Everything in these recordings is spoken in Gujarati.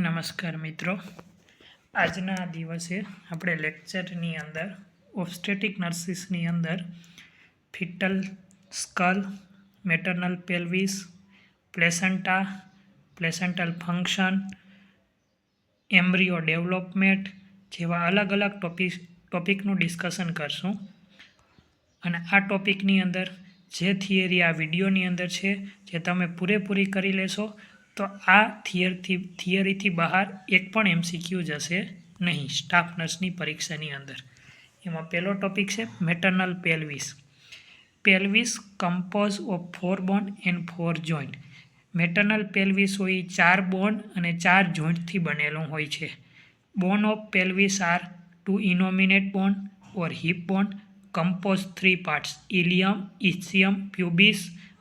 નમસ્કાર મિત્રો, આજના દિવસે આપણે લેક્ચરની અંદર ઓબ્સ્ટેટિક નર્સિસની અંદર foetal skull, maternal pelvis, placenta, placental function, embryo development જેવા અલગ અલગ ટોપિકનું ડિસ્કશન કરશું. અને આ ટોપિકની અંદર જે થિયરી આ વિડીયોની અંદર છે જે તમે પૂરેપૂરી કરી લેશો તો આ થિયરીથી બહાર એક પણ MCQ જશે નહીં સ્ટાફ નર્સની પરીક્ષાની અંદર. એમાં પહેલો ટોપિક છે maternal pelvis. Pelvis compose of 4 bone and 4 joint. Maternal pelvis હોય 4 બોન અને 4 જોઈન્ટથી બનેલું હોય છે. Bone of pelvis are 2 innominate bone or hip bone compose 3 parts: ilium, ischium, pubis,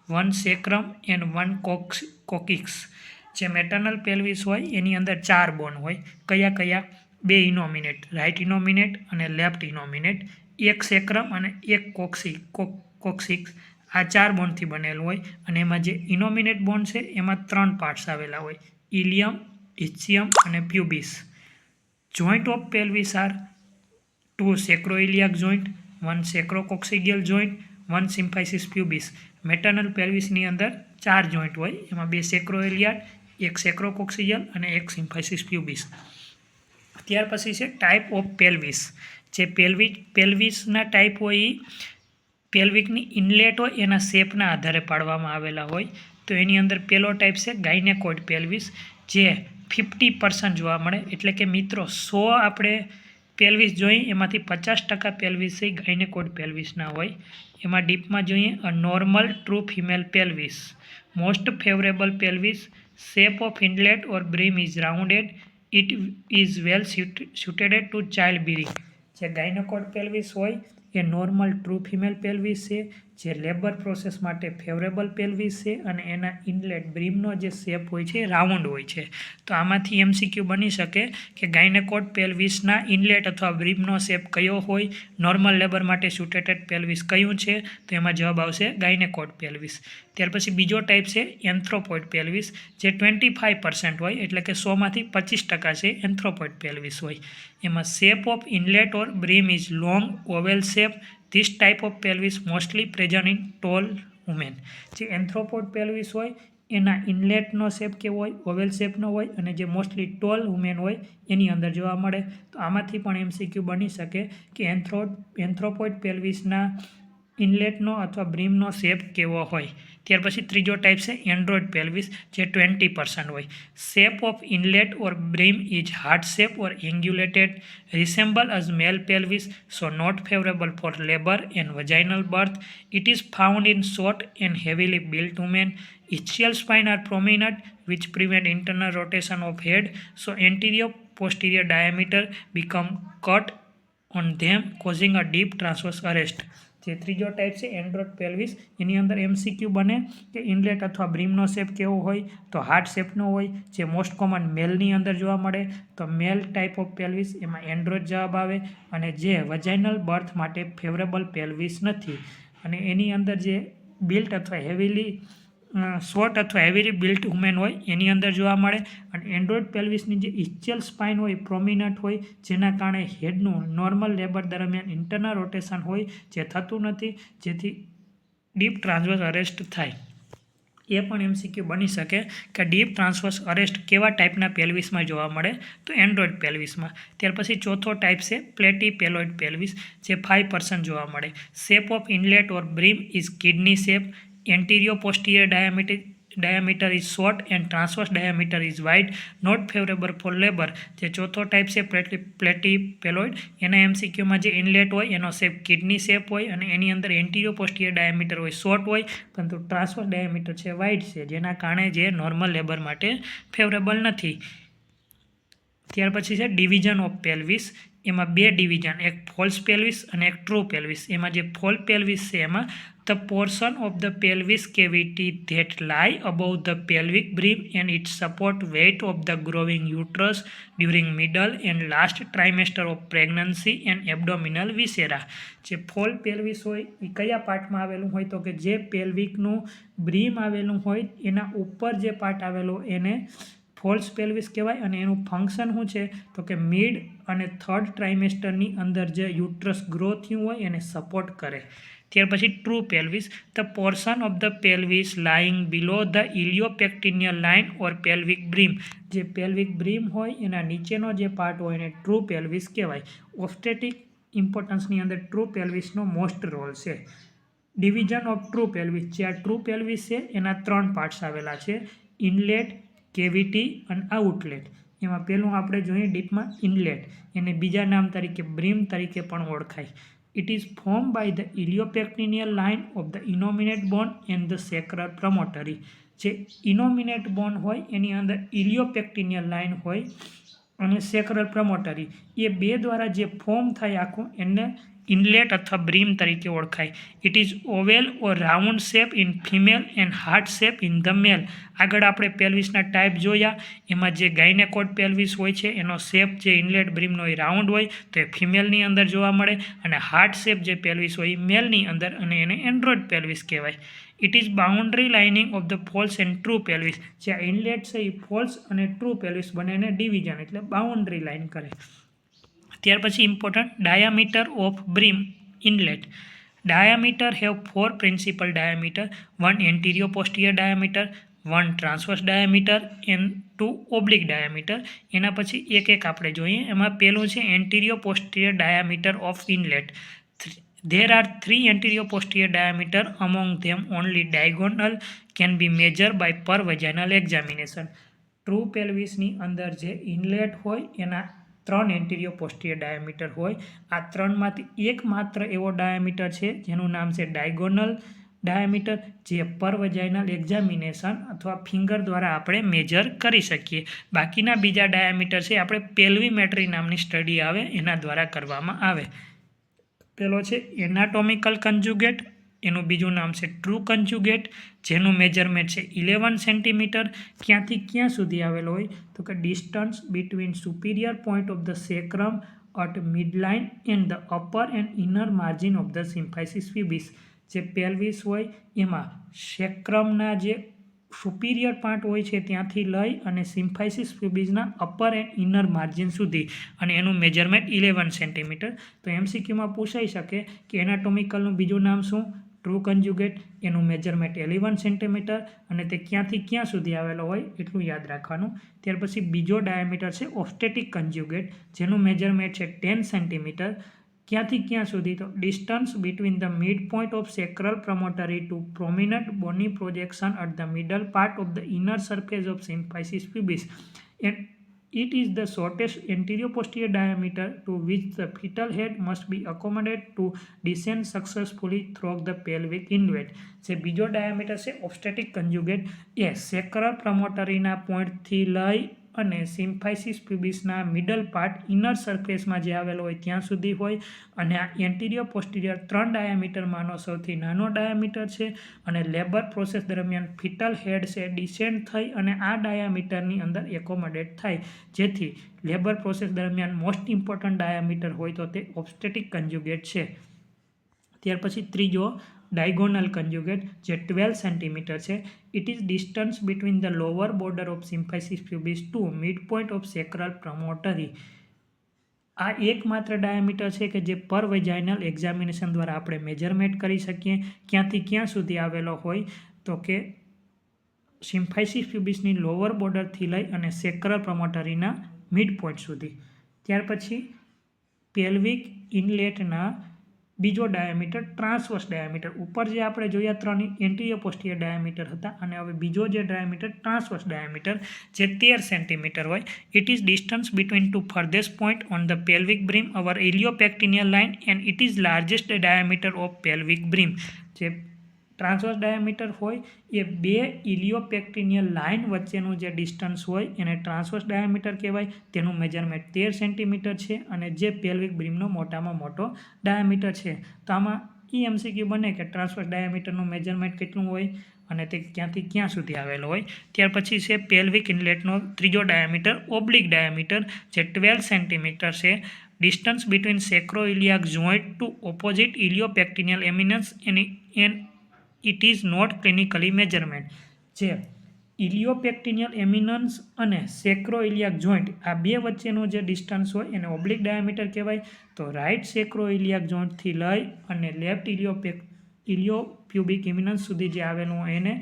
1 sacrum and 1 coccyx. જે મેટર્નલ પેલ્વિસ હોય એની અંદર 4 બોન હોય. કયા કયા? 2 ઇનોમિનેટ, રાઇટ ઇનોમિનેટ અને લેફ્ટ ઇનોમિનેટ, 1 સેક્રમ અને 1 કોક્સિક્સ. આ 4 બોનથી બનેલું હોય. અને એમાં જે ઇનોમિનેટ બોન છે એમાં 3 પાર્ટ્સ આવેલા હોય: ઇલિયમ, ઇસ્ચિયમ અને pubis. Joint of pelvis are 2 sacroiliac joint, 1 sacrococcygeal joint, 1 symphysis pubis. Maternal પેલ્વિસની અંદર 4 જોઈન્ટ હોય. એમાં 2 સેક્રોઇલિયાક, 1 સેક્રોકોક્સિગિયલ અને 1 સિમ્ફાઇસિસ પ્યુબિસ. ત્યાર પછી છે ટાઈપ ઓફ પેલ્વિસ. જે પેલ્વિસના ટાઈપ હોય એ પેલ્વિકની ઇનલેટ હોય એના શેપના આધારે પાડવામાં આવેલા હોય. તો એની અંદર પહેલો ટાઈપ છે ગાયનેકોઇડ પેલ્વિસ, જે 50% જોવા મળે. એટલે કે મિત્રો 100 આપણે પેલ્વિસ જોઈએ એમાંથી 50% પેલ્વિસ એ ગાયનેકોઇડ પેલ્વિસના હોય. એમાં ડીપમાં જોઈએ a normal true female pelvis, most favourable pelvis, shape of inlet or brim is rounded, it is well suited to child bearing. જે ગાયનેકોઇડ પેલ્વિસ હોય એ નોર્મલ ટ્રુ ફિમેલ પેલ્વિસ છે, જે લેબર પ્રોસેસ માટે ફેવરેબલ પેલ્વિસ છે અને એના ઇનલેટ બ્રીમનો જે શેપ હોય છે રાઉન્ડ હોય છે. તો આમાંથી MCQ બની શકે કે ગાયનેકોઇડ પેલ્વિસના ઇનલેટ અથવા બ્રીમનો શેપ કયો હોય, નોર્મલ લેબર માટે સુટેટેડ પેલ્વિસ કયું છે? તો એમાં જવાબ આવશે ગાયનેકોઇડ પેલ્વિસ. ત્યાર પછી બીજો ટાઈપ છે એન્થ્રોપોઇડ પેલ્વિસ, જે 25% હોય. એટલે કે 100માંથી 25% છે એન્થ્રોપોઇડ પેલ્વિસ હોય. એમાં shape of inlet or brim is long oval shape. This type of pelvis mostly present in tall women. જે એન્થ્રોપોઇડ પેલ્વિસ હોય એના ઇનલેટનો શેપ કેવો હોય? ઓવેલ શેપનો હોય. અને જે મોસ્ટલી ટોલ વુમેન હોય એની અંદર જોવા મળે. તો આમાંથી પણ MCQ બની શકે કે એન્થ્રોપોઇડ પેલ્વિસના ઇનલેટનો અથવા બ્રીમનો શેપ કેવો હોય. ત્યાર પછી ત્રીજો ટાઈપ છે એન્ડ્રોઇડ પેલ્વિસ, જે 20% હોય. Shape of inlet or brim is heart shape or angulated, resemble as male pelvis, so not favorable for labor and vaginal birth. It is found in short and heavily built women. Ischial spine are prominent, which prevent internal rotation of head, so anterior posterior diameter become cut on them, causing a deep transverse arrest. જે ત્રીજો ટાઈપ છે એન્ડ્રોઇડ પેલ્વિસ, એની અંદર MCQ બને કે ઇનલેટ અથવા બ્રીમનો શેપ કેવો હોય? તો હાર્ટ શેપનો હોય, જે મોસ્ટ કોમન મેલની અંદર જોવા મળે. તો મેલ ટાઈપ ઓફ પેલ્વિસ એમાં એન્ડ્રોઇડ જવાબ આવે. અને જે વજાઇનલ બર્થ માટે ફેવરેબલ પેલ્વિસ નથી. અને એની અંદર જે બિલ્ટ અથવા હેવીલી શોર્ટ અથવા હેવીલી બિલ્ટ વુમેન હોય એની અંદર જોવા મળે. અને એન્ડ્રોઇડ પેલ્વિસની જે ઇસ્ચિયલ સ્પાઇન હોય પ્રોમિનન્ટ હોય, જેના કારણે હેડનું નોર્મલ લેબર દરમિયાન ઇન્ટરનલ રોટેશન હોય જે થતું નથી, જેથી ડીપ ટ્રાન્સવર્સ અરેસ્ટ થાય. એ પણ MCQ બની શકે કે ડીપ ટ્રાન્સવર્સ અરેસ્ટ કેવા ટાઈપના પેલ્વિસમાં જોવા મળે? તો એન્ડ્રોઇડ પેલ્વિસમાં. ત્યાર પછી ચોથો ટાઈપ છે પ્લેટીપેલોઇડ પેલ્વિસ, જે 5% જોવા મળે. Shape of inlet or brim is kidney shape, anterior posterior diameter is short and transverse diameter is wide, not favorable for labor. જે ચોથો ટાઈપ છે પ્લેટીપેલોઇડ, એના MCQમાં જે ઇનલેટ હોય એનો શેપ કિડની શેપ હોય અને એની અંદર એન્ટીરિયો પોસ્ટિરિયર ડાયામીટર હોય શોર્ટ હોય, પરંતુ ટ્રાન્સવર્સ ડાયામીટર છે વાઇડ છે, જેના કારણે જે નોર્મલ લેબર માટે ફેવરેબલ નથી. ત્યાર પછી છે ડિવિઝન ઓફ પેલ્વિસ. એમાં 2 ડિવિઝન, એક ફોલ્સ પેલ્વિસ અને એક ટ્રુ પેલ્વિસ. એમાં જે ફોલ્સ પેલ્વિસ છે એમાં the portion of the pelvis cavity that lie above the pelvic brim and it support weight of the growing uterus during middle and last trimester of pregnancy and abdominal viscera. જે ફોલ પેલ્વિસ હોય એ કયા પાર્ટમાં આવેલું હોય? તો કે જે પેલ્વિકનું બ્રીમ આવેલું હોય એના ઉપર જે પાર્ટ આવેલો એને ફોલ્સ પેલ્વિસ કહેવાય અને એનું ફંક્શન શું છે તો કે મિડ અને થર્ડ ટ્રાઇમેસ્ટરની અંદર જે યુટ્રસ ગ્રો થયું હોય એને સપોર્ટ કરે. ત્યાર પછી true pelvis, the portion of the pelvis lying below the iliopectineal line or pelvic brim. જે પેલ્વિક બ્રીમ હોય એના નીચેનો જે પાર્ટ હોય એને ટ્રુ પેલ્વિસ કહેવાય. ઓબ્સ્ટેટિક ઇમ્પોર્ટન્સની અંદર ટ્રુ પેલ્વિસનો મોસ્ટ રોલ છે. ડિવિઝન ઓફ ટ્રુ પેલ્વિસ, જે આ ટ્રુ પેલ્વિસ છે એના 3 પાર્ટ્સ આવેલા છે, ઇનલેટ, કેવિટી અને આઉટલેટ. એમાં પહેલું આપણે જોઈએ ડીપમાં ઇનલેટ, એને બીજા નામ તરીકે બ્રીમ તરીકે પણ ઓળખાય. It is form by the iliopectineal line of the innominate bone and the sacral promontory. જે ઇનોમિનેટ બોન હોય એની અંદર ઇલિયોપેક્ટિનિયલ લાઇન હોય અને સેક્રલ પ્રમોટરી, એ બે દ્વારા જે ફોર્મ થાય આખું એને ઇનલેટ અથવા બ્રીમ તરીકે ઓળખાય. It is oval or round shape in female and heart shape in the male. આગળ આપણે પેલ્વિસના ટાઈપ જોયા, એમાં જે ગાયનેકોડ પેલ્વિસ હોય છે એનો શેપ જે ઇનલેટ બ્રીમનો એ રાઉન્ડ હોય તો એ ફિમેલની અંદર જોવા મળે, અને હાર્ટ શેપ જે પેલ્વિસ હોય એ મેલની અંદર, અને એને એન્ડ્રોઇડ પેલ્વિસ કહેવાય. It is boundary lining of the false and true pelvis. જે ઇનલેટ છે એ ફોલ્સ અને ટ્રુ પેલ્વિસ બંનેને ડિવિઝન એટલે બાઉન્ડ્રી લાઇન કરે. ત્યાર પછી important diameter of brim inlet. Diameter have 4 principal diameter, 1 anterior posterior diameter, 1 transverse diameter and 2 oblique diameter. એના પછી એક એક આપણે જોઈએ. એમાં પહેલું છે anterior posterior diameter of inlet. There are 3 anterior posterior diameter, among them only diagonal can be measured by per vaginal examination. True પેલ્વિસની અંદર જે ઇનલેટ હોય એના 3 એન્ટિરિયો પોસ્ટિરિયર ડાયામીટર હોય. આ 3માંથી એકમાત્ર એવો ડાયામીટર છે જેનું નામ છે ડાયગોનલ ડાયામીટર, જે પર વજાઇનલ એક્ઝામિનેશન અથવા ફિંગર દ્વારા આપણે મેજર કરી શકીએ. બાકીના બીજા ડાયામીટર છે આપણે પેલ્વીમેટ્રી નામની સ્ટડી આવે એના દ્વારા કરવામાં આવે. પેલો છે એનાટોમિકલ કન્જ્યુગેટ, એનું બીજું નામ છે ટ્રુ કન્જ્યુગેટ, જેનું મેજરમેન્ટ છે 11 સેન્ટીમીટર. ક્યાંથી ક્યાં સુધી આવેલો હોય તો કે distance between superior point of the sacrum at midline and the upper and inner margin of the symphysis pubis. જે પેલ્વિસ હોય એમાં સેક્રમના જે સુપિરિયર પાર્ટ હોય છે ત્યાંથી લઈ અને સિમ્ફાઇસિસ પ્યુબિસના અપર એન્ડ ઇનર માર્જિન સુધી, અને એનું મેજરમેન્ટ 11 સેન્ટીમીટર. તો એમસીક્યુમાં પૂછાઈ શકે કે એનાટોમિકલનું બીજું નામ શું? ટ્રુ કન્જ્યુગેટ, એનું મેજરમેન્ટ 11 સેન્ટીમીટર, અને તે ક્યાંથી ક્યાં સુધી આવેલો હોય એટલું યાદ રાખવાનું. ત્યાર પછી બીજો ડાયામીટર છે ઓબ્સ્ટેટિક કન્જ્યુગેટ, જેનું મેજરમેન્ટ છે 10 સેન્ટીમીટર. ક્યાંથી ક્યાં સુધી તો distance between the mid point of sacral promontory to prominent bony projection at the middle part of the inner surface of symphysis pubis, and it is the shortest anterior posterior diameter to which the fetal head must be accommodated to descend successfully through the pelvic inlet. જે બીજો ડાયામીટર છે ઓબ્સ્ટેટિક કન્જ્યુગેટ, એ સેક્રલ પ્રમોટરીના પોઈન્ટથી લઈ અને સિમ્ફાઇસિસ પ્યુબિસના મિડલ પાર્ટ ઇનર સરફેસમાં જે આવેલો હોય ત્યાં સુધી હોય, અને આ એન્ટિરિયર પોસ્ટિરિયર 3 ડાયામીટરમાંનો સૌથી નાનો ડાયામીટર છે, અને લેબર પ્રોસેસ દરમિયાન ફિટલ હેડ છે ડિસેન્ડ થઈ અને આ ડાયામીટરની અંદર એકોમોડેટ થાય, જેથી લેબર પ્રોસેસ દરમિયાન મોસ્ટ ઇમ્પોર્ટન્ટ ડાયામીટર હોય તો તે ઓબ્સ્ટેટિક કન્જ્યુગેટ છે. ત્યાર પછી ત્રીજો ડાયગોનલ કન્જ્યુગેટ, જે 12 સેન્ટીમીટર છે. It is distance between the lower border of symphysis pubis to mid point of sacral promontory. આ એકમાત્ર ડાયામીટર છે કે જે પર વેજાઇનલ એક્ઝામિનેશન દ્વારા આપણે મેજરમેન્ટ કરી શકીએ. ક્યાંથી ક્યાં સુધી આવેલો હોય તો કે સિમ્ફાઇસિસ પ્યુબિસની લોઅર બોર્ડરથી લઈ અને સેક્રલ પ્રમોટરીના મિડ પોઈન્ટ સુધી. ત્યાર પછી પેલ્વિક ઇનલેટના બીજો ડાયામીટર ટ્રાન્સવર્સ ડાયામીટર. ઉપર જે આપણે જોયા 3 એન્ટિરિયર પોસ્ટિરિયર ડાયામીટર હતા, અને હવે બીજો જે ડાયામીટર ટ્રાન્સવર્સ ડાયામીટર જે 13 સેન્ટીમીટર હોય. It is distance between two farthest point on the pelvic brim or iliopectineal line and it is largest diameter of pelvic brim. જે ટ્રાન્સવર્સ ડાયામીટર હોય એ બે ઇલિયોપેક્ટિનિયલ લાઇન વચ્ચેનું જે ડિસ્ટન્સ હોય એને ટ્રાન્સવર્સ ડાયામીટર કહેવાય. તેનું મેજરમેન્ટ 13 સેન્ટીમીટર છે, અને જે પેલ્વિક બ્રીમનો મોટામાં મોટો ડાયામીટર છે. તો આમાં એમસીક્યુ બને કે ટ્રાન્સવર્સ ડાયામીટરનું મેજરમેન્ટ કેટલું હોય અને તે ક્યાંથી ક્યાં સુધી આવેલો હોય. ત્યાર પછી છે પેલ્વિક ઇનલેટનો ત્રીજો ડાયામીટર ઓબ્લિક ડાયામીટર, જે 12 સેન્ટીમીટર છે. Distance between sacroiliac joint to opposite iliopectineal eminence and it is not clinically measurement. જે ઇલિયોપેક્ટિનિયલ એમિનન્સ અને સેક્રોઇલિયાક જોઈન્ટ આ બે વચ્ચેનો જે ડિસ્ટન્સ હોય એને ઓબ્લિક ડાયામીટર કહેવાય. તો રાઇટ સેક્રોઇલિયાક જોઈન્ટથી લઈ અને લેફ્ટ ઇલિયોપ્યુબિક એમિનન્સ સુધી જે આવેલું હોય એને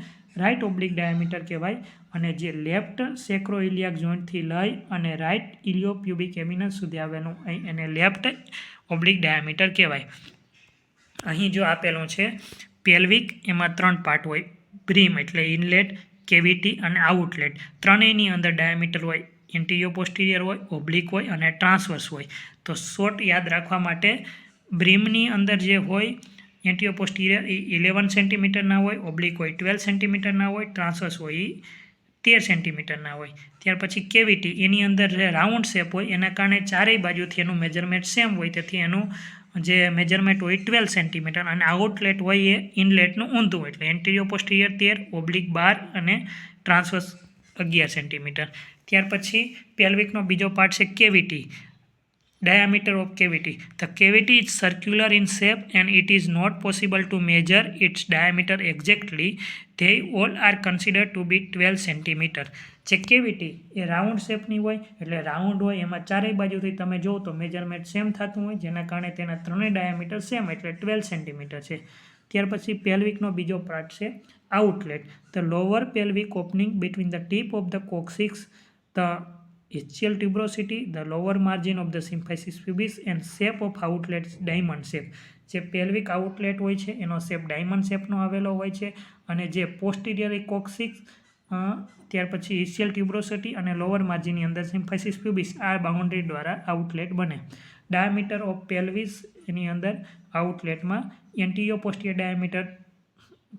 રાઇટ ઓબ્લિક ડાયામીટર કહેવાય. અને જે લેફ્ટ સેક્રોઇલિયાક જોઈન્ટથી લઈ અને રાઇટ ઇલિયોપ્યુબિક એમિનન્સ સુધી આવેલું હોય એને લેફ્ટ ઓબ્લિક ડાયામીટર કહેવાય. અહીં જો આપેલું છે પેલ્વિક, એમાં 3 પાર્ટ હોય. બ્રીમ એટલે ઇનલેટ, કેવિટી અને આઉટલેટ. ત્રણેયની અંદર ડાયામીટર હોય, એન્ટીરિયર પોસ્ટિરિયર હોય, ઓબ્લિક હોય અને ટ્રાન્સવર્સ હોય. તો શોર્ટ યાદ રાખવા માટે બ્રીમની અંદર જે હોય એન્ટીરિયર પોસ્ટિરિયર એ 11 સેન્ટીમીટરના હોય, ઓબ્લિક હોય 12 સેન્ટીમીટરના હોય, ટ્રાન્સવર્સ હોય એ 13 સેન્ટીમીટરના હોય. ત્યાર પછી કેવિટી, એની અંદર જે રાઉન્ડ શેપ હોય એના કારણે ચારેય બાજુથી એનું મેજરમેન્ટ સેમ હોય, તેથી એનું જે મેજરમેન્ટ હોય 12 સેન્ટીમીટર. અને આઉટલેટ હોય એ ઇનલેટનું ઊંધું એટલે એન્ટીરિયર પોસ્ટિરિયર 13, ઓબ્લિક 12 અને ટ્રાન્સવર્સ 11 સેન્ટીમીટર. ત્યાર પછી પેલ્વિકનો બીજો પાર્ટ છે cavity. Diameter of cavity. The cavity is circular in shape and it is not possible to measure its diameter exactly. They all are considered to be 12 centimeter. જે કેવિટી એ રાઉન્ડ શેપની હોય એટલે રાઉન્ડ હોય એમાં ચારેય બાજુથી તમે જુઓ તો મેજરમેન્ટ સેમ થતું હોય, જેના કારણે તેના ત્રણેય ડાયામીટર સેમ એટલે 12 સેન્ટીમીટર છે. ત્યાર પછી પેલ્વિકનો બીજો પાર્ટ છે outlet. The lower pelvic opening between the tip of the coccyx, the ischial tuberosity, the lower margin of the symphysis pubis and shape of outlet diamond shape. જે પેલ્વિક આઉટલેટ હોય છે એનો શેપ ડાયમંડ શેપનો આવેલો હોય છે, અને જે પોસ્ટિરિયર કોક્સિક્સ, ત્યાર પછી ischial tuberosity અને લોઅર માર્જિનની અંદર symphysis pubis આ બાઉન્ડ્રી દ્વારા આઉટલેટ બને. ડાયામીટર ઓફ પેલ્વિસ એની અંદર આઉટલેટમાં એન્ટીરિયર પોસ્ટિરિયર ડાયામીટર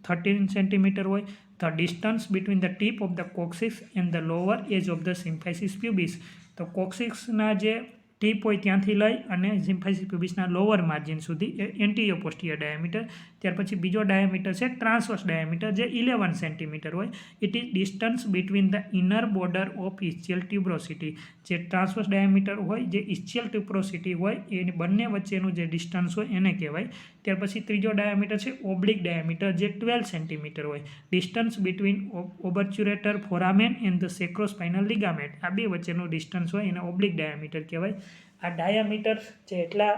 13 સેન્ટીમીટર હોય. The distance between the tip of the coccyx and the lower edge of the symphysis pubis. તો કોક્સિક્સના જે ટીપ હોય ત્યાંથી લઈ અને સિમ્ફાઇસિસ પ્યુબિસના લોઅર માર્જિન સુધી એન્ટીરિયર પોસ્ટિરિયર ડાયામીટર. ત્યાર પછી બીજો ડાયામીટર છે ટ્રાન્સવર્સ ડાયામીટર, જે 11 સેન્ટીમીટર હોય. It is distance between the inner border of ischial tuberosity. જે ટ્રાન્સવર્સ ડાયામીટર હોય, જે ઇસ્ચિયલ ટ્યુબ્રોસિટી હોય એની બંને વચ્ચેનું જે ડિસ્ટન્સ હોય એને કહેવાય. ત્યાર પછી ત્રીજો ડાયામીટર છે ઓબ્લિક ડાયામીટર, જે 12 સેન્ટીમીટર હોય. Distance between obturator foramen and the sacrospinal ligament. આ બે વચ્ચેનું ડિસ્ટન્સ હોય એને ઓબ્લિક ડાયામીટર કહેવાય. આ ડાયામીટર જે એટલા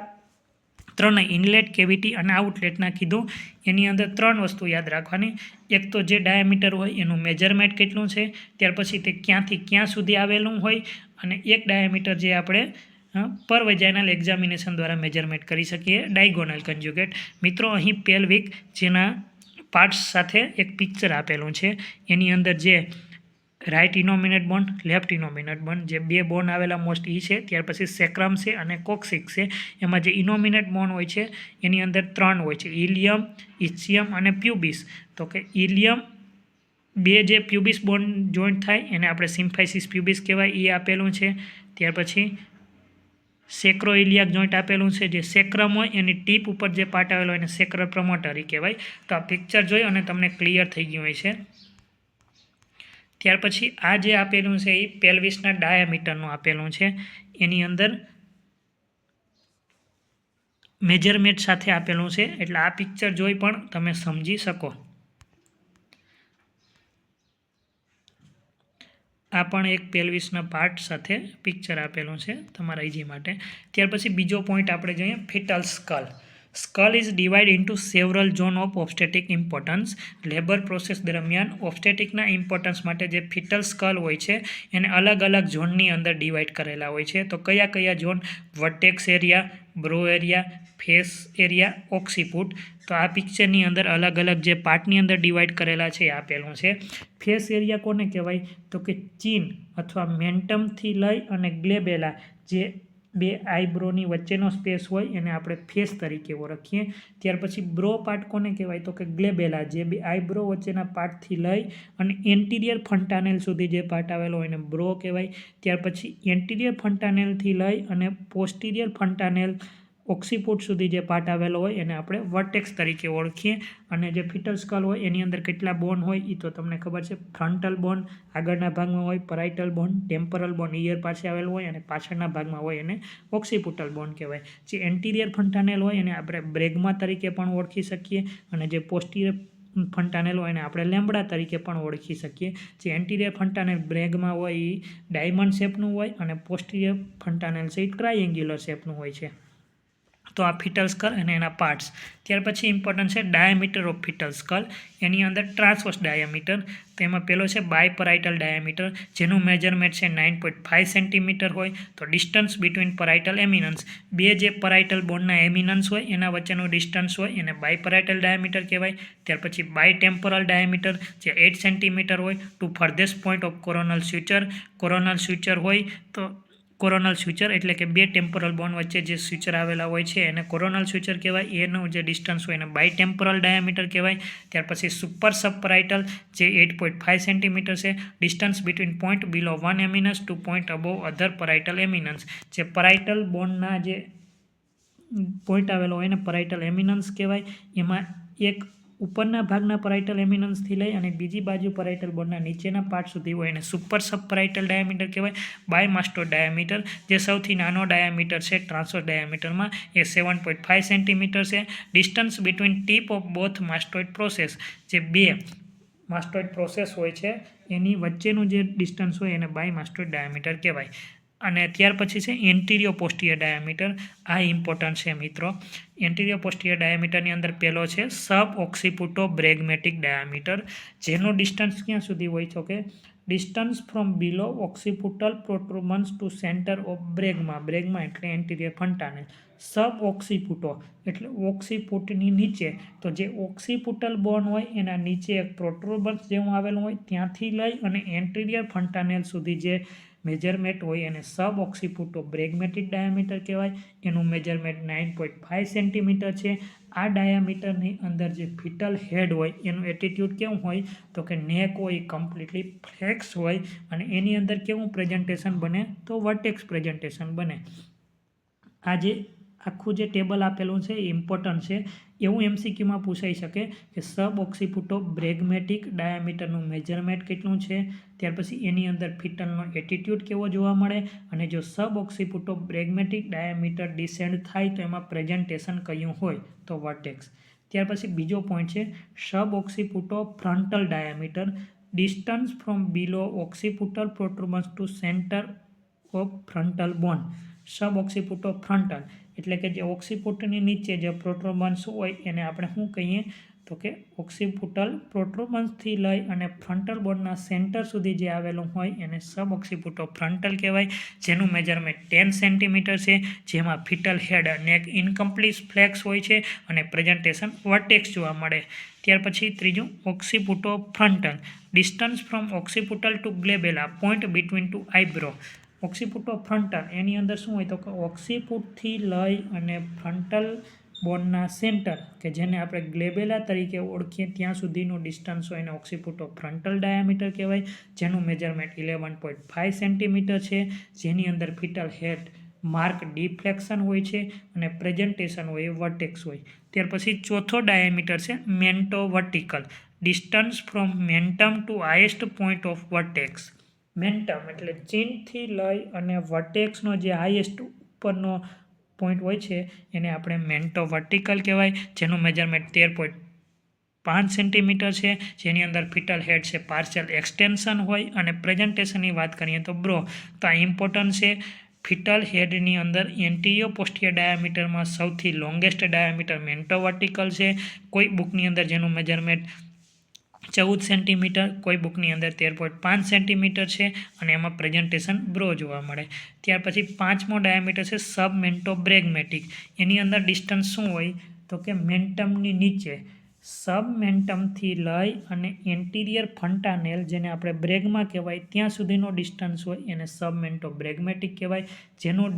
ત્રણેય ઇનલેટ, કેવિટી અને આઉટલેટના કીધું, એની અંદર 3 વસ્તુ યાદ રાખવાની. એક તો જે ડાયામીટર હોય એનું મેજરમેન્ટ કેટલું છે, ત્યાર પછી તે ક્યાંથી ક્યાં સુધી આવેલું હોય, અને એક ડાયામીટર જે આપણે પર વેજાઇનલ એક્ઝામિનેશન દ્વારા મેજરમેન્ટ કરી શકીએ, ડાયગોનલ કન્જ્યુગેટ. મિત્રો અહીં પેલ્વિક જેના પાર્ટ્સ સાથે એક પિક્ચર આપેલું છે, એની અંદર જે રાઇટ ઇનોમિનેટ બોન, લેફ્ટ ઇનોમિનેટ બોન, જે બે બોન આવેલા મોસ્ટ ઈ છે. ત્યાર પછી સેક્રમ છે અને કોક્સિક્સ છે. એમાં જે ઇનોમિનેટ બોન હોય છે એની અંદર 3 હોય છે, ઇલિયમ, ઇસ્ચિયમ અને પ્યુબિસ. તો કે ઇલિયમ, બે જે પ્યુબિસ બોન જોઈન્ટ થાય એને આપણે સિમ્ફાઇસિસ પ્યુબિસ કહેવાય, એ આપેલું છે. ત્યાર પછી સેક્રોઇલિયાક જોઈન્ટ આપેલું છે, જે સેક્રમ હોય એની ટીપ ઉપર જે પાર્ટ આવેલો હોય એને સેક્રલ પ્રમોટરી કહેવાય. તો આ પિક્ચર જોઈ અને તમને ક્લિયર થઈ ગયું હોય છે. ત્યાર પછી આ જે આપેલું છે એ પેલ્વિસના ડાયામીટરનું આપેલું છે, એની અંદર મેજરમેન્ટ સાથે આપેલું છે, એટલે આ પિક્ચર જોઈ પણ તમે સમજી શકો. આ પણ એક પેલ્વિસના પાર્ટ સાથે પિક્ચર આપેલું છે તમારા ઇઝી માટે. ત્યાર પછી બીજો પોઈન્ટ આપણે જોઈએ, foetal skull. Skull is divide into several zone of obstetric importance. Labour process દરમિયાન ઓબ્સ્ટેટિકના ઇમ્પોર્ટન્સ માટે જે ફિટલ સ્કલ હોય છે એને અલગ અલગ ઝોનની અંદર ડિવાઇડ કરેલા હોય છે. તો કયા કયા zone? Vertex area, brow area, face area, occiput. તો આ પિક્ચરની અંદર અલગ અલગ જે પાર્ટની અંદર ડિવાઇડ કરેલા છે એ આપેલું છે. ફેસ એરિયા કોને કહેવાય? તો કે ચીન અથવા મેન્ટમથી લઈ અને ગ્લેબેલા, જે બે આઈબ્રોની વચ્ચેનો સ્પેસ હોય એને આપણે ફેસ તરીકે ઓળખીએ. ત્યાર પછી બ્રો પાર્ટ કોને કહેવાય? તો કે ગ્લેબેલા, જે બે આઈબ્રો વચ્ચેના પાર્ટથી લઈ અને એન્ટિરિયર ફંટાનેલ સુધી જે પાર્ટ આવેલો હોય એને બ્રો કહેવાય. ત્યાર પછી એન્ટિરિયર ફંટાનેલથી લઈ અને પોસ્ટિરિયર ફંટાનેલ ઓક્સિપુટ સુધી જે પાર્ટ આવેલો હોય એને આપણે વર્ટેક્સ તરીકે ઓળખીએ. અને જે ફિટલ સ્કલ હોય એની અંદર કેટલા બોન હોય એ તો તમને ખબર છે. ફ્રન્ટલ બોન આગળના ભાગમાં હોય, પરાઇટલ બોન, ટેમ્પરલ બોન ઈયર પાસે આવેલું હોય, અને પાછળના ભાગમાં હોય એને ઓક્સિપુટલ બોન કહેવાય. જે એન્ટિરિયર ફંટાનેલ હોય એને આપણે બ્રેગમા તરીકે પણ ઓળખી શકીએ, અને જે પોસ્ટિરિયર ફંટાનેલ હોય એને આપણે લેમ્બડા તરીકે પણ ઓળખી શકીએ. જે એન્ટિરિયર ફંટાનેલ બ્રેગમાં હોય એ ડાયમંડ શેપનું હોય અને પોસ્ટિરિયર ફંટાનેલ છે એ ટ્રાયેન્ગ્યુલર શેપનું હોય છે. તો આ ફિટલ સ્કલ અને એના પાર્ટ્સ. ત્યાર પછી ઇમ્પોર્ટન્ટ છે ડાયામીટર ઓફ ફિટલ સ્કલ. એની અંદર ટ્રાન્સવર્સ ડાયામીટર. તેમાં પેલો છે બાયપરાઇટલ ડાયામીટર, જેનું મેજરમેન્ટ છે 9.5 સેન્ટીમીટર હોય. તો ડિસ્ટન્સ બિટવીન પરાઇટલ એમિનન્સ, બે જે પરાઇટલ બોન્ડના એમિનન્સ હોય એના વચ્ચેનું ડિસ્ટન્સ હોય એને બાયપરાઇટલ ડાયામીટર કહેવાય. ત્યાર પછી બાયટેમ્પોરલ ડાયામીટર, જે 8 સેન્ટીમીટર હોય. To farthest point of coronal suture. Coronal suture હોય તો કોરોનલ સ્યુચર એટલે કે બે ટેમ્પોરલ બોન વચ્ચે જે સ્યુચર આવેલા હોય છે એને કોરોનલ સ્યુચર કહેવાય. એનું જે ડિસ્ટન્સ હોય એને બાયટેમ્પોરલ ડાયામીટર કહેવાય. ત્યાર પછી સુપર સબપરાઇટલ, જે 8.5 સેન્ટીમીટર છે. ડિસ્ટન્સ બિટવીન પોઈન્ટ બિલો 1 એમિનસ ટુ પોઈન્ટ અબોવ અધર પરાઇટલ એમિનન્સ, જે પરાઇટલ બોન્ડના જે પોઈન્ટ આવેલો હોય એને પરાઇટલ એમિનન્સ કહેવાય. એમાં એક ઉપરના ભાગના પરાઇટલ એમિનન્સથી લઈ અને બીજી બાજુ પરાઇટલ બોન્ડના નીચેના પાર્ટ સુધી હોય એને સુપર સબપરાઇટલ ડાયામીટર કહેવાય. બાયમાસ્ટોઇડ ડાયામીટર, જે સૌથી નાનો ડાયામીટર છે ટ્રાન્સવર્સ ડાયામીટરમાં, એ 7.5 સેન્ટીમીટર છે. Distance between tip of both mastoid process, જે બે માસ્ટોઇડ પ્રોસેસ હોય છે એની વચ્ચેનું જે ડિસ્ટન્સ હોય એને બાયમાસ્ટોઇડ ડાયામીટર કહેવાય. અને ત્યાર પછી છે એન્ટિરિયો પોસ્ટિરિયર ડાયામીટર. આ ઇમ્પોર્ટન્ટ છે મિત્રો. એન્ટિરિયો પોસ્ટિરિયર ડાયામીટરની અંદર પહેલો છે સબ ઓક્સિપુટો બ્રેગમેટિક ડાયામીટર, જેનો ડિસ્ટન્સ ક્યાં સુધી હોય તો કે distance from below occipital protuberance to centre of bregma એટલે એન્ટિરિયર ફંટાનેલ. સબ ઓક્સિપુટો એટલે ઓક્સિપુટની નીચે, તો જે ઓક્સિપુટલ બોન હોય એના નીચે એક પ્રોટ્રુબન્સ જેવું આવેલું હોય ત્યાંથી લઈ અને એન્ટિરિયર ફંટાનેલ સુધી જે મેજરમેન્ટ હોય એને સબ ઓક્સિપુટો બ્રેગમેટિક ડાયામીટર કહેવાય. એનું મેજરમેન્ટ 9.5 સેન્ટીમીટર છે. આ ડાયામીટરની અંદર જે ફિટલ હેડ હોય એનું એટીટ્યુડ કેવું હોય તો કે નેક હોય કમ્પ્લીટલી ફ્લેક્સ હોય અને એની અંદર કેવું પ્રેઝન્ટેશન બને તો વર્ટેક્સ પ્રેઝન્ટેશન બને. આ જે આખું જે ટેબલ આપેલું છે એ ઇમ્પોર્ટન્ટ છે. એવું એમસીક્યુમાં પૂછાઈ શકે કે સબ ઓક્સિપુટો બ્રેગમેટિક ડાયામીટરનું મેજરમેન્ટ કેટલું છે, ત્યાર પછી એની અંદર ફિટલનો એટીટ્યુડ કેવો જોવા મળે, અને જો સબ ઓક્સિપુટો બ્રેગમેટિક ડાયામીટર ડિસેન્ડ થાય તો એમાં પ્રેઝન્ટેશન કયું હોય તો વર્ટેક્સ. ત્યાર પછી બીજો પોઈન્ટ છે sub occipito frontal diameter, distance from below occipital protuberance to centre of frontal bone. Sub occipito frontal એટલે કે જે ઓક્સિપુટની નીચે જે પ્રોટ્રુબન્સ હોય એને આપણે શું કહીએ તો કે ઓક્સિપુટલ પ્રોટ્રુબન્સથી લઈ અને ફ્રન્ટલ બોનના સેન્ટર સુધી જે આવેલું હોય એને સબ ઓક્સિપુટો ફ્રન્ટલ કહેવાય. જેનું મેજરમેન્ટ 10 સેન્ટીમીટર છે. જેમાં ફિટલ હેડ અને એક ઇનકમ્પ્લીટ ફ્લેક્સ હોય છે અને પ્રેઝન્ટેશન વર્ટેક્સ જોવા મળે. ત્યાર પછી ત્રીજું occipito frontal, distance from occipital to glabella, point between two eyebrow. Occipito frontal એની અંદર શું હોય તો કે ઓક્સિપુટથી લઈ અને ફ્રન્ટલ બોનના સેન્ટર કે જેને આપણે ગ્લેબેલા તરીકે ઓળખીએ ત્યાં સુધીનું ડિસ્ટન્સ હોય એને ઓક્સિપુટો ફ્રન્ટલ ડાયામીટર કહેવાય. જેનું મેજરમેન્ટ 11.5 સેન્ટીમીટર છે. જેની અંદર ફિટલ હેડ માર્ક ડિફ્લેક્શન હોય છે અને પ્રેઝન્ટેશન હોય એ વર્ટેક્સ હોય. ત્યાર પછી ચોથો ડાયામીટર છે mento vertical, distance from mentum to highest point of vertex. Mentum એટલે ચીનથી લઈ અને વર્ટેક્સનો જે હાઈએસ્ટ ઉપરનો પોઈન્ટ હોય છે એને આપણે મેન્ટો વર્ટિકલ કહેવાય. જેનું મેજરમેન્ટ 13.5 સેન્ટીમીટર છે. જેની અંદર ફિટલ હેડ છે પાર્શિયલ એક્સટેન્શન હોય અને પ્રેઝન્ટેશનની વાત કરીએ તો બ્રો. તો આ ઇમ્પોર્ટન્ટ છે. ફિટલ હેડની અંદર એન્ટિરિયો પોસ્ટિરિયર ડાયામીટરમાં સૌથી લોંગેસ્ટ ડાયામીટર મેન્ટો વર્ટિકલ છે. કોઈ બુકની અંદર જેનું મેજરમેન્ટ 14 સેન્ટીમીટર, કોઈ બુકની અંદર 13.5 સેન્ટીમીટર છે અને એમાં પ્રેઝન્ટેશન બ્રો જોવા મળે. ત્યાર પછી પાંચમો ડાયામીટર છે સબ મેન્ટો બ્રેગમેટિક. એની અંદર ડિસ્ટન્સ શું હોય તો કે મેન્ટમની નીચે સબ મેન્ટમથી લઈ અને એન્ટિરિયર ફંટાનેલ જેને આપણે બ્રેગમાં કહેવાય ત્યાં સુધીનો ડિસ્ટન્સ હોય એને સબ મેન્ટો બ્રેગમેટિક કહેવાય. જેનું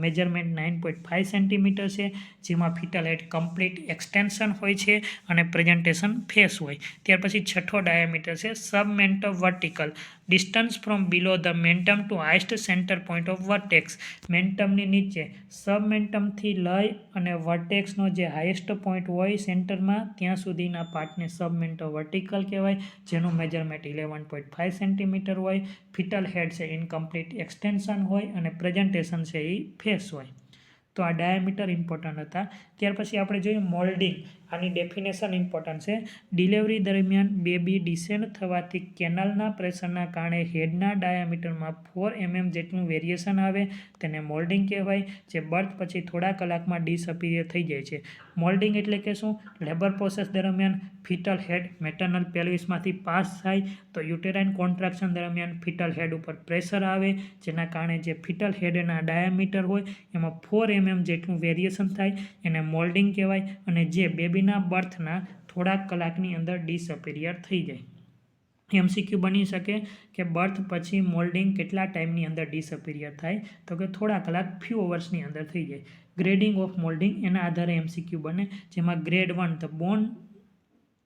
મેજરમેન્ટ 9.5 સેન્ટીમીટર છે. જેમાં ફિટલ હેડ કમ્પ્લીટ એક્સટેન્શન હોય છે અને પ્રેઝન્ટેશન ફેસ હોય. ત્યાર પછી છઠ્ઠો ડાયામીટર છે sub mento vertical, distance from below the mentum to highest centre point of vertex. મેન્ટમની નીચે સબ મેન્ટમથી લઈ અને વર્ટેક્સનો જે હાઈએસ્ટ પોઈન્ટ હોય સેન્ટરમાં ત્યાં સુધીના પાર્ટને સબ મેન્ટો વર્ટિકલ કહેવાય. જેનું મેજરમેન્ટ 11.5 સેન્ટીમીટર હોય. ફિટલ હેડ છે ઇનકમ્પ્લીટ એક્સટેન્શન હોય અને પ્રેઝન્ટેશન છે એ ફેસ હોય. તો આ ડાયામીટર ઇમ્પોર્ટન્ટ હતા. ત્યાર પછી આપણે જોઈએ મોલ્ડિંગ. આની ડેફિનેશન ઇમ્પોર્ટન્ટ છે. ડિલિવરી દરમિયાન બેબી ડિસેન્ડ થવાથી કેનાલના પ્રેશરના કારણે હેડના ડાયામીટરમાં 4 mm જેટલું વેરિએશન આવે તેને મોલ્ડિંગ કહેવાય, જે બર્થ પછી થોડા કલાકમાં ડિસઅપિયર થઈ જાય છે. મોલ્ડિંગ એટલે કે શું? લેબર પ્રોસેસ દરમિયાન ફિટલ હેડ મેટર્નલ પેલ્વિસમાંથી પાસ થાય તો યુટેરાઇન કોન્ટ્રાક્શન દરમિયાન ફિટલ હેડ ઉપર પ્રેશર આવે, જેના કારણે જે ફિટલ હેડના ડાયામીટર હોય એમાં 4 mm જેટલું વેરિએશન થાય, એને મોલ્ડિંગ કહેવાય, અને જે બેબીના બર્થના થોડાક કલાકની અંદર ડિસઅપિયર થઈ જાય. MCQ બની શકે કે બર્થ પછી મોલ્ડિંગ કેટલા ટાઈમની અંદર ડિસઅપિયર થાય, તો કે થોડા કલાક ફ્યુ અવર્સની અંદર થઈ જાય. ગ્રેડિંગ ઓફ મોલ્ડિંગ એના આધારે MCQ બને, જેમાં grade 1 the bone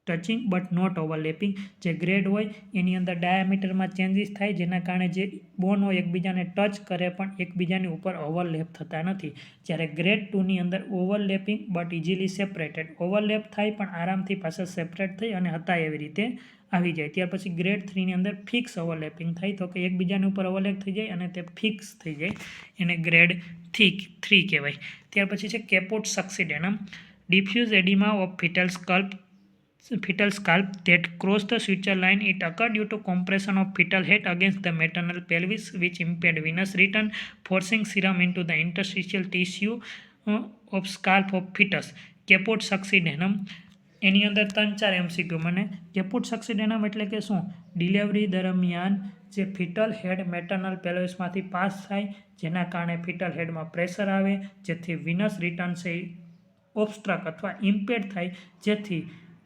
touching but not overlapping, જે ગ્રેડ હોય એની અંદર ડાયામીટરમાં ચેન્જીસ થાય, જેના કારણે જે બોન હોય એકબીજાને ટચ કરે પણ એકબીજાની ઉપર ઓવરલેપ થતા નથી. જ્યારે ગ્રેડ 2ની અંદર overlapping but easily separated, overlap થાય પણ આરામથી પાછા સેપરેટ થઈ અને હતા એવી રીતે આવી જાય. ત્યાર પછી ગ્રેડ 3ની અંદર ફિક્સ ઓવરલેપિંગ થાય, તો કે એકબીજાની ઉપર ઓવરલેપ થઈ જાય અને તે ફિક્સ થઈ જાય, એને ગ્રેડ 3 કહેવાય. ત્યાર પછી છે caput succedaneum, diffuse oedema of fetal scalp that crossed the suture line. It occurred due to compression of fetal head against the maternal pelvis, which impaired venous return, forcing serum into the interstitial tissue of scalp of fetus. કેપોટ સક્સીડેનમ એની અંદર 3-4 MCQ મને. કેપોટ સક્સીડેનમ એટલે કે શું? ડિલિવરી દરમિયાન જે ફિટલ હેડ મેટર્નલ પેલ્વિસમાંથી પાસ થાય, જેના કારણે ફિટલ હેડમાં પ્રેશર આવે, જેથી વિનસ રિટર્ન છે ઓબ્સ્ટ્રક અથવા ઇમ્પેડ થાય, જેથી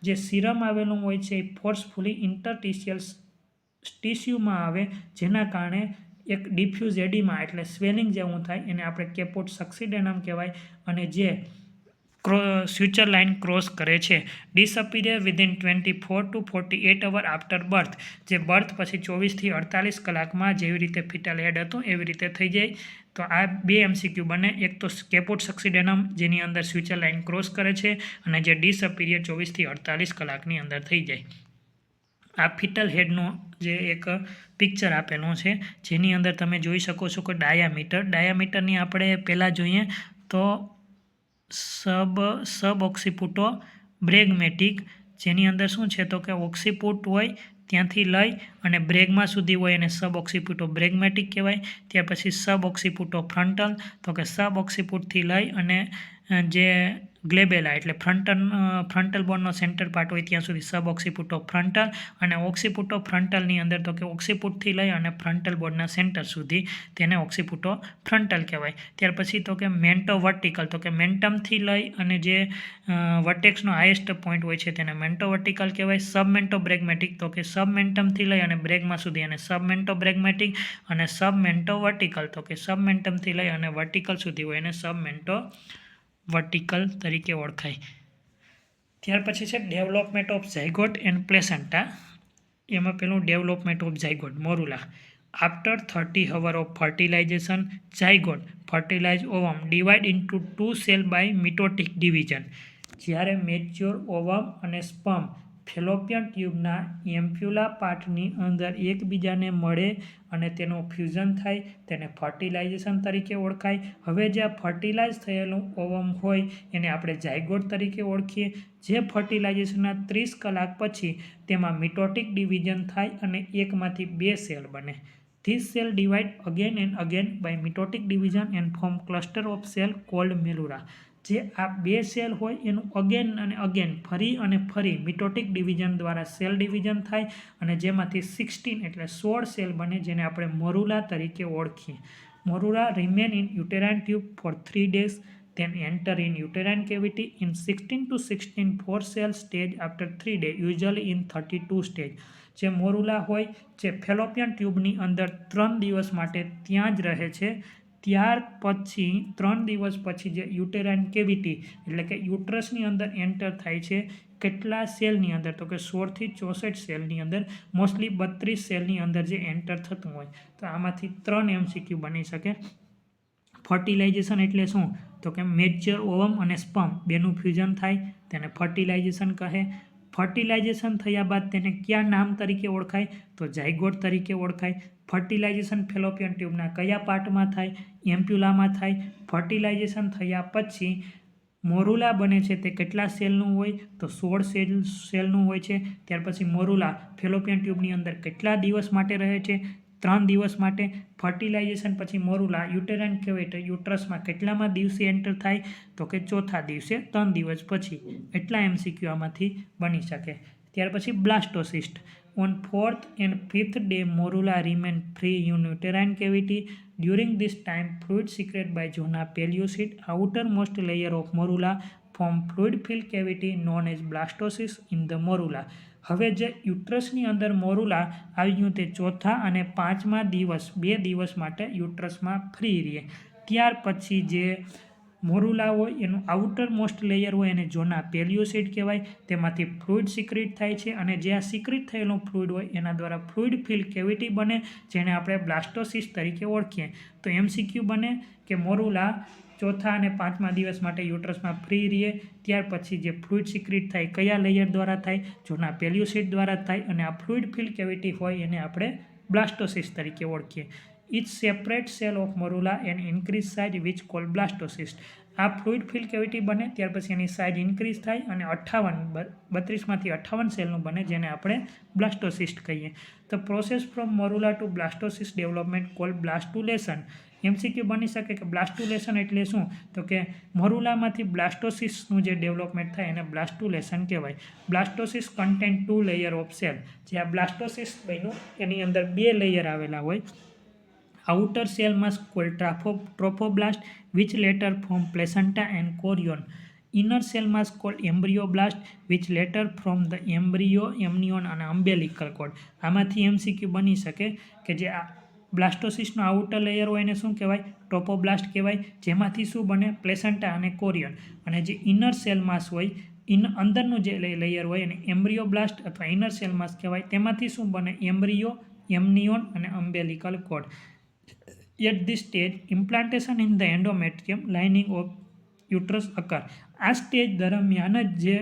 જે સિરમ આવેલું હોય છે એ ફોર્સફુલી ઇન્ટરટિશિયલ ટિશ્યુમાં આવે, જેના કારણે એક ડિફ્યુઝ એડિમા એટલે સ્વેલિંગ જેવું થાય, એને આપણે કેપોટ સક્સીડેનમ કહેવાય, અને જે સ્યુચર લાઇન ક્રોસ કરે છે. Disappear within 24 to 48 hour after birth, જે બર્થ પછી 24 થી 48 કલાકમાં જેવી રીતે ફિટલ હેડ હતું એવી રીતે થઈ જાય. તો આ 2 MCQ બને. એક તો કેપોટ સક્સીડેનમ જેની અંદર સ્યુચર લાઇન ક્રોસ કરે છે, અને જે ડિસઅપિયર 24 થી 48 કલાકની અંદર થઈ જાય. આ ફિટલ હેડનું જે એક પિક્ચર આપેલું છે, જેની અંદર તમે જોઈ શકો છો કે ડાયામીટરની આપણે પહેલાં જોઈએ તો સબ ઓક્સિપુટો બ્રેગમેટિક, જેની અંદર શું છે તો કે ઓક્સિપુટ હોય ત્યાંથી લઈ અને બ્રેગમાં સુધી હોય એને સબ ઓક્સિપુટો બ્રેગમેટિક કહેવાય. ત્યાર પછી સબ ઓક્સિપુટો ફ્રન્ટલ, તો કે સબ ઓક્સિપુટથી લઈ અને જે ગ્લેબેલા એટલે ફ્રન્ટલ બોનનો સેન્ટર પાર્ટ હોય ત્યાં સુધી સબ ઓક્સિપુટો ફ્રન્ટલ, અને ઓક્સિપુટો ફ્રન્ટલની અંદર તો કે ઓક્સિપુટથી લઈ અને ફ્રન્ટલ બોનના સેન્ટર સુધી તેને ઓક્સિપુટો ફ્રન્ટલ કહેવાય. ત્યાર પછી તો કે મેન્ટો વર્ટિકલ, તો કે મેન્ટમથી લઈ અને જે વર્ટેક્સનો હાઈએસ્ટ પોઈન્ટ હોય છે તેને મેન્ટો વર્ટિકલ કહેવાય. સબ મેન્ટો બ્રેગમેટિક, તો કે સબ મેન્ટમથી લઈ અને બ્રેગમાં સુધી અને સબ મેન્ટો બ્રેગમેટિક, અને સબ મેન્ટો વર્ટિકલ, તો કે સબ મેન્ટમથી લઈ અને વર્ટિકલ સુધી હોય એને સબ મેન્ટો વર્ટિકલ તરીકે ઓળખાય. ત્યાર પછી છે development of zygote and placenta. એમાં પેલું development of zygote morula. After 30 hours of fertilization, zygote fertilized ovum divide into 2 cells by mitotic division. જ્યારે મેચ્યોર ઓવમ અને સ્પર્મ ફેલોપિયન ટ્યુબના એમ્પ્યુલા પાર્ટની અંદર એકબીજાને મળે અને તેનું ફ્યુઝન થાય, તેને ફર્ટિલાઇઝેશન તરીકે ઓળખાય. હવે જે આ ફર્ટિલાઇઝ થયેલું ઓવમ હોય એને આપણે ઝાયગોટ તરીકે ઓળખીએ. જે ફર્ટિલાઇઝેશનના 30 કલાક પછી તેમાં મિટોટિક ડિવિઝન થાય અને એકમાંથી 2 સેલ બને. These cells divide again and again by mitotic division and form cluster of cells called mellula. જે આ 2 સેલ હોય એનું અગેન અને અગેન ફરી અને ફરી મિટોટિક ડિવિઝન દ્વારા સેલ ડિવિઝન થાય, અને જેમાંથી 16 એટલે 16 સેલ બને, જેને આપણે મોરુલા તરીકે ઓળખીએ. Morula remain in uterine tube for 3 days, then enter in uterine cavity in 16 to 16 4-cell stage after 3 days, usually in 32 stage. જે મોરુલા હોય જે ફેલોપિયન ટ્યુબની અંદર 3 દિવસ માટે ત્યાં જ રહે છે. ત્યાર પછી 3 દિવસ પછી જે યુટેરાઇન કેવિટી એટલે કે યુટ્રસની અંદર એન્ટર થાય છે. કેટલા સેલની અંદર? તો કે 16 થી 64 સેલની અંદર, મોસ્ટલી 32 સેલની અંદર જે એન્ટર થતું હોય. તો આમાંથી 3 MCQ બની શકે. ફર્ટિલાઇઝેશન એટલે શું? તો કે મેચ્યોર ઓવમ અને સ્પર્મ બેનું ફ્યુઝન થાય, તેને ફર્ટિલાઇઝેશન કહે. ફર્ટિલાઇઝેશન થયા બાદ તેને કયા નામ તરીકે ઓળખાય? તો ઝાયગોટ તરીકે ઓળખાય. ફર્ટિલાઇઝેશન ફેલોપિયન ટ્યુબના કયા પાર્ટમાં થાય? એમ્પ્યુલામાં થાય. ફર્ટિલાઇઝેશન થયા પછી મોરુલા બને છે તે કેટલા સેલનું હોય તો 16 સેલનું હોય છે. ત્યાર પછી મોરુલા ફેલોપિયન ટ્યુબની અંદર કેટલા દિવસ માટે રહે છે 3 દિવસ માટે. ફર્ટિલાઇઝેશન પછી મોરુલા યુટેરાઇન કેવિટી યુટ્રસમાં કેટલામાં દિવસે એન્ટર થાય તો કે ચોથા દિવસે 3 દિવસ પછી. એટલા MCQ આમાંથી બની શકે. ત્યાર પછી બ્લાસ્ટોસિસ્ટ. On 4th and 5th day, morula remain free in uterine cavity. During this time, fluid secreted by zona pellucid, outermost layer of morula, form fluid-filled cavity known as blastocyst in the morula. હવે જે યુટ્રસની અંદર મોરુલા આવી ગયું તે ચોથા અને 5મા દિવસ 2 દિવસ માટે યુટ્રસમાં ફ્રી રહે. ત્યાર પછી જે મોરુલા હોય એનું આઉટર મોસ્ટ લેયર હોય એને ઝોના પેલ્યુસિડ કહેવાય. તેમાંથી ફ્લુઇડ સિક્રેટ થાય છે અને જે આ સિક્રેટ થયેલું ફ્લુઇડ હોય એના દ્વારા ફ્લુઇડ ફિલ્ડ કેવિટી બને જેને આપણે બ્લાસ્ટોસિસ્ટ તરીકે ઓળખીએ. તો MCQ બને કે મોરુલા ચોથા અને 5મા દિવસ માટે યુટ્રસમાં ફ્રી રહે. ત્યાર પછી જે ફ્લુઇડ સિક્રેટ થાય કયા લેયર દ્વારા થાય ઝોના પેલ્યુસિડ દ્વારા થાય અને આ ફ્લુઇડ ફિલ્ડ કેવિટી હોય એને આપણે બ્લાસ્ટોસિસ્ટ તરીકે ઓળખીએ. Each separate cell of morula and increase size which called blastocyst. આ ફ્લુઇડ ફિલ્ડ કેવિટી બને ત્યાર પછી એની સાઇઝ ઇન્ક્રીઝ થાય અને 32માંથી 58 સેલનું બને જેને આપણે બ્લાસ્ટોસિસ્ટ કહીએ. તો process from morula to blastocyst development called blastulation. MCQ બની શકે કે બ્લાસ્ટુલેશન એટલે શું તો કે મોરુલામાંથી બ્લાસ્ટોસિસ્ટનું જે ડેવલપમેન્ટ થાય એને બ્લાસ્ટુલેશન કહેવાય. બ્લાસ્ટોસિસ્ટ કન્ટેન 2 લેયર ઓફ સેલ. જે આ બ્લાસ્ટોસિસ્ટ બન્યું એની અંદર 2 લેયર આવેલા હોય. Outer cell must called trophoblast, which later form placenta and chorion. Inner cell must called embryoblast, which later form the embryo, amnion and umbilical cord. આમાંથી MCQ બની શકે કે જે આ બ્લાસ્ટોસિસ્ટનો આઉટર લેયર હોય એને શું કહેવાય ટ્રોપોબ્લાસ્ટ કહેવાય. જેમાંથી શું બને પ્લેસેન્ટા અને કોરિયન. અને જે ઇનર સેલ માસ હોય અંદરનું જે લેયર હોય એને એમ્બ્રિયોબ્લાસ્ટ અથવા ઇનર સેલ માસ કહેવાય. તેમાંથી શું બને એમ્બ્રિયો, એમનિયોન અને અમ્બેલિકલ code. At this stage, implantation in the endometrium lining of uterus occur. આ સ્ટેજ દરમિયાન જ જે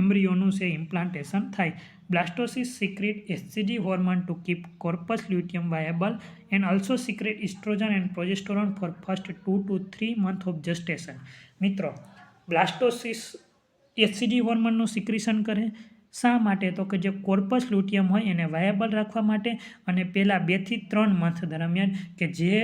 એમ્બ્રિયોનું છે ઇમ્પ્લાન્ટેશન થાય. બ્લાસ્ટોસિસ્ટ secrete HCG hormone to keep corpus luteum viable and also secrete estrogen and progesterone for first 2 to 3 months of gestation. મિત્રો બ્લાસ્ટોસિસ્ટ HCG હોર્મોનનું સિક્રેશન કરે શા માટે તો કે જે કોર્પસ લ્યુટિયમ હોય એને વાયેબલ રાખવા માટે અને પહેલાં 2 થી 3 મંથ દરમિયાન કે જે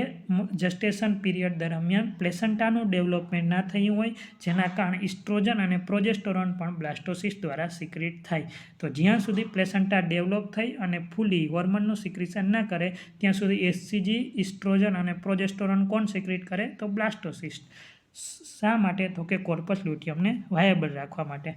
જસ્ટેશન પીરિયડ દરમિયાન પ્લેસેન્ટાનું ડેવલપમેન્ટ ના થયું હોય જેના કારણે ઇસ્ટ્રોજન અને પ્રોજેસ્ટેરોન પણ બ્લાસ્ટોસિસ્ટ દ્વારા સિક્રેટ થાય. તો જ્યાં સુધી પ્લેસેન્ટા ડેવલપ થઈ અને ફૂલી હોર્મોનનું સિક્રેશન ના કરે ત્યાં સુધી HCG, ઇસ્ટ્રોજન અને પ્રોજેસ્ટેરોન કોણ સિક્રેટ કરે તો બ્લાસ્ટોસિસ્ટ. શા માટે તો કે કોર્પસ લ્યુટિયમને વાયેબલ રાખવા માટે.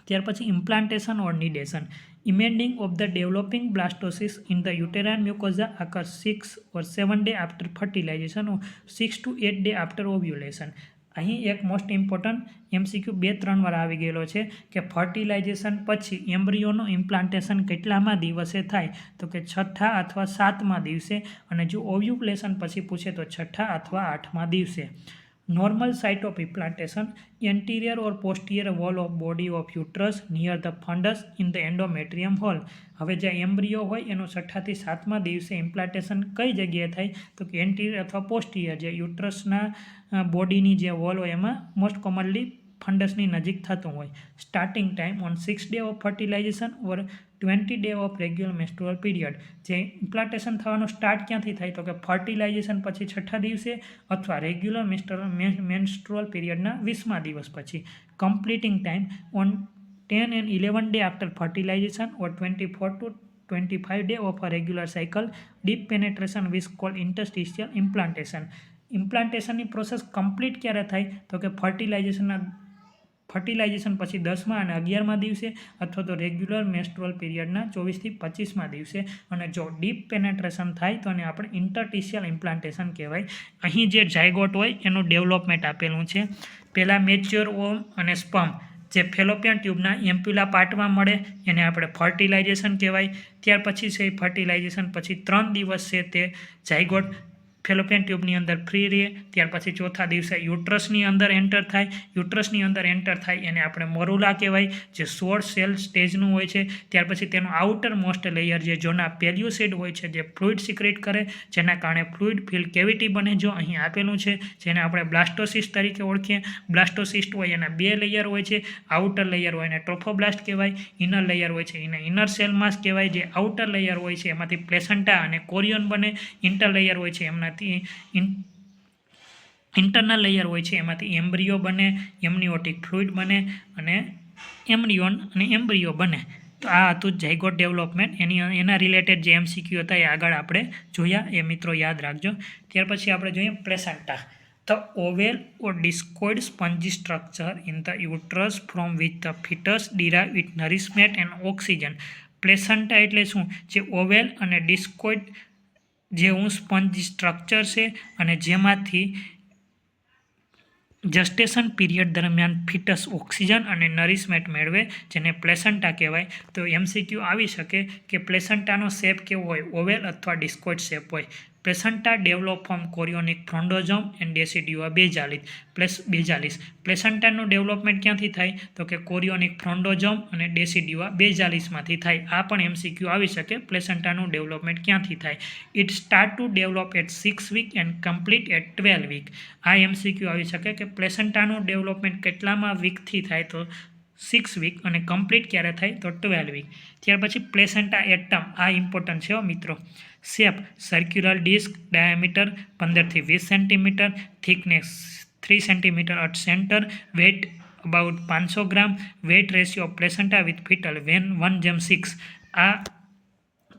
ત્યાર પછી implantation or nidation. Imaging of the developing blastocyst in the uterine mucosa occurs 6 or 7 days after fertilization or 6 to 8 days after ovulation. અહીં એક મોસ્ટ ઇમ્પોર્ટન્ટ MCQ 2-3 વાર આવી ગયેલો છે કે ફર્ટિલાઇઝેશન પછી એમ્બ્રિયોનું ઇમ્પ્લાન્ટેશન કેટલામાં દિવસે થાય તો કે 6થા અથવા 7મા દિવસે અને જો ઓવ્યુલેશન પછી પૂછે તો 6થા અથવા 8મા દિવસે. Normal site of implantation, anterior or posterior wall of body of uterus near the fundus in the endometrium hole. હવે જે એમ્બ્રિયો હોય એનું 6થા થી 7મા દિવસે ઇમ્પ્લાન્ટેશન કઈ જગ્યાએ થાય તો કે એન્ટીરિયર અથવા પોસ્ટિયર જે યુટ્રસના બોડીની જે વોલ હોય એમાં મોસ્ટ કોમનલી ફંડસની નજીક થતું હોય. Starting time on 6 day of fertilisation or 20 day of regular menstrual period. જે ઇમ્પ્લાન્ટેશન થવાનું સ્ટાર્ટ ક્યાંથી થાય તો કે ફર્ટિલાઇઝેશન પછી 6થા દિવસે અથવા રેગ્યુલર મેન્સ્ટ્રુઅલ પીરિયડના 20મા દિવસ પછી. Completing time on 10 and 11 day after fertilization or 24 to 25 day of a regular cycle. Deep penetration is called interstitial implantation. ઇમ્પ્લાન્ટેશનની પ્રોસેસ કમ્પ્લીટ ક્યારે થાય તો કે ફર્ટિલાઇઝેશન પછી 10મા અને 11મા દિવસે અથવા તો રેગ્યુલર મેન્સ્ટ્રુઅલ પીરિયડના 24 થી 25મા દિવસે. અને જો ડીપ પેનેટ્રેશન થાય તો એને આપણે ઇન્ટરટિશિયલ ઇમ્પ્લાન્ટેશન કહેવાય. અહીં જે ઝાયગોટ હોય એનું ડેવલપમેન્ટ આપેલું છે. પહેલાં મેચ્યોર ઓમ અને સ્પર્મ જે ફેલોપિયન ટ્યુબના એમ્પ્યુલા પાર્ટમાં મળે એને આપણે ફર્ટિલાઇઝેશન કહેવાય. ત્યાર પછી છે ફર્ટિલાઇઝેશન પછી 3 દિવસ છે તે ઝાયગોટ ફેલોપિયન ટ્યુબની અંદર ફ્રી રહે. ત્યાર પછી ચોથા દિવસે યુટ્રસની અંદર એન્ટર થાય. યુટ્રસની અંદર એન્ટર થાય એને આપણે મોરુલા કહેવાય, જે 16 સેલ સ્ટેજનું હોય છે. ત્યાર પછી તેનું આઉટર મોસ્ટ લેયર જે જોના પેલ્યુસિડ હોય છે, જે ફ્લુઇડ સિક્રેટ કરે, જેના કારણે ફ્લુઇડ ફિલ્ડ કેવિટી બને, જો અહીં આપેલું છે, જેને આપણે બ્લાસ્ટોસિસ્ટ તરીકે ઓળખીએ. બ્લાસ્ટોસિસ્ટ હોય એના 2 લેયર હોય છે. આઉટર લેયર હોય એને ટ્રોફોબ્લાસ્ટ કહેવાય, ઇનર લેયર હોય છે એને ઇનર સેલ માસ કહેવાય. જે આઉટર લેયર હોય છે એમાંથી પ્લેસેન્ટા અને કોરિયોન બને. ઇન્ટર લેયર હોય છે એમનાથી ઇન્ટરનલ લેયર હોય છે એમાંથી એમ્બ્રિયો બને, એમનિયોટિક ફ્લુઇડ બને અને એમ્બ્રિયોન અને એમ્બ્રિયો બને. તો આ હતું ઝાયગોટ ડેવલપમેન્ટ. એના રિલેટેડ જે MCQ હતા એ આગળ આપણે જોયા, એ મિત્રો યાદ રાખજો. ત્યાર પછી આપણે જોઈએ placenta. The oval or discoid spongy structure in the uterus from which the fetus derive its nourishment and oxygen. Placenta એટલે શું? જે ઓવેલ અને ડિસ્કોઇડ જેવું સ્પંજી સ્ટ્રક્ચર છે અને જેમાંથી જસ્ટેશન પીરિયડ દરમિયાન ફિટસ ઓક્સિજન અને નરિશમેન્ટ મેળવે, જેને પ્લેસેન્ટા કહેવાય. તો MCQ આવી શકે કે પ્લેસેન્ટાનો શેપ કેવો હોય? ઓવેલ અથવા ડિસ્કોઇડ શેપ હોય. Placenta develop from chorionic frondosum and decidua basalis. પ્લેસેન્ટાનું ડેવલપમેન્ટ ક્યાંથી થાય? તો કે કોરિયોનિક થ્રોન્ડોઝોમ અને ડેસિડ્યુઆ બેઝાલિસમાંથી થાય. આ પણ MCQ આવી શકે, પ્લેસેન્ટાનું ડેવલપમેન્ટ ક્યાંથી થાય. It start to develop at 6 week and complete at 12 week. આ MCQ આવી શકે કે પ્લેસેન્ટાનું ડેવલપમેન્ટ કેટલામાં વીકથી થાય? તો 6 વીક, અને કમ્પ્લીટ ક્યારે થાય? તો 12 વીક. ત્યાર પછી પ્લેસેન્ટા એટમ, આ ઇમ્પોર્ટન્ટ છે મિત્રો. શેપ સર્ક્યુલર ડિસ્ક, ડાયામીટર 15 થી 20 centimetre, thickness 3 centimetre at center, weight about 500 gram, weight ratio of placenta with fetal when 1:6. આ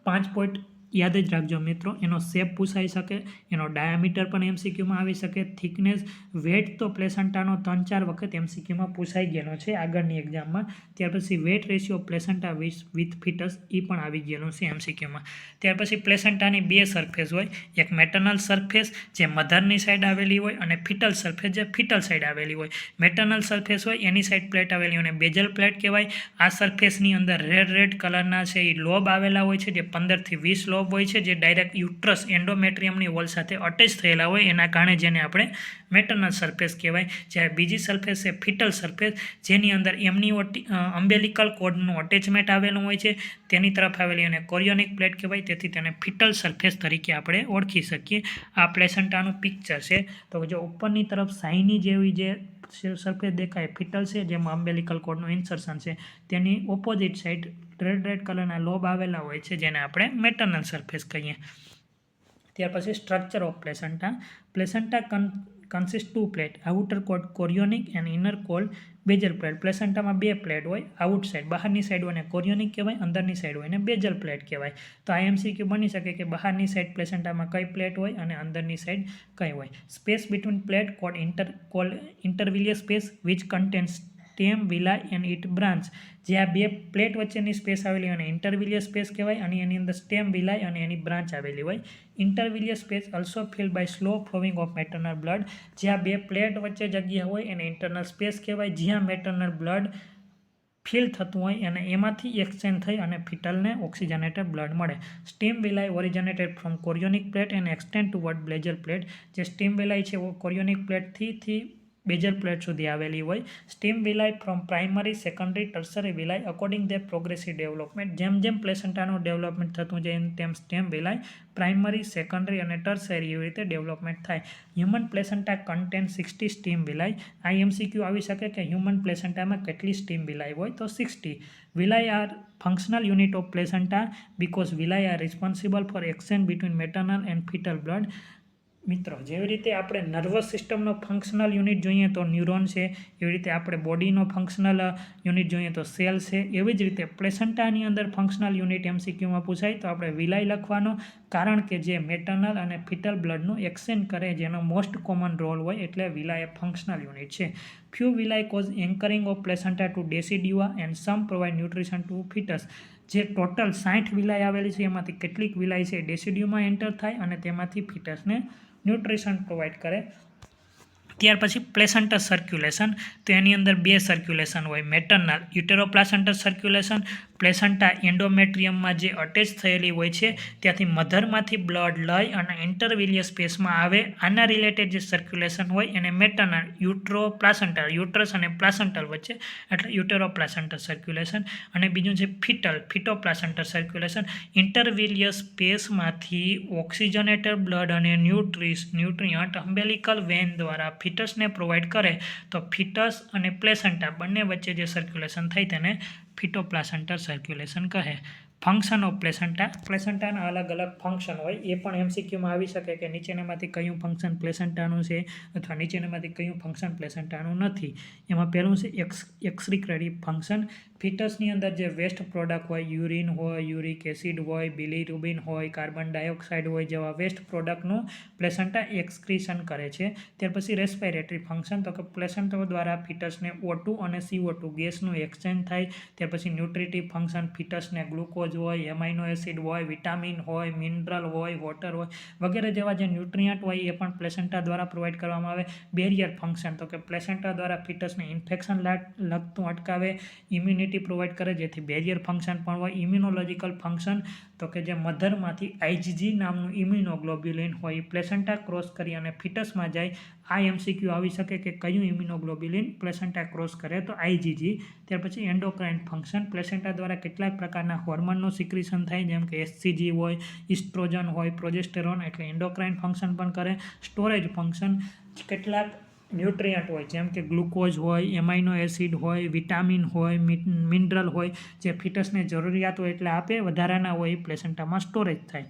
5 પોઈન્ટ યાદ જ રાખજો મિત્રો. એનો શેપ પૂછાઈ શકે, એનો ડાયામીટર પણ MCQમાં આવી શકે, થિકનેસ, વેટ તો પ્લેસેન્ટાનો 3-4 વખત MCQમાં પૂછાઈ ગયેલો છે આગળની એક્ઝામમાં. ત્યાર પછી વેટ રેશિયો પ્લેસેન્ટા વિથ ફિટસ, એ પણ આવી ગયેલું છે MCQમાં. ત્યાર પછી પ્લેસેન્ટાની 2 સરફેસ હોય, એક મેટર્નલ સરફેસ જે મધરની સાઈડ આવેલી હોય અને ફિટલ સરફેસ જે ફિટલ સાઈડ આવેલી હોય. મેટર્નલ સરફેસ હોય એની સાઈડ પ્લેટ આવેલી હોય અને બેઝલ પ્લેટ કહેવાય. આ સરફેસની અંદર રેડ કલરના છે એ લોબ આવેલા હોય છે, જે 15 થી 20 લોબ હોય છે, જે ડાયરેક્ટ યુટ્રસ એન્ડોમેટ્રિયમની વોલ સાથે અટેચ થયેલા હોય, એના કારણે જેને આપણે મેટર્નલ સરફેસ કહેવાય. જ્યારે બીજી સરફેસ છે ફિટલ સરફેસ, જેની અંદર એમની અમ્બેલિકલ કોર્ડનું અટેચમેન્ટ આવેલું હોય છે, તેની તરફ આવેલી અને કોરિયોનિક પ્લેટ કહેવાય. તેથી તેને ફિટલ સરફેસ તરીકે આપણે ઓળખી શકીએ. આ પ્લેસેન્ટાનું પિક્ચર છે. તો જો ઉપરની તરફ શાઇની જેવી જે સરફેસ દેખાય ફિટલ છે, જેમાં અમ્બેલિકલ કોર્ડનું ઇન્સર્શન છે, તેની ઓપોઝિટ સાઈડ રેડ કલરના લોબ આવેલા હોય છે, જેને આપણે મેટર્નલ સરફેસ કહીએ. ત્યાર પછી structure of placenta. Placenta consist 2 plate, outer cord chorionic and inner cord basal plate. પ્લેસેન્ટામાં 2 પ્લેટ હોય, આઉટ સાઈડ બહારની સાઈડ હોય ને કોરિયોનિક કહેવાય, અંદરની સાઈડ હોય ને બેઝલ પ્લેટ કહેવાય. તો આ MCQ બની શકે કે બહારની સાઈડ પ્લેસેન્ટામાં કઈ પ્લેટ હોય અને અંદરની સાઈડ કઈ હોય. Space between plate called intervillous space which contains stem, villi and it branch. જે આ 2 પ્લેટ વચ્ચેની સ્પેસ આવેલી હોય અને ઇન્ટરવિલિયર સ્પેસ કહેવાય, અને એની અંદર સ્ટેમ, વિલાય અને એની બ્રાન્ચ આવેલી હોય. Intervillous space also filled by slow flowing of maternal blood. જ્યાં 2 પ્લેટ વચ્ચે જગ્યા હોય એને ઇન્ટરનલ સ્પેસ કહેવાય, જ્યાં મેટર્નલ બ્લડ ફિલ થતું હોય અને એમાંથી એક્સચેન્જ થઈ અને ફિટલને ઓક્સિજનેટેડ બ્લડ મળે. Stem villi originated from chorionic plate and extend toward basal plate. જે સ્ટીમ વિલાય છે એ કોરિયોનિક પ્લેટથી બેઝલ પ્લેટ સુધી આવેલી હોય. Stem villi from primary, secondary, tertiary villi according the progressive development. જેમ જેમ પ્લેસેન્ટાનું ડેવલપમેન્ટ થતું જાય તેમ સ્ટેમ વિલાય પ્રાઇમરી, સેકન્ડરી અને ટર્સરી એવી રીતે ડેવલપમેન્ટ થાય. Human placenta contain 60 stem villi. આ MCQ આવી શકે કે હ્યુમન પ્લેસેન્ટામાં કેટલી સ્ટીમ વિલાય હોય? તો 60. Villi are functional unit of placenta because villi are responsible for exchange between maternal and fetal blood. મિત્રો, જેવી રીતે આપણે નર્વસ સિસ્ટમનો ફંક્શનલ યુનિટ જોઈએ તો ન્યુરોન છે, એવી રીતે આપણે બોડીનો ફંક્શનલ યુનિટ જોઈએ તો સેલ છે, એવી જ રીતે પ્લેસેન્ટાની અંદર ફંક્શનલ યુનિટ MCQમાં પૂછાય તો આપણે વિલાય લખવાનો, કારણ કે જે મેટર્નલ અને ફિટલ બ્લડનું એક્સચેન્જ કરે, જેનો મોસ્ટ કોમન રોલ હોય, એટલે વિલાય ફંક્શનલ યુનિટ છે. Few villi cause anchoring of placenta to decidua and some provide nutrition to fetus. જે ટોટલ 60 વિલાય આવેલી છે એમાંથી કેટલીક વિલાય છે ડેસિડ્યુમાં એન્ટર થાય અને તેમાંથી ફિટસને ન્યુટ્રિશન પ્રોવાઈડ કરે. ત્યાર પછી પ્લેસેન્ટા સર્ક્યુલેશન. તો એની અંદર 2 સર્ક્યુલેશન હોય, મેટર્નલ યુટેરોપ્લાસેન્ટલ સર્ક્યુલેશન, પ્લેસન્ટા એન્ડોમેટ્રિયમમાં જે અટેચ થયેલી હોય છે ત્યાંથી મધરમાંથી બ્લડ લઈ અને ઇન્ટરવિલિયસ સ્પેસમાં આવે. આના રિલેટેડ જે સર્ક્યુલેશન હોય એને મેટર્નલ યુટ્રોપ્લાસન્ટલ, યુટ્રસ અને પ્લાસન્ટલ વચ્ચે એટલે યુટેરોપ્લાસન્ટલ સર્ક્યુલેશન. અને બીજું છે ફિટોપ્લાસન્ટલ સર્ક્યુલેશન. ઇન્ટરવિલિયસ સ્પેસમાંથી ઓક્સિજનેટેડ બ્લડ અને ન્યુટ્રિયન્ટ અમ્બેલિકલ વેન દ્વારા ફિટસને પ્રોવાઈડ કરે તો ફિટસ અને પ્લેસન્ટા બંને વચ્ચે જે સર્ક્યુલેશન થાય તેને ફિટોપ્લાસન્ટલ સર્ક્યુલેશન કહે. ફંક્શન ઓફ પ્લેસન્ટાના અલગ અલગ ફંક્શન હોય એ પણ એમસીક્યુમાં આવી શકે કે નીચેનામાંથી કયું ફંક્શન પ્લેસન્ટાનું છે અથવા નીચેનામાંથી કયું ફંક્શન પ્લેસન્ટાનું નથી. એમાં પહેલું છે એક્સક્રીટરી ફંક્શન. ફિટસની અંદર જે વેસ્ટ પ્રોડક્ટ હોય, યુરિન હોય, યુરિક એસિડ હોય, બિલીરુબિન હોય, કાર્બન ડાયોક્સાઇડ હોય જેવા વેસ્ટ પ્રોડક્ટનું પ્લેસન્ટા એક્સક્રીશન કરે છે. ત્યાર પછી રેસ્પિરેટરી ફંક્શન, તો કે પ્લેસન્ટા દ્વારા ફિટસને O2 અને CO2 ગેસનું એક્સચેન્જ થાય. ત્યાર પછી ન્યુટ્રિટિવ ફંક્શન, ફિટસને ગ્લુકોઝ હોય, એમાઇનો એસિડ હોય, વિટામિન હોય, મિનરલ હોય, વોટર હોય વગેરે જેવા જે ન્યુટ્રિયન્ટ હોય એ પણ પ્લેસન્ટા દ્વારા પ્રોવાઈડ કરવામાં આવે. બેરિયર ફંક્શન, તો કે પ્લેસન્ટા દ્વારા ફિટસને ઇન્ફેક્શન લગતું અટકાવે, ઇમ્યુનિટી પ્રોવાઈડ કરે જેથી બેરિયર ફંક્શન પણ હોય. ઇમ્યુનોલોજીકલ ફંક્શન, તો કે જે મધરમાંથી આઈજીજી નામનું ઇમ્યુનોગ્લોબ્યુલિન હોય પ્લેસન્ટા ક્રોસ કરી અને ફિટસમાં જાય. આ એમસીક્યુ આવી શકે કે કયું ઇમ્યુનોગ્લોબ્યુલિન પ્લેસન્ટા ક્રોસ કરે તો આઈજીજી. ત્યાર પછી એન્ડોક્રાઇન ફંક્શન, પ્લેસન્ટા દ્વારા કેટલાક પ્રકારના હોર્મોનનું સિક્રેશન થાય જેમ કે એચસીજી હોય, ઇસ્ટ્રોજન હોય, પ્રોજેસ્ટેરોન એટલે એન્ડોક્રાઇન ફંક્શન પણ કરે. સ્ટોરેજ ફંક્શન, કેટલાક ન્યુટ્રિયન્ટ હોય જેમ કે ગ્લુકોઝ હોય, એમાઇનો એસિડ હોય, વિટામિન હોય, મિનરલ હોય જે ફિટસને જરૂરિયાત હોય એટલે આપે, વધારાના હોય પ્લેસન્ટામાં સ્ટોરેજ થાય.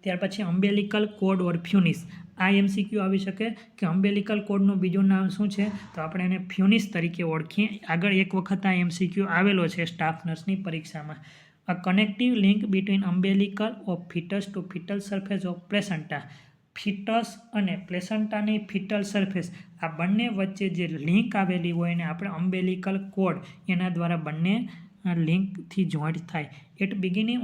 ત્યાર પછી અમ્બેલિકલ કોડ ઓર ફ્યુનિસ. આ એમસીક્યુ આવી શકે કે અમ્બેલિકલ કોડનું બીજું નામ શું છે તો આપણે એને ફ્યુનિસ તરીકે ઓળખીએ. આગળ એક વખત આ એમસીક્યુ આવેલો છે સ્ટાફ નર્સની પરીક્ષામાં. A connective link between umbilical of fetus to fetal surface of placenta. Fetus અને પ્લેસન્ટાની ફિટલ સરફેસ આ બંને વચ્ચે જે લિંક આવેલી હોય એને આપણે અમ્બેલિકલ કોડ એના દ્વારા બંને લિંકથી જોઈન્ટ થાય. At beginning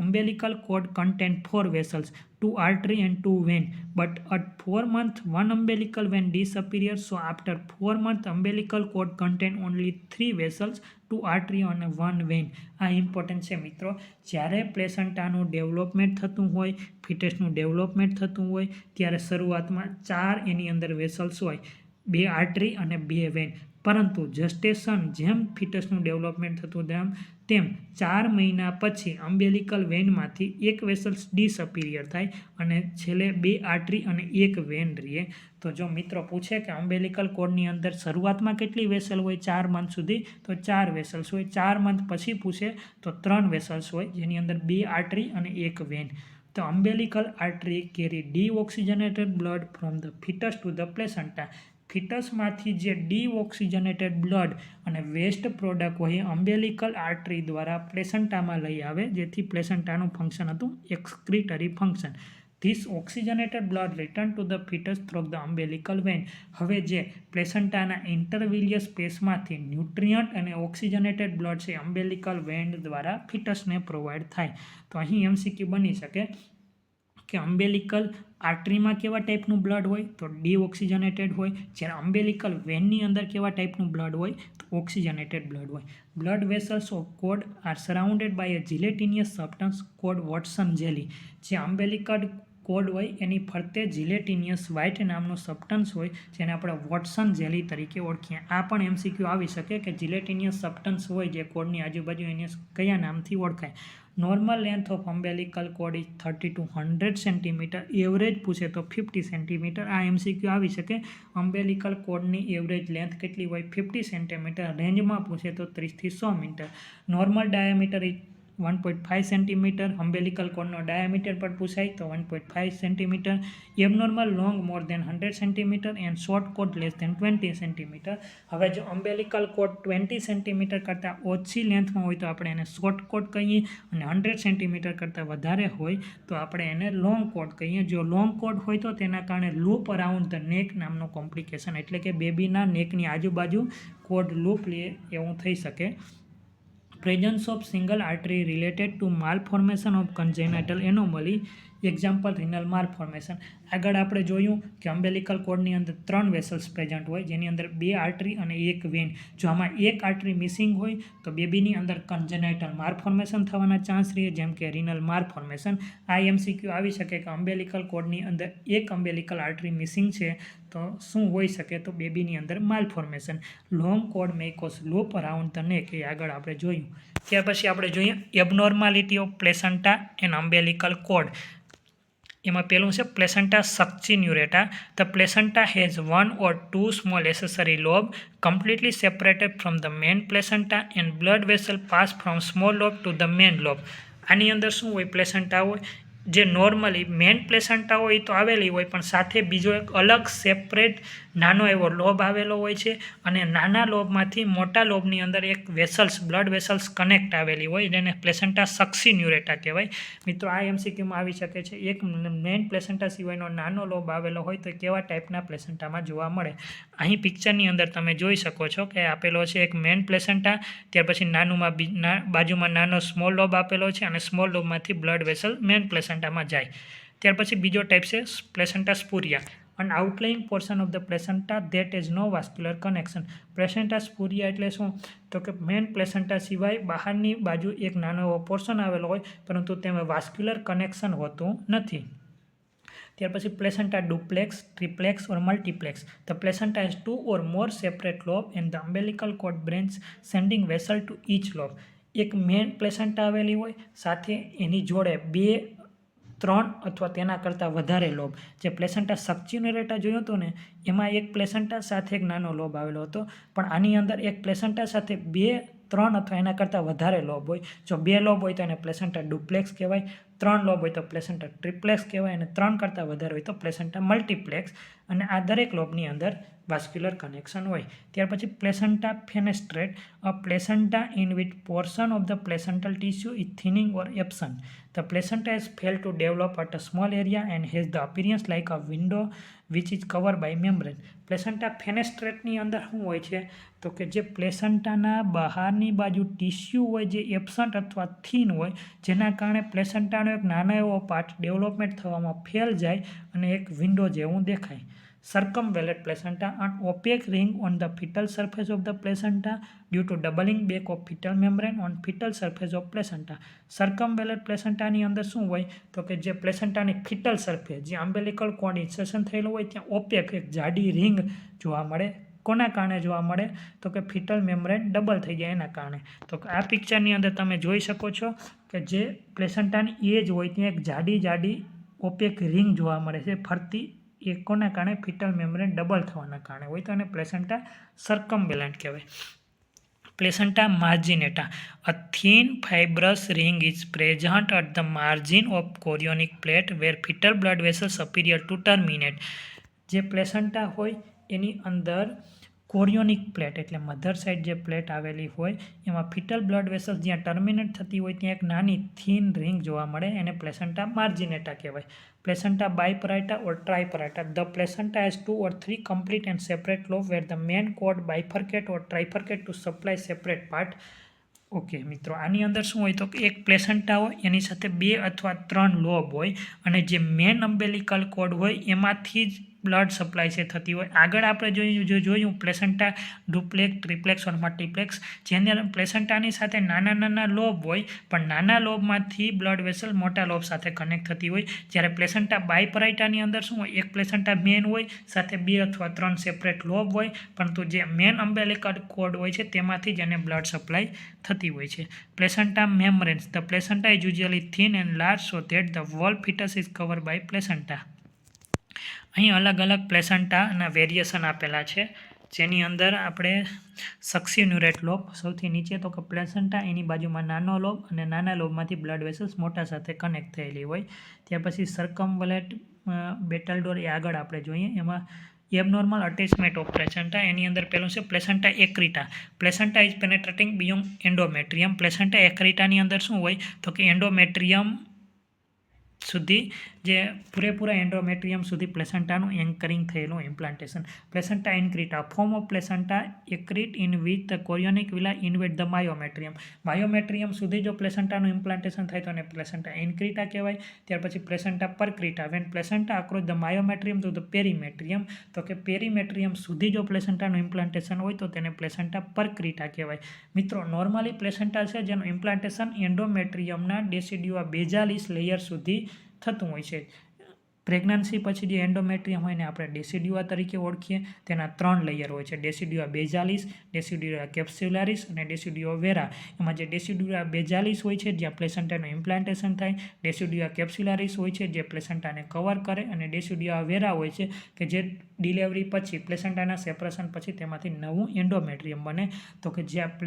umbilical cord contain 4 vessels, 2 artery and 2 vein, but at 4 months one umbilical vein disappears, so after 4 months umbilical cord contain only 3 vessels, 2 artery and 1 vein. આ ઇમ્પોર્ટન્ટ છે મિત્રો. જ્યારે પ્લેસન્ટાનું ડેવલપમેન્ટ થતું હોય, ફિટસનું ડેવલપમેન્ટ થતું હોય ત્યારે શરૂઆતમાં 4 એની અંદર વેસલ્સ હોય, 2 આર્ટરી અને 2 વેન. પરંતુ જસ્ટેશન જેમ ફિટસનું ડેવલપમેન્ટ થતું તેમ 4 મહિના પછી અમ્બેલિકલ વેનમાંથી 1 વેસલ્સ ડિસઅપિયર થાય અને છેલ્લે 2 આર્ટરી અને 1 વેન રહે. તો જો મિત્રો પૂછે કે અમ્બેલિકલ કોડની અંદર શરૂઆતમાં કેટલી વેસલ હોય 4 મંથ સુધી તો 4 વેસલ્સ હોય. 4 મંથ પછી પૂછે તો 3 વેસલ્સ હોય જેની અંદર 2 આર્ટરી અને 1 વેન. તો umbilical artery carry deoxygenated blood from the fetus to the placenta. ફિટસમાંથી જે ડીઓક્સિજનેટેડ બ્લડ અને વેસ્ટ પ્રોડક્ટ હોય અમ્બેલિકલ આર્ટરી દ્વારા પ્લેસન્ટામાં લઈ આવે જેથી પ્લેસન્ટાનું ફંક્શન હતું excretory function. This oxygenated blood return to the fetus through the umbilical vein. હવે જે પ્લેસન્ટાના ઇન્ટરવિલિયસ સ્પેસમાંથી ન્યુટ્રિયન્ટ અને ઓક્સિજનેટેડ બ્લડ છે અમ્બેલિકલ વેન દ્વારા ફિટસને પ્રોવાઈડ થાય. તો અહીં એમસીક્યુ બની શકે કે અમ્બેલિકલ આર્ટરીમાં કેવા ટાઈપનું બ્લડ હોય તો ડીઓક્સિજનેટેડ હોય, જ્યારે અમ્બેલિકલ વેનની અંદર કેવા ટાઈપનું બ્લડ હોય તો ઓક્સિજનેટેડ બ્લડ હોય. Blood vessels of cord are surrounded by a gelatinous substance cord વોટસન જેલી. જે અમ્બેલિકલ કોડ હોય એની ફરતે જીલેટિનિયસ વ્હાઇટ નામનું સબસ્ટન્સ હોય જેને આપણે વોટસન જેલી તરીકે ઓળખીએ. આ પણ એમસીક્યુ આવી શકે કે જીલેટિનિયસ સબસ્ટન્સ હોય જે કોડની આજુબાજુ એને કયા નામથી ઓળખાય. Normal length of umbilical cord is 30 to 100 centimetre. Average પૂછે તો 50 સેન્ટીમીટર. આ એમસીક્યુ આવી શકે. અમ્બેલિકલ કોડની એવરેજ લેન્થ કેટલી હોય 50 સેન્ટીમીટર. રેન્જમાં પૂછે તો 30 થી 100 metre. Normal diameter is 1.5 centimetre. Umbilical કોડનો ડાયામીટર પણ પૂછાય તો 1.5 centimetre. Abnormal long more than 100 centimetre and short cord less than 20 centimetre. હવે જો અમ્બેલિકલ કોડ 20 સેન્ટીમીટર કરતાં ઓછી લેન્થમાં હોય તો આપણે એને શોર્ટ કોડ કહીએ અને 100 સેન્ટીમીટર કરતાં વધારે હોય તો આપણે એને લોંગ કોડ કહીએ. જો લોંગ કોડ હોય તો તેના કારણે લૂપ અરાઉન્ડ ધ નેક નામનો કોમ્પ્લિકેશન એટલે કે બેબીના નેકની આજુબાજુ કોડ લૂપ લે એવું થઈ શકે. Presence of single artery related to malformation of congenital anomaly. Example renal malformation. આગળ આપણે જોયું કે અમ્બેલિકલ કોર્ડની અંદર 3 વેસલ્સ પ્રેઝન્ટ હોય, જેની અંદર 2 આર્ટરી અને 1 વેન. જો આમાં 1 આર્ટરી મિસિંગ હોય તો બેબીની અંદર કન્જેનાઇટલ માલફોર્મેશન થવાના ચાન્સ રહે, જેમ કે રિનલ માલફોર્મેશન. આ એમસીક્યુ આવી શકે કે અમ્બેલિકલ કોર્ડની અંદર 1 અમ્બેલિકલ આર્ટરી મિસિંગ છે તો શું હોઈ શકે, તો બેબીની અંદર malformation. Long cord may cause loop around the neck, એ આગળ આપણે જોયું. ત્યાર પછી આપણે જોઈએ abnormality of placenta and umbilical cord. એમાં પહેલું છે placenta succenturiata. The placenta has 1 or 2 small accessory lobe completely separated from the main placenta and blood vessel pass from small lobe to the main lobe. આની અંદર શું હોય, પ્લેસન્ટા હોય જે નોર્મલી મેન પ્લેસન્ટા હોય તો આવેલી હોય, પણ સાથે બીજો એક અલગ સેપરેટ નાનો એવો લોબ આવેલો હોય છે, અને નાના લોબમાંથી મોટા લોબની અંદર એક વેસલ્સ બ્લડ વેસલ્સ કનેક્ટ આવેલી હોય, જેને પ્લેસન્ટા સક્સિન્યુરેટા કહેવાય. મિત્રો આ એમસીક્યુમાં આવી શકે છે, એક મેન પ્લેસન્ટા સિવાયનો નાનો લોબ આવેલો હોય તો કેવા ટાઈપના પ્લેસન્ટામાં જોવા મળે. અહીં પિક્ચરની અંદર તમે જોઈ શકો છો કે આપેલો છે એક મેન પ્લેસન્ટા, ત્યાર પછી બાજુમાં નાનો સ્મોલ લોબ આપેલો છે, અને સ્મોલ લોબમાંથી બ્લડ વેસલ મેન પ્લેસન્ટામાં જાય. ત્યાર પછી બીજો ટાઈપ છે પ્લેસન્ટા સ્પુરિયા. an outlying portion of the placenta that has no vascular connection. પ્લેસન્ટા સ્પુરિયા એટલે શું, તો કે મેન પ્લેસન્ટા સિવાય બહારની બાજુ એક નાનો એવો પોર્શન આવેલો હોય, પરંતુ તેમાં વાસ્ક્યુલર કનેક્શન હોતું નથી. ત્યાર પછી placenta duplex, triplex or multiplex. The placenta has 2 or more separate lobe and the umbilical cord branch sending vessel to each lobe. એક મેન પ્લેસન્ટા આવેલી હોય, સાથે એની જોડે 2, 3 અથવા તેના કરતાં વધારે લોબ. જે પ્લેસન્ટા સક્સિન્યુરેટા જોયો હતો ને, એમાં એક પ્લેસન્ટા સાથે એક નાનો લોબ આવેલો હતો, પણ આની અંદર એક પ્લેસન્ટા સાથે 2, 3 અથવા એના કરતાં વધારે લોબ હોય. જો 2 લોબ હોય તો એને પ્લેસન્ટા ડુપ્લેક્સ કહેવાય, 3 લોબ હોય તો પ્લેસન્ટા ટ્રિપ્લેક્સ કહેવાય, અને 3 કરતાં વધારે હોય તો પ્લેસન્ટા મલ્ટીપ્લેક્સ. અને આ દરેક લોબની અંદર વાસ્ક્યુલર કનેક્શન હોય. ત્યાર પછી placenta fenestrate, a placenta in which portion of the placental tissue is thinning or absent. The placenta has failed to develop at a small area and has the appearance like a window which is covered by membrane. પ્લેસન્ટા ફેનેસ્ટ્રેટની અંદર શું હોય છે, તો કે જે પ્લેસન્ટાના બહારની બાજુ ટિશ્યુ હોય જે એબસન્ટ અથવા થીન હોય, જેના કારણે પ્લેસન્ટાનો એક નાનો એવો પાર્ટ ડેવલપમેન્ટ થવામાં ફેલ જાય અને એક વિન્ડો જેવું દેખાય. Circumvallate placenta, an opaque ring on the fetal surface of the placenta due to doubling back of fetal membrane on fetal surface of placenta. Circumvallate placentaની અંદર શું હોય, તો કે જે પ્લેસન્ટાની ફિટલ સરફેસ, જે અમ્બેલિકલ કોર્ડ ઇન્સર્શન થયેલું હોય, ત્યાં ઓપેક એક જાડી રિંગ જોવા મળે. કોના કારણે જોવા મળે, તો કે ફિટલ મેમ્બ્રેન ડબલ થઈ જાય એના કારણે. તો આ પિક્ચરની અંદર તમે જોઈ શકો છો કે જે પ્લેસન્ટાની એજ હોય ત્યાં એક જાડી ઓપેક રિંગ જોવા મળે છે ફરતી. એ કોના કારણે, ફિટલ મેમ્બ્રેન ડબલ થવાના કારણે હોય, તો એને પ્લેસન્ટા સર્કમવેલન્ટ કહેવાય. Placenta marginata, a thin fibrous ring is present at the margin of chorionic plate where fetal blood vessels superior to terminate. જે પ્લેસન્ટા હોય એની અંદર કોરિયોનિક પ્લેટ એટલે મધર સાઇડ જે પ્લેટ આવેલી હોય, એમાં ફિટલ બ્લડ વેસલ્સ જ્યાં ટર્મિનેટ થતી હોય ત્યાં એક નાની થિન રિંગ જોવા મળે, એને પ્લેસન્ટા માર્જિનેટા કહેવાય. Placenta bipartita or tripartita. The placenta has 2 or 3 complete and separate lobe where the main cord bifurcate or trifurcate to supply separate part. Okay મિત્રો, આની અંદર શું હોય તો કે એક પ્લેસન્ટા હોય એની સાથે 2 અથવા 3 લોબ હોય, અને જે મેન અમ્બેલિકલ કોર્ડ હોય એમાંથી જ બ્લડ સપ્લાય છે થતી હોય. આગળ આપણે જોયું પ્લેસન્ટા ડુપ્લેક્સ, ટ્રિપ્લેક્સ ઓર મલ્ટીપ્લેક્સ, જેની અંદર પ્લેસન્ટાની સાથે નાના લોબ હોય, પણ નાના લોબમાંથી બ્લડ વેસલ મોટા લોબ સાથે કનેક્ટ થતી હોય. જ્યારે પ્લેસન્ટા બાયપરાઇટાની અંદર શું હોય, એક પ્લેસન્ટા મેન હોય, સાથે 2 અથવા 3 સેપરેટ લોબ હોય, પરંતુ જે મેન અમ્બેલિકલ કોર્ડ હોય છે તેમાંથી જ એને બ્લડ સપ્લાય થતી હોય છે. Placenta membranes, the placenta is usually thin and large so that the whole fetus is covered by placenta. અહીં અલગ પ્લેસન્ટાના વેરિએશન આપેલા છે, જેની અંદર આપણે સક્સિન્યુરેટ લોબ સૌથી નીચે, તો કે પ્લેસન્ટા એની બાજુમાં નાનો લોબ, અને નાના લોબમાંથી બ્લડ વેસલ્સ મોટા સાથે કનેક્ટ થયેલી હોય. ત્યાર પછી સર્કમવલેટ બેટલડોર, એ આગળ આપણે જોઈએ. એમાં એબનોર્મલ અટેચમેન્ટ ઓફ પ્લેસન્ટા, એની અંદર પહેલું છે પ્લેસન્ટા એક્રિટા. પ્લેસન્ટા ઇઝ પેનેટ્રેટિંગ બિયોન્ડ એન્ડોમેટ્રિયમ. પ્લેસન્ટા એક્રિટાની અંદર શું હોય, તો કે એન્ડોમેટ્રિયમ સુધી જે પૂરેપૂરા એન્ડોમેટ્રિયમ સુધી પ્લેસેન્ટાનું એન્કરિંગ થયેલું implantation. Placenta increta form of placenta accreta in with the chorionic villi invade the myometrium. Myometrium સુધી જો પ્લેસેન્ટાનું ઇમ્પ્લાન્ટેશન થાય તો એને પ્લેસેન્ટા ઇન્ક્રીટા કહેવાય. ત્યાર પછી placenta percreta. When placenta across the myometrium to the perimetrium, તો કે પેરીમેટ્રિયમ સુધી જો પ્લેસેન્ટાનું ઇમ્પ્લાન્ટેશન હોય તો તેને પ્લેસેન્ટા પરક્રીટા કહેવાય. મિત્રો, નોર્મલી પ્લેસેન્ટા છે જેનું ઇમ્પ્લાન્ટેશન એન્ડોમેટ્રિયમના ડેસિડ્યુઆ બેઝાલિસ લેયર સુધી થતું હોય છે. પ્રેગ્નન્સી પછી જે એન્ડોમેટ્રિયમ હોય એને આપણે ડેસિડ્યુઆ તરીકે ઓળખીએ. તેના 3 લેયર હોય છે: ડેસિડ્યુઆ બેઝાલિસ, ડેસિડ્યુઆ કેપ્સ્યુલારિસ અને ડેસિડ્યુઆ વેરા. એમાં જે ડેસિડ્યુઆ બેઝાલિસ હોય છે જ્યાં પ્લેસેન્ટાનું ઇમ્પ્લાન્ટેશન થાય, ડેસિડ્યુઆ કેપ્સ્યુલારિસ હોય છે જે પ્લેસેન્ટાને કવર કરે, અને ડેસિડ્યુઆ વેરા હોય છે કે જે ડિલિવરી પછી પ્લેસેન્ટાના સેપરેશન પછી તેમાંથી નવું એન્ડોમેટ્રિયમ બને. તો કે જ્યાં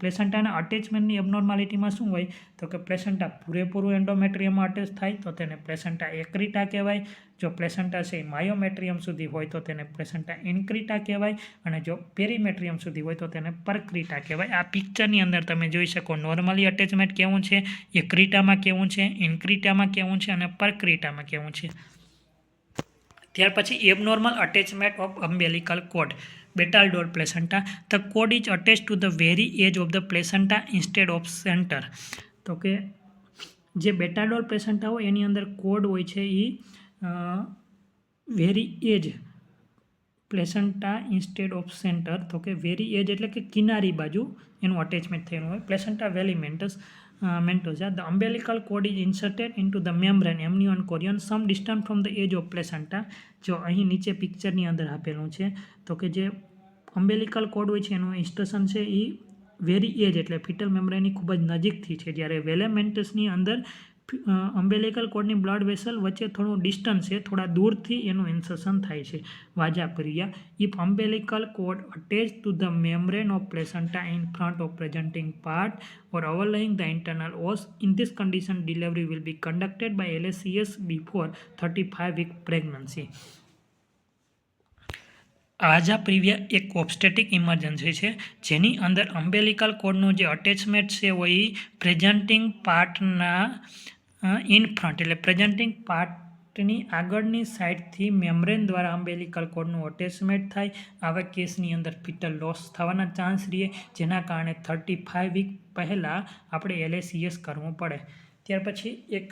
પ્લેસેન્ટાના અટેચમેન્ટની એબનોર્માલિટીમાં શું હોય તો કે પ્લેસેન્ટા પૂરેપૂરું એન્ડોમેટ્રિયમમાં અટેચ થાય તો તેને પ્લેસેન્ટા એક્રીટા કહેવાય. જો પ્લેસેન્ટા છે માયોમેટ્રિયમ સુધી હોય તો તેને પ્લેસેન્ટા ઇન્ક્રીટા કહેવાય, અને જો પેરીમેટ્રિયમ સુધી હોય તો તેને પરક્રીટા કહેવાય. આ પિક્ચરની અંદર તમે જોઈ શકો નોર્મલી અટેચમેન્ટ કેવું છે, એક્રીટામાં કેવું છે, ઇન્ક્રીટામાં કેવું છે અને પરક્રીટામાં કેવું છે. ત્યાર પછી abnormal attachment of umbilical cord. Betaldol placenta. The cord is attached to the very edge of the placenta instead of center. તો કે જે બેટાડોલ પ્લેસેન્ટા હોય એની અંદર કોડ હોય છે એ very edge placenta instead of centre. તો કે વેરી એજ એટલે કે કિનારી બાજુ એનું અટેચમેન્ટ થયેલું હોય. Placenta velamentous mentosa. The umbilical cord is inserted into the membrane amnion chorion some distance from the edge of placenta. જો અહીં નીચે પિક્ચરની અંદર આપેલું છે તો કે જે અમ્બેલિકલ કોડ હોય છે એનું ઇન્સ્ટશન છે એ વેરી એજ એટલે ફિટલ મેમ્બ્રેનની ખૂબ જ નજીકથી છે, જ્યારે વેલેમેન્ટસની અંદર અમ્બેલિકલ કોડની બ્લડ વેસલ વચ્ચે થોડું ડિસ્ટન્સ છે, થોડા દૂરથી એનું ઇન્સર્શન થાય છે. Vasa previa. If umbilical cord attach to the membrane of placenta in front of presenting part or overlying the internal os, in this condition delivery will be conducted by LACS before 35 week pregnancy. વાજાપ્રિયા એક ઓબ્સ્ટેટિક ઇમરજન્સી છે જેની અંદર અમ્બેલિકલ કોડનું જે અટેચમેન્ટ છે એ પ્રેઝન્ટિંગ પાર્ટના ઇન ફ્રન્ટ એટલે પ્રેઝન્ટિંગ પાર્ટની આગળની સાઈડથી મેમ્બ્રેન દ્વારા અમ્બેલિકલ કોડનું અટેચમેન્ટ થાય. આવા કેસની અંદર ફિટલ લોસ થવાના ચાન્સ રહે, જેના કારણે 35 વીક પહેલાં આપણે LACS કરવું પડે. ત્યાર પછી એક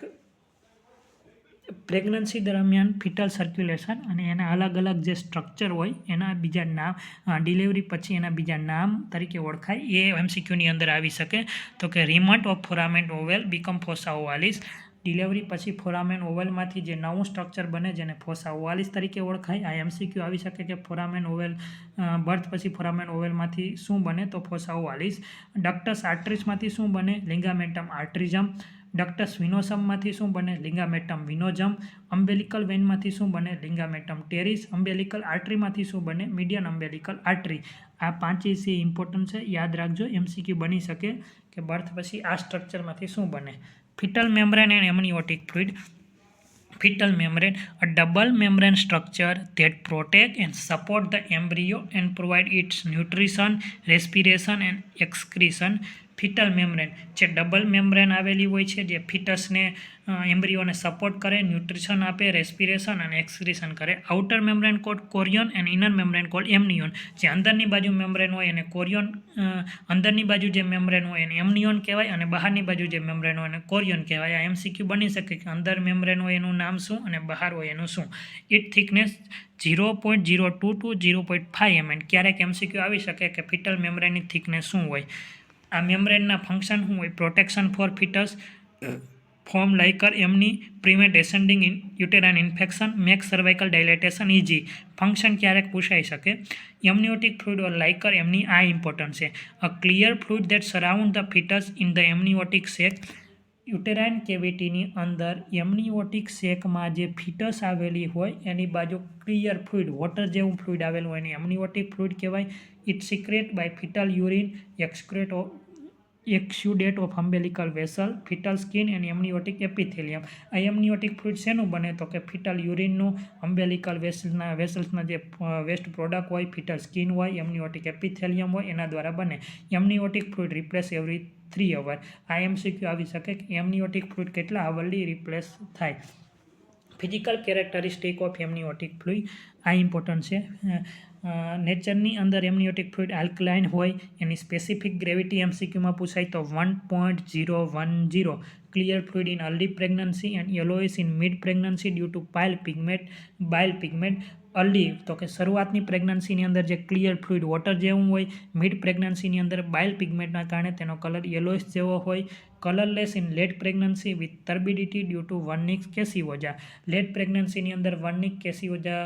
પ્રેગ્નન્સી દરમિયાન ફિટલ સર્ક્યુલેશન અને એના અલગ અલગ જે સ્ટ્રક્ચર હોય એના બીજા નામ, ડિલિવરી પછી એના બીજા નામ તરીકે ઓળખાય, એ MCQની અંદર આવી શકે. તો કે રિમન્ટ ઓફ ફોરામેન ઓવેલ બીકમ ફોસા ઓવાલિસ. ડિલિવરી પછી ફોરામેન ઓવેલમાંથી જે નવું સ્ટ્રક્ચર બને જેને ફોસા ઓવાલિસ તરીકે ઓળખાય. આ MCQ આવી શકે કે ફોરામેન ઓવેલ બર્થ પછી ફોરામેન ઓવેલમાંથી શું બને તો ફોસા ઓવાલિસ. ડક્ટસ આર્ટરીસમાંથી શું બને? લિંગામેન્ટમ આર્ટરીઝમ. ડક્ટસ વિનોસમમાંથી શું બને? લિંગામેન્ટમ વિનોઝમ. અમ્બેલિકલ વેનમાંથી શું બને? લિંગામેન્ટમ ટેરિસ. અમ્બેલિકલ આર્ટરીમાંથી શું બને? Median umbilical artery. આ 5 છે ઇમ્પોર્ટન્ટ છે, યાદ રાખજો. MCQ બની શકે કે બર્થ પછી આ સ્ટ્રક્ચરમાંથી શું બને. Fetal membrane and amniotic fluid. Fetal membrane, a double membrane structure that protect and support the embryo and provide its nutrition, respiration and excretion. Fetal membrane જે ડબલ મેમ્બ્રેન આવેલી હોય છે જે ફિટસને એમ્બ્રિયોને સપોર્ટ કરે, ન્યુટ્રિશન આપે, રેસ્પિરેશન અને એક્સક્રીશન કરે. Outer membrane called chorion and inner membrane called amnion. જે અંદરની બાજુ મેમ્બ્રેન હોય એને કોરિયોન, અંદરની બાજુ જે મેમ્બ્રેન હોય એને એમનિયોન કહેવાય, અને બહારની બાજુ જે મેમ્બ્રેન હોય એને કોરિયોન કહેવાય. આ MCQ બની શકે કે અંદર મેમ્બ્રેન હોય એનું નામ શું અને બહાર હોય એનું શું. It thickness 0.02 to 0.5 mm. ક્યારેક MCQ આવી શકે કે ફિટલ મેમ્બ્રેનની થિકનેસ શું હોય. આ મેમ્બ્રેનના ફંક્શન શું હોય? Protection for fetus, form liquor amnii, prevent ascending uterine infection, make cervical dilatation easy. Function ક્યારેક પૂછાઈ શકે. એમનિયોટિક ફ્લુઇડ ઓર લાઇકર એમની આ ઇમ્પોર્ટન્ટ છે. A clear fluid that surround the fetus in the amniotic sac. Uterine કેવિટીની અંદર એમનિયોટિક સેકમાં જે ફિટસ આવેલી હોય એની બાજુ ક્લિયર ફ્લુઇડ, વોટર જેવું ફ્લુઇડ આવેલું હોય એને એમનિયોટિક ફ્લુઇડ કહેવાય. It secrete by fetal urine, exudate of umbilical vessel, fetal skin and amniotic epithelium. આ એમનિયોટિક ફ્લુઇડ શેનું બને તો કે ફિટલ યુરિનનું, અમ્બેલિકલ વેસલ્સના જે વેસ્ટ પ્રોડક્ટ હોય, ફિટલ સ્કિન હોય, એમનિયોટિક એપિથેલિયમ હોય એના દ્વારા બને. એમનિયોટિક ફ્લુઇડ રિપ્લેસ એવરી 3 hours. આ MCQ આવી શકે કે એમનિયોટિક ફ્લુઇડ કેટલા આવરલી રિપ્લેસ થાય. Physical characteristic of amniotic fluid આ ઇમ્પોર્ટન્ટ છે. નેચરની અંદર એમનિયોટિક ફ્લુઇડ આલ્કલાઇન હોય, એની સ્પેસિફિક ગ્રેવિટી એમસીક્યુમાં પૂછાય તો 1.010. Clear fluid in early pregnancy and yellowish in mid pregnancy due to bile pigment. Early તો કે શરૂઆતની પ્રેગ્નન્સીની અંદર જે ક્લિયર ફ્લુઇડ વોટર જેવું હોય, મિડ પ્રેગ્નન્સીની અંદર બાઇલ પિગમેન્ટના કારણે તેનો કલર યલોઇશ જેવો હોય. Colourless in late pregnancy with turbidity due to vernix caseosa. Late પ્રેગ્નન્સીની અંદર વર્નિક કેસિઓજા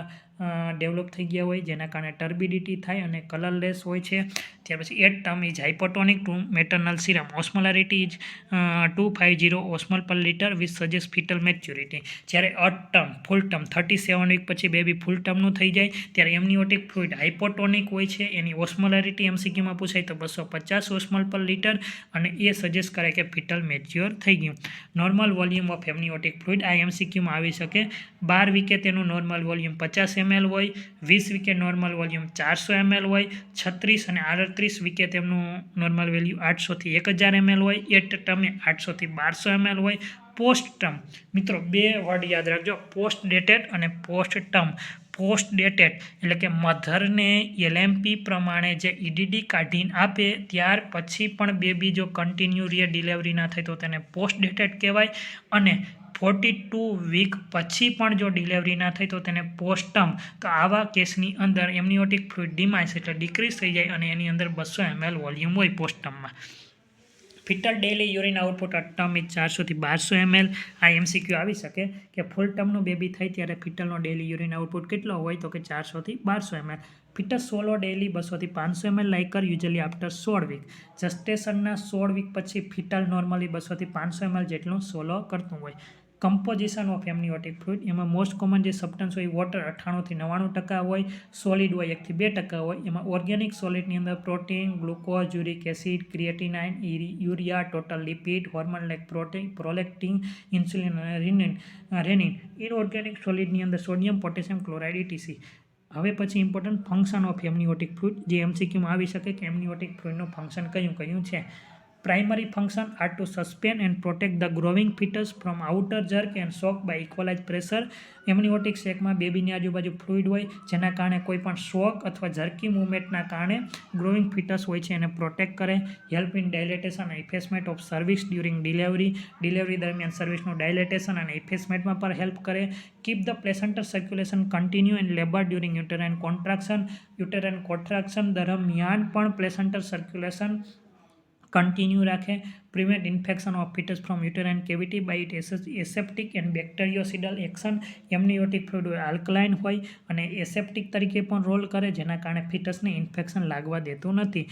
ડેવલપ થઈ ગયા હોય, જેના કારણે ટર્બિડિટી થાય અને કલરલેસ હોય છે. ત્યાર પછી at term is hypotonic to maternal serum. Osmolarity is 250 osmol per litre which suggest fetal maturity. જ્યારે at term full term 37 week પછી બેબી ફૂલ ટર્મનું થઈ જાય ત્યારે એમનિયોટિક ફ્લુઇડ હાઇપોટોનિક હોય છે. એની ઓસ્મોલારિટી એમસીક્યુમાં પૂછાય તો 250 ઓસ્મોલ પર લિટર, અને એ સજેસ્ટ કરે કે ફિટલ મેચ્યોર થઈ ગયું. Normal volume of amniotic fluid આ એમસીક્યુમાં આવી શકે. 12 વીકે તેનું નોર્મલ વોલ્યુમ 50 ml હોય, 20 વીકે નોર્મલ વોલ્યુમ 400 ml હોય, 36 અને 38 વીકે તેમનું નોર્મલ વેલ્યુ 800 થી 1000 ml હોય, એટ ટર્મે 800 થી 1200 ml હોય. પોસ્ટ ટર્મ મિત્રો 2 વર્ડ યાદ રાખજો, પોસ્ટ ડેટેડ અને પોસ્ટ ટર્મ. પોસ્ટ ડેટેડ એટલે કે મધરને LMP પ્રમાણે જે EDD કાઢીને આપે ત્યાર પછી પણ બેબી જો કન્ટિન્યુ ડિલિવરી ના થાય તો તેને પોસ્ટ ડેટેડ કહેવાય. અને 42 વીક પછી પણ જો ડિલિવરી ના થાય તો તેને પોસ્ટ ટર્મ. તો આવા કેસની અંદર એમનિયોટિક ફ્લુઇડ ડિમાઇસ એટલે ડિક્રીઝ થઈ જાય અને એની અંદર 200 ml વોલ્યુમ હોય પોસ્ટ ટર્મમાં. Foetal daily urine output અટ term is 400 થી 1200 ml. આ એમસીક્યુ આવી શકે કે ફૂલ ટર્મનું બેબી થાય ત્યારે ફિટલનો ડેલી યુરિન આઉટપુટ કેટલો હોય તો કે 400 થી 1200 ml. ફિટસ સોલો ડેલી 200 થી 500 ml liquor usually after 16 week. જસ્ટેશનના 16 વીક પછી ફિટલ નોર્મલી 200 થી 500 ml જેટલું સોલો કરતું હોય. કમ્પોઝિશન ઓફ એમનિયોટિક ફ્લુઇડ એમાં મોસ્ટ કોમન જે સબસ્ટન્સ હોય વોટર 98 થી 99% હોય, સોલિડ હોય 1 થી 2% હોય. એમાં ઓર્ગેનિક સોલિડની અંદર protein, glucose, uric acid, creatinine, urea, total lipid, hormone like prolactin, insulin અને રેનિન. ઇનઓર્ગેનિક સોલિડની અંદર સોડિયમ, પોટેશિયમ ક્લોરાઇડ, ETC. હવે પછી important function of amniotic fluid જે એમસીક્યુમાં આવી શકે કે એમનિયોટિક ફ્લુઇડનું ફંક્શન કયું છે. Primary function are to suspend and protect the growing fetus from outer jerk and shock by equalized pressure. એમનિયોટિક સેકમાં બેબીની આજુબાજુ ફ્લુઇડ હોય જેના કારણે કોઈ પણ શોક અથવા ઝર્કી મૂવમેન્ટના કારણે ગ્રોઈંગ ફિટસ હોય છે એને પ્રોટેક્ટ કરે. હેલ્પ ઇન ડાયલેટેશન અને effacement of cervix during delivery દરમિયાન સર્વિસનું ડાયલેટેશન અને ઇફેસમેન્ટમાં પણ હેલ્પ કરે. Keep the placental circulation continue and labour during uterine contraction દરમિયાન પણ પ્લેસેન્ટર સર્ક્યુલેશન કન્ટિન્યુ રાખે. Prevent infection of fetus from uterine cavity by it aseptic and bactericidal action. Amniotic fluid alkaline હોય અને એસેપ્ટિક તરીકે પણ રોલ કરે જેના કારણે ફિટસને ઇન્ફેક્શન લાગવા દેતું નથી.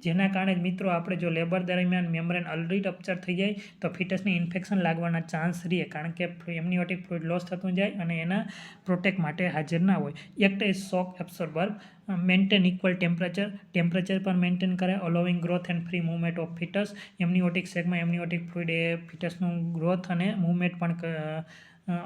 જેના કારણે મિત્રો આપણે જો લેબર દરમિયાન મેમ્બ્રેન ઓલરેડી રપ્ચર થઈ જાય તો ફિટસને ઇન્ફેક્શન લાગવાના ચાન્સ રહે કારણ કે એમનિયોટિક ફ્લુઇડ લોસ થતું જાય અને એના પ્રોટેક્ટ માટે હાજર ના હોય. Act as shock absorber. Maintain equal temperature પર મેન્ટેન કરે. Allowing growth and free movement of fetus. Amniotic સેગમાં એમનિયોટિક ફ્લુઇડ એ ફિટસનું ગ્રોથ અને મૂવમેન્ટ પણ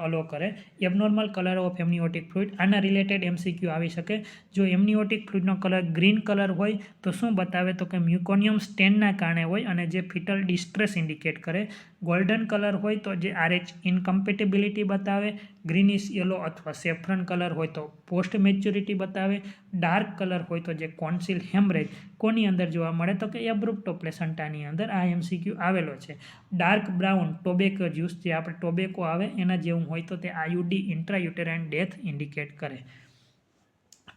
અલો કરે. Abnormal colour of amniotic fluid. આના રિલેટેડ એમસીક્યુ આવી શકે. જો એમનિયોટિક ફ્લુઇડનો કલર ગ્રીન કલર હોય તો શું બતાવે તો કે મ્યુકોનિયમ સ્ટેનના કારણે હોય અને જે ફિટલ ડિસ્ટ્રેસ ઇન્ડિકેટ કરે. ગોલ્ડન કલર હોય તો જે RH ઇનકમ્પેટેબિલિટી બતાવે. ગ્રીનિશ યલો અથવા સેફ્રન કલર હોય તો પોસ્ટ મેચ્યોરિટી બતાવે. ડાર્ક કલર હોય તો જે કોન્સિલ હેમરેજ કોની અંદર જોવા મળે તો કે એબ્રુપ્ટો પ્લેસન્ટાની અંદર આ એમસીક્યુ આવેલો છે. ડાર્ક બ્રાઉન ટોબેકો જ્યુસ જે આપણે ટોબેકો આવે એના જેવું હોય તો તે IUD ઇન્ટ્રાયુટેરાઇન ડેથ ઇન્ડિકેટ કરે.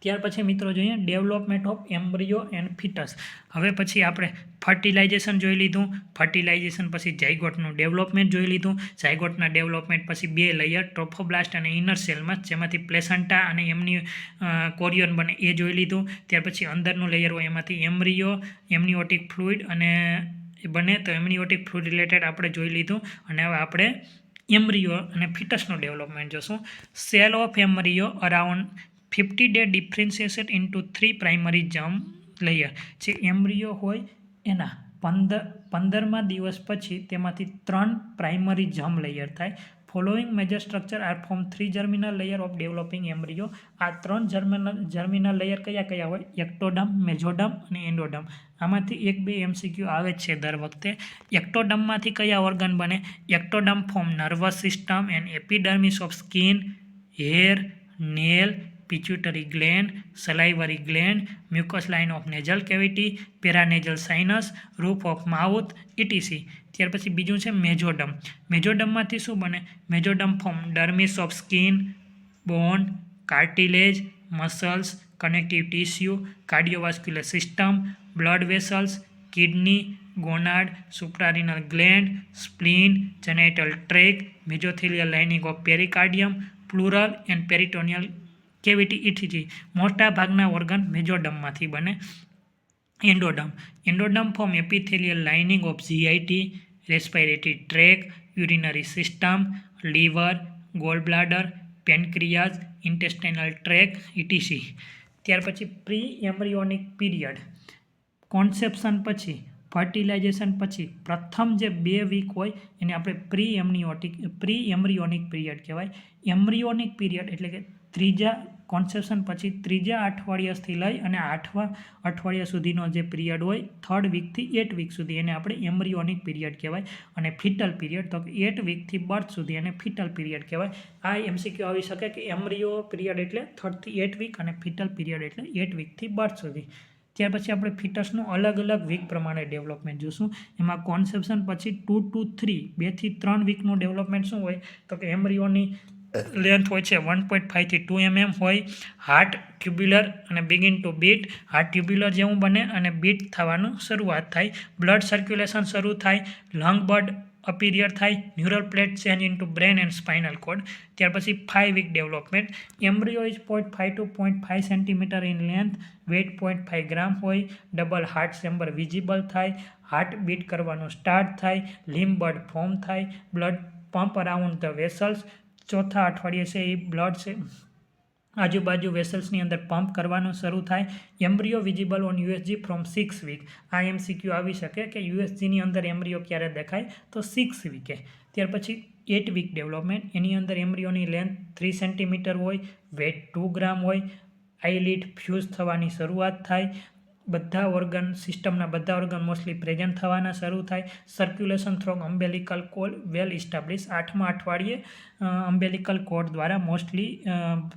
ત્યાર પછી મિત્રો જોઈએ ડેવલપમેન્ટ ઓફ એમ્બ્રિયો એન્ડ ફિટસ. હવે પછી આપણે ફર્ટિલાઇઝેશન જોઈ લીધું. ફર્ટિલાઇઝેશન પછી ઝાયગોટનું ડેવલપમેન્ટ જોઈ લીધું. ઝાયગોટના ડેવલપમેન્ટ પછી 2 લેયર ટ્રોફોબ્લાસ્ટ અને ઇનર સેલમાં જેમાંથી પ્લેસન્ટા અને એમની કોરિયોન બને એ જોઈ લીધું. ત્યાર પછી અંદરનું લેયર હોય એમાંથી એમ્બ્રિયો, એમનિયોટિક ફ્લુઇડ અને બને તો એમનિયોટિક ફ્લુઇડ રિલેટેડ આપણે જોઈ લીધું. અને હવે આપણે એમ્બ્રિયો અને ફિટસનું ડેવલપમેન્ટ જોશું. Cell of embryo around 50 day differentiated into 3 primary germ layer. જે એમ્બ્રિયો હોય એના 15મા દિવસ પછી તેમાંથી 3 પ્રાઇમરી જર્મ લેયર થાય. Following major structure are form 3 germinal layer of developing embryo. આ 3 જર્મિનલ લેયર કયા હોય? એક્ટોડર્મ, મેસોડર્મ અને એન્ડોડર્મ. આમાંથી 1-2 MCQ આવે છે દર વખતે. એક્ટોડર્મમાંથી કયા ઓર્ગન બને? Ectoderm form nervous system and epidermis of skin, hair, nail, pituitary gland, salivary gland, mucous line of nasal cavity, paranasal sinus, roof of mouth, etc. ત્યાર પછી બીજું છે મેજોડર્મ. મેજોડર્મમાંથી શું બને? Mesoderm form dermis of skin, bone, cartilage, muscles, connective tissue, cardiovascular system, blood vessels, kidney, gonad, suprarenal gland, spleen, genital tract, mesothelial lining of pericardium, pleural and peritoneal cavity, etc. મોટા ભાગના ઓર્ગન મેજોડર્મમાંથી બને. Endoderm form epithelial lining of GIT, respiratory tract, urinary system, liver, gall bladder, pancreas, intestinal tract, etc. ત્યાર પછી પ્રી એમ્બ્રિયોનિક પીરિયડ. કોન્સેપ્શન પછી, ફર્ટિલાઇઝેશન પછી પ્રથમ જે 2 વીક હોય એને આપણે પ્રી એમ્બ્રિયોનિક પીરિયડ કહેવાય. એમ્બ્રિયોનિક પીરિયડ એટલે કે ત્રીજા કોન્સેપ્શન પછી ત્રીજા અઠવાડિયાથી લઈ અને 8મા અઠવાડિયા સુધીનો જે પીરિયડ હોય 3rd વીકથી 8 વીક સુધી એને આપણે એમ્બ્રિયોનિક પીરિયડ કહેવાય. અને ફિટલ પીરિયડ તો 8 વીકથી બર્થ સુધી એને ફિટલ પીરિયડ કહેવાય. આ MCQ આવી શકે કે એમ્બ્રિયો પીરિયડ એટલે 3 થી 8 વીક અને ફિટલ પીરિયડ એટલે 8 વીકથી બર્થ સુધી. ત્યાર પછી આપણે ફિટસનું અલગ અલગ વીક પ્રમાણે ડેવલપમેન્ટ જોઈશું. એમાં કોન્સેપ્શન પછી 2 to 3 2 થી 3 વીકનું ડેવલપમેન્ટ શું હોય? તો કે એમ્બ્રિયોની લેન્થ હોય છે 1.5 થી 2 mm હોય. હાર્ટ ટ્યુબ્યુલર અને begin two bit. Heart tubular જેવું બને અને બીટ થવાનું શરૂઆત થાય. બ્લડ સર્ક્યુલેશન શરૂ થાય. લંગ બડ અપીરિયર થાય. Neural plate change into brain and spinal cord. ત્યાર પછી 5 week development. Embryo is 0.5 to 0.5 centimetre in length. Weight 0.5 gram હોય. ડબલ હાર્ટ ચેમ્બર વિઝિબલ થાય. હાર્ટ બીટ કરવાનું સ્ટાર્ટ થાય. લિમ્બ બડ ફોર્મ થાય. Blood pump around the vessels. ચોથા અઠવાડિયે છે એ બ્લડ છે આજુબાજુ વેસલ્સની અંદર પંપ કરવાનું શરૂ થાય. Embryo visible on USG from 6 week. આ MCQ આવી શકે કે USGની અંદર એમ્બ્રિયો ક્યારે દેખાય? તો 6 વીકે. ત્યાર પછી 8 વીક ડેવલપમેન્ટ. એની અંદર એમ્બ્રિયોની લેન્થ 3 સેન્ટીમીટર હોય. વેટ 2 ગ્રામ હોય. આઈલિડ ફ્યુઝ થવાની શરૂઆત થાય. બધા ઓર્ગન સિસ્ટમના બધા ઓર્ગન મોસ્ટલી પ્રેઝન્ટ થવાના શરૂ થાય. સર્ક્યુલેશન થ્રો અમ્બેલિકલ કોડ વેલ ઇસ્ટાબ્લિશ. 8મા અઠવાડિયે અમ્બેલિકલ કોડ દ્વારા મોસ્ટલી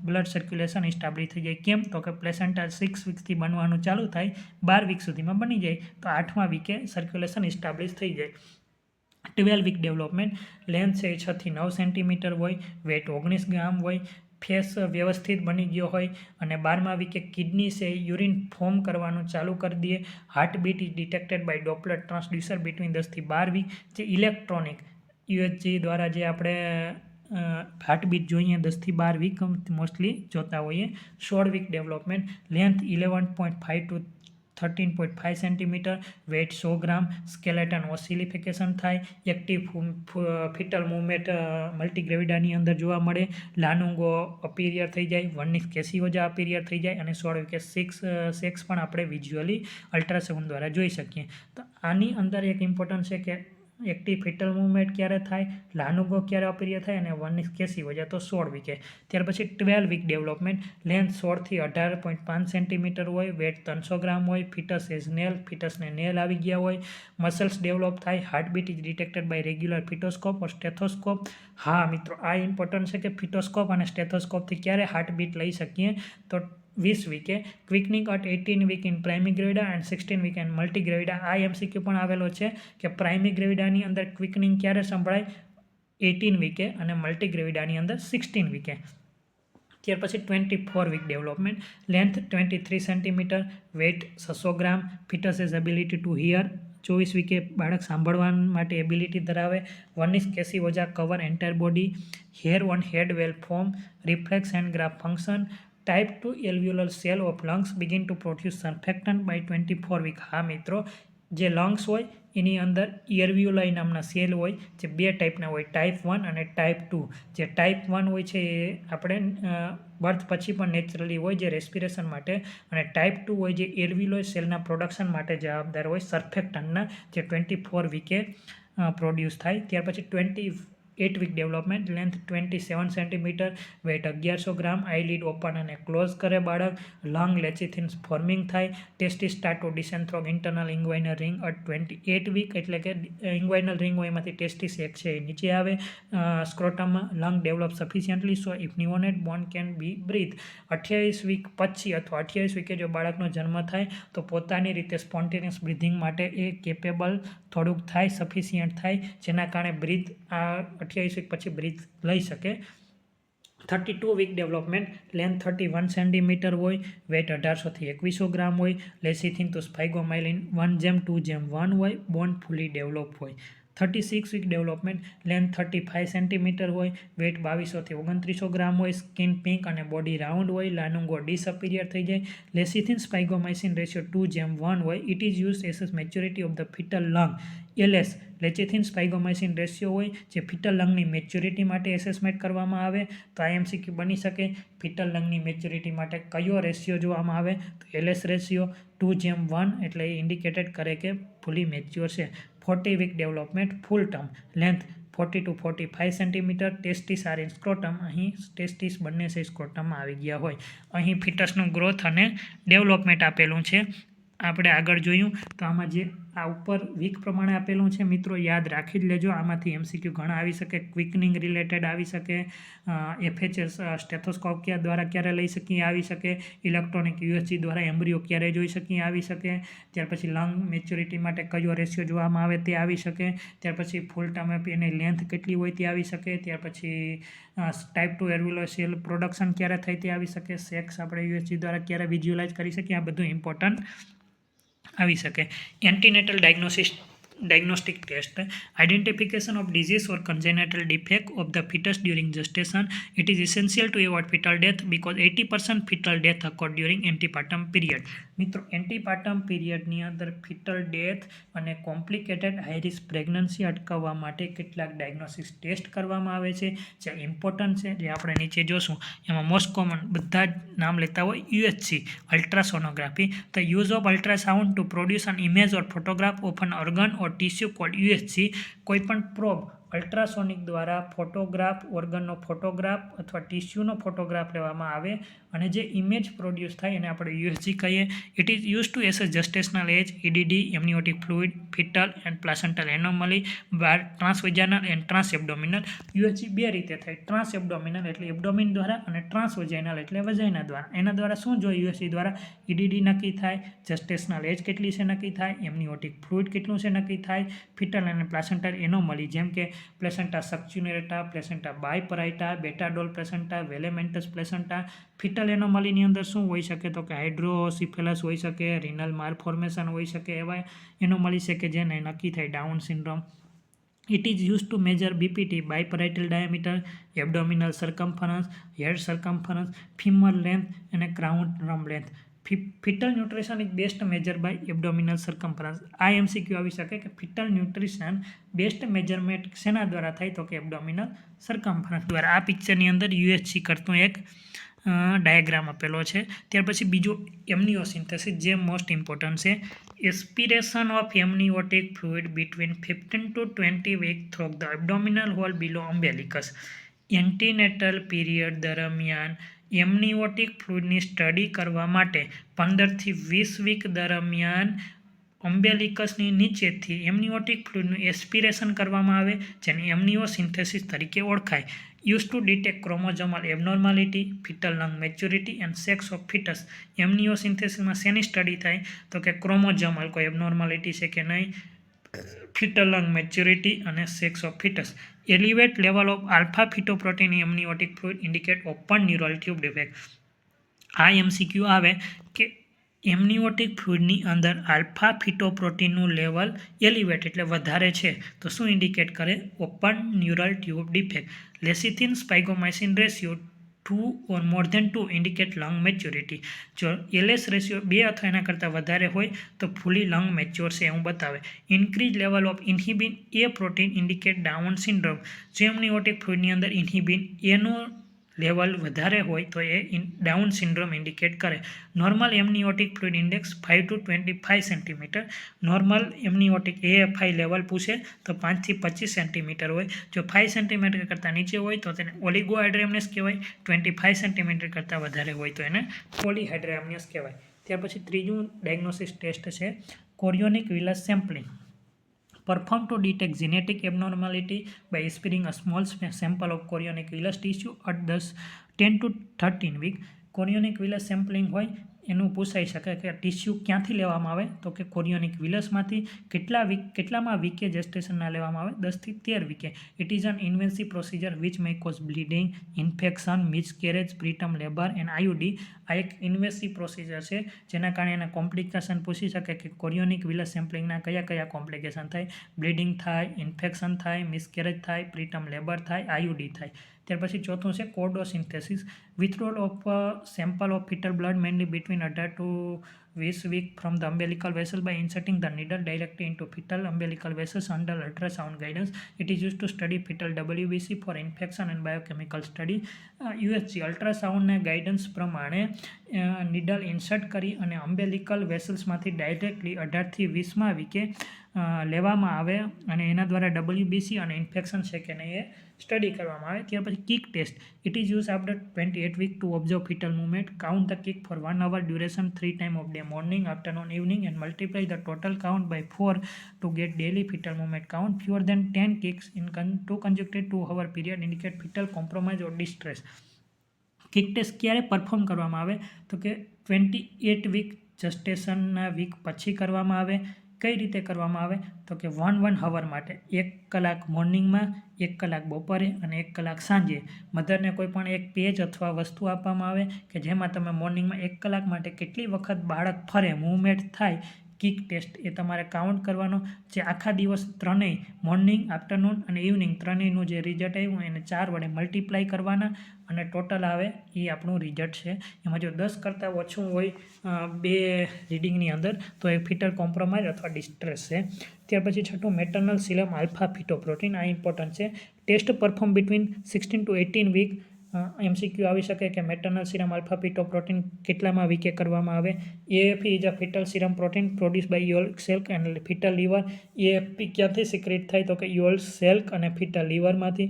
બ્લડ સર્ક્યુલેશન ઇસ્ટાબ્લિશ થઈ જાય. કેમ? તો કે પ્લેસેન્ટા 6 વીકથી બનવાનું ચાલુ થાય, 12 વીક સુધીમાં બની જાય, તો 8મા વીકે સર્ક્યુલેશન ઇસ્ટાબ્લિશ થઈ જાય. 12 વીક ડેવલપમેન્ટ. લેન્થ છે 6 થી 9 સેન્ટીમીટર હોય. વેટ 19 ગ્રામ હોય. ફેસ વ્યવસ્થિત બની ગયો હોય. અને 12મા વીકે કિડની છે યુરિન ફોર્મ કરવાનું ચાલુ કરી દે. Heart beat is detected by Doppler transducer between 10 થી 12 વીક. જે ઇલેક્ટ્રોનિક USG દ્વારા જે આપણે હાર્ટબીટ જોઈએ 10 થી 12 વીક મોસ્ટલી જોતા હોઈએ. 16 week development. Length 11.5 to 13.5 centimetre. Weight 100 gram. Skeleton ossification થાય. એક્ટિવ ફિટલ મૂવમેન્ટ મલ્ટીગ્રેવિડાની અંદર જોવા મળે. લાનુંગો અપીરિયર થઈ જાય. વર્નિસ કેસિયોજા અપીરિયર થઈ જાય. અને 16 વીકે સેક્સ પણ આપણે વિઝ્યુઅલી અલ્ટ્રાસાઉન્ડ દ્વારા જોઈ શકીએ. તો આની અંદર એક ઇમ્પોર્ટન્ટ છે કે એક્ટિવ ફિટલ મૂવમેન્ટ ક્યારે થાય, લાનુગો ક્યારે અપીરિયર થાય અને વર્નિસ કેસિયોજા તો 16 વીકે. ત્યાર પછી 12 વીક ડેવલપમેન્ટ. લેન્થ 16 થી 18.5 સેન્ટીમીટર હોય. વેટ 300 ગ્રામ હોય. Fetus has nail. ફિટસને નેલ આવી ગયા હોય. મસલ્સ ડેવલપ થાય. Heartbeat is detected by regular fetoscope or stethoscope. હા મિત્રો, આ ઇમ્પોર્ટન્ટ છે કે ફિટોસ્કોપ અને સ્ટેથોસ્કોપથી ક્યારે હાર્ટબીટ લઈ શકીએ? તો 20 વીકે. Quickening at 18 week in primigravida and 16 week in multigravida. આ MCQ પણ આવેલો છે કે પ્રાઇમી ગ્રેવિડાની અંદર ક્વિકનિંગ ક્યારે સંભળાય? 18 વીકે. અને મલ્ટી ગ્રેવિડાની અંદર 16 વીકે. ત્યાર પછી 24 week development. Length 23 centimetre. Weight 600 gram. Fetus has ability to hear. 24 વીકે બાળક સાંભળવા માટે એબિલિટી ધરાવે. Vernix caseosa cover entire body. Hair on head well form. Reflex and graph function. Type 2 alveolar cell of lungs begin to produce surfactant by 24 week. હા મિત્રો, જે લંગ્સ હોય એની અંદર એલ્વ્યુલાઈ નામના સેલ હોય જે 2 ટાઈપના હોય, ટાઈપ 1 અને ટાઈપ 2. જે ટાઈપ 1 હોય છે એ આપણે બર્થ પછી પણ નેચરલી હોય જે રેસ્પિરેશન માટે, અને ટાઈપ 2 હોય જે એલ્વ્યુલોઈ સેલના પ્રોડક્શન માટે જવાબદાર હોય સર્ફેક્ટન્ટના, જે 24 વીકે પ્રોડ્યુસ થાય. ત્યાર પછી 8 week development, length 27 centimetre, weight 1100 gram, eyelid open અને ક્લોઝ કરે બાળક, લંગ લેચિથિન્સ ફોર્મિંગ થાય, testis start to descent through internal inguinal ring at 28 week, એટલે કે ઇંગ્વાઇનલ રિંગ હોય એમાંથી ટેસ્ટિસ એક છે એ નીચે આવે, સ્ક્રોટમમાં lung develop sufficiently so if neonate born can be breath. 28 week પછી અથવા 28 વીકે જો બાળકનો જન્મ થાય તો પોતાની રીતે સ્પોન્ટેનિયસ બ્રીથિંગ માટે એ કેપેબલ થોડુંક થાય, સફિશિયન્ટ થાય, જેના કારણે બ્રીથ આ 28 વીક પછી બ્રીથ લઈ શકે. 32 વીક ડેવલપમેન્ટ, લેન્થ 31 સેન્ટીમીટર હોય, વેટ 1800 થી 2100 ગ્રામ હોય, લેસિથિન્થુસ ફાઇગોમાઇલિન 1:2:1 હોય, બોન ફૂલી ડેવલપ હોય. 36 વીક ડેવલપમેન્ટ, લેન્થ 35 સેન્ટીમીટર હોય, વેટ 2200 થી 2900 ગ્રામ હોય, સ્કિન પિંક અને બોડી રાઉન્ડ હોય, લાનુંગો ડિસઅપિયર થઈ જાય, લેસિથિન્સ ફાઇગોમાઇસિન રેશિયો 2:1 હોય. It is use as maturity of the fetal lung. LS lecithins sphingomyelin ratio હોય જે ફિટલ લંગની મેચ્યોરિટી માટે એસેસમેન્ટ કરવામાં આવે. તો IMCQ બની શકે ફિટલ લંગની મેચ્યોરિટી માટે કયો રેશિયો જોવામાં આવે તો એલએસ રેશિયો 2:1, એટલે એ ઇન્ડિકેટેડ કરે કે ફૂલી મેચ્યોર છે. 40 week development, full term, length 40 to 45 centimetre, testis are in scrotum, અહીં ટેસ્ટિસ બંને છે સ્ક્રોટમમાં આવી ગયા હોય. અહીં ફિટસનું ગ્રોથ અને ડેવલપમેન્ટ આપેલું છે. આપણે આગળ જોયું તો આમાં જે આ ઉપર વીક પ્રમાણે આપેલું છે મિત્રો યાદ રાખી જ લેજો. આમાંથી MCQ ઘણા આવી શકે, ક્વિકનિંગ રિલેટેડ આવી શકે, FHS સ્ટેથોસ્કોપ દ્વારા ક્યારે લઈ શકીએ આવી શકે, ઇલેક્ટ્રોનિક USG દ્વારા એમ્બ્રિયો ક્યારે જોઈ શકીએ આવી શકે, ત્યાર પછી લંગ મેચ્યોરિટી માટે કયો રેશિયો જોવામાં આવે તે આવી શકે, ત્યાર પછી ફૂલ ટર્મ એની લેન્થ કેટલી હોય તે આવી શકે, ત્યાર પછી ટાઈપ 2 એલ્વ્યુલર સેલ પ્રોડક્શન ક્યારે થાય તે આવી શકે, સેક્સ આપણે USG દ્વારા ક્યારે વિઝ્યુલાઇઝ કરી શકીએ, આ બધું ઇમ્પોર્ટન્ટ આવી શકે. Antenatal diagnostic test, identification of disease or congenital defect of the fetus during gestation. It is essential to avoid fetal death because 80% fetal death occur during antepartum period. મિત્રો એન્ટીપાર્ટમ પીરિયડની અંદર ફિટલ ડેથ અને કોમ્પ્લિકેટેડ હાઈ પ્રેગ્નન્સી અટકાવવા માટે કેટલાક ડાયગ્નોસિસ ટેસ્ટ કરવામાં આવે છે જે ઇમ્પોર્ટન્ટ છે, જે આપણે નીચે જોશું. એમાં મોસ્ટ કોમન બધા જ નામ લેતા હોય UHC ultrasonography. The use of ultrasound to produce an image or photograph of an organ or tissue called UHC. કોઈપણ પ્રોબ અલ્ટ્રાસોનિક દ્વારા ફોટોગ્રાફ, ઓર્ગનનો ફોટોગ્રાફ અથવા ટીસ્યુનો ફોટોગ્રાફ લેવામાં આવે અને જે ઇમેજ પ્રોડ્યુસ થાય એને આપણે UHC કહીએ. It is use to assess gestational age, EDD, amniotic fluid, fetal and placental anomaly, transvaginal and transabdominal. UHC બે રીતે થાય, ટ્રાન્સએબ્ડોમિનલ એટલે એબ્ડોમિન દ્વારા અને ટ્રાન્સવેજાઇનલ એટલે વજાઇના દ્વારા. એના દ્વારા શું જોઈએ UHC દ્વારા? EDD નક્કી થાય, જેસ્ટેશનલ એજ કેટલી છે નક્કી થાય, એમનિયોટિક ફ્લુઇડ કેટલું છે નક્કી થાય, ફિટલ અને પ્લાસેન્ટલ એનોમલી જેમ કે placenta succenturiata, placenta bipartita, battledore placenta, velamentous placenta. Fetal એનોમલીની અંદર શું હોઈ શકે તો કે હાઇડ્રોસિફેલસ હોઈ શકે, રિનલ માલફોર્મેશન હોઈ શકે, એવા એનોમલી છે કે જેને નક્કી થાય, down syndrome. It is used to measure BPT, biparietal diameter, abdominal circumference, head circumference, femur length and crown length. Fetal nutrition is best measured by abdominal circumference. આ MCQ આવી શકે કે fetal nutrition બેસ્ટ મેજરમેન્ટ શેના દ્વારા થાય તો કે એબ્ડોમિનલ સર્કમ્ફરન્સ દ્વારા. આ પિક્ચરની અંદર UHC કરતું એક ડાયાગ્રામ આપેલો છે. ત્યાર પછી બીજું એમનિયોસિન્થેસિસ જે મોસ્ટ ઇમ્પોર્ટન્ટ છે. Aspiration of amniotic fluid between 15 to 20 week through the abdominal wall below umbilicus. Antenatal period દરમિયાન એમનિયોટિક ફ્લુઇડની સ્ટડી કરવા માટે 15 થી 20 વીક દરમિયાન અમ્બેલિકસની નીચેથી એમનિયોટિક ફ્લુઇડનું એસ્પિરેશન કરવામાં આવે જેને એમનિયોસિન્થેસિસ તરીકે ઓળખાય. Use to detect chromosomal abnormality, fetal lung maturity and sex of fetus. એમનિયોસિન્થેસિસમાં શેની સ્ટડી થાય તો કે ક્રોમોઝોમલ કોઈ એબનોર્માલિટી છે કે નહીં, ફિટલ લંગ મેચ્યોરિટી અને sex of fetus. Elevate level of alpha fetoprotein amniotic fluid indicate open neural tube defect. આ MCQ આવે કે એમનિયોટિક ફ્લુઇડની અંદર આલ્ફા ફિટોપ્રોટીનનું લેવલ એલિવેટ એટલે વધારે છે તો શું ઇન્ડિકેટ કરે? Open neural tube defect. Lecithin sphingomyelin ratio 2 or more than 2 indicate lung maturity. જો LS રેશિયો 2 અથવા એના કરતાં વધારે હોય તો ફૂલી લંગ મેચ્યોર છે એવું બતાવે. Increase level of inhibin A protein indicate Down syndrome. જો એમનિયોટિક ફ્લુઇડની અંદર ઇન્હિબિન Aનું લેવલ વધારે હોય તો એ ડાઉન સિન્ડ્રોમ ઇન્ડિકેટ કરે. Normal amniotic fluid index 5 to 25 centimetre. Normal amniotic AFI level પૂછે તો 5 થી 25 સેન્ટીમીટર હોય. જો 5 સેન્ટીમીટર કરતાં નીચે હોય તો તેને ઓલિગોહાઇડ્રેમનસ કહેવાય. 25 સેન્ટીમીટર કરતાં વધારે હોય તો એને પોલીહાઇડ્રેમનસ કહેવાય. ત્યાર પછી ત્રીજું ડાયગ્નોસિસ ટેસ્ટ છે કોરિયોનિક વિલસ sampling. Performed to detect genetic abnormality by aspiring a small sample of chorionic villus tissue at 10 to 13 week. કોરિયોનિક વિલસ sampling હોય એનું પૂછાઈ શકે કે ટિશ્યુ ક્યાંથી લેવામાં આવે તો કે કોરિયોનિક વિલસમાંથી કેટલામાં વીકે જેસ્ટેશનના લેવામાં આવે 10 થી 13 વીકે. It is an invasive procedure which may cause bleeding, infection, miscarriage, preterm labour and IUD. આ એક ઇન્વેન્સિવ પ્રોસિજર છે જેના કારણે એના કોમ્પ્લિકેશન પૂછી શકે કે કોરિયોનિક વિલસ સેમ્પલિંગના કયા કોમ્પ્લિકેશન થાય. બ્લીડિંગ થાય, ઇન્ફેક્શન થાય, મિસકેરેજ થાય, પ્રીટર્મ લેબર થાય, IUD થાય. ત્યાર પછી ચોથું છે cordocentesis. Withdrawal of sample of fetal blood mainly between 18 to 20 week from the umbilical vessel by inserting the needle directly into fetal umbilical vessels under ultrasound guidance. It is used to study fetal WBC for infection and biochemical study. USG અલ્ટ્રાસાઉન્ડના ગાઈડન્સ પ્રમાણે નીડલ ઇન્સર્ટ કરી અને અમ્બેલિકલ વેસલ્સમાંથી ડાયરેક્ટલી 18 થી 20મા વીકે લેવામાં આવે અને એના દ્વારા WBC અને ઇન્ફેક્શન છે કે નહીં એ સ્ટડી કરવામાં આવે. ત્યાર પછી kick test. It is use after 28 week to observe fetal movement. Count the kick for 1 hour duration 3 times of day, morning, afternoon, evening, and multiply the total count by 4 to get daily fetal movement count. Fewer than 10 kicks in 2 consecutive 2-hour period indicate fetal compromise or distress. Kick test ક્યારે પરફોર્મ કરવામાં આવે તો કે 28 વીક જસ્ટેશનના વીક પછી કરવામાં આવે. કઈ રીતે કરવામાં આવે તો કે 1 hour માટે 1 કલાક મોર્નિંગમાં, 1 કલાક બપોરે અને 1 કલાક સાંજે મધરને કોઈ પણ એક પેજ અથવા વસ્તુ આપવામાં આવે કે જેમાં તમે મોર્નિંગમાં 1 કલાક માટે કેટલી વખત બાળક ફરે, મૂવમેન્ટ થાય, કિક ટેસ્ટ એ તમારે કાઉન્ટ કરવાનો. જે આખા દિવસ ત્રણેય મોર્નિંગ, આફ્ટરનૂન અને ઇવનિંગ ત્રણેયનું જે રિઝલ્ટ આવ્યું એને 4 વડે મલ્ટીપ્લાય કરવાના અને ટોટલ આવે એ આપણું રિઝલ્ટ છે. એમાં જો 10 કરતાં ઓછું હોય બે રીડિંગની અંદર તો એ ફિટલ કોમ્પ્રોમાઇઝ અથવા ડિસ્ટ્રેસ છે. ત્યાર પછી છઠ્ઠું મેટર્નલ સિરમ આલ્ફા ફિટોપ્રોટીન. આ ઇમ્પોર્ટન્ટ છે. Test perform between 16 to 18 week. MCQ આવી શકે કે મેટર્નલ સિરમ આલ્ફા ફિટોપ્રોટીન કેટલામાં વીકે કરવામાં આવે. AFP is a fetal serum protein produce by yolk cell and fetal liver. AFP ક્યાંથી સિક્રેટ થાય તો કે યોલ્ક સેલ અને ફિટલ લીવરમાંથી.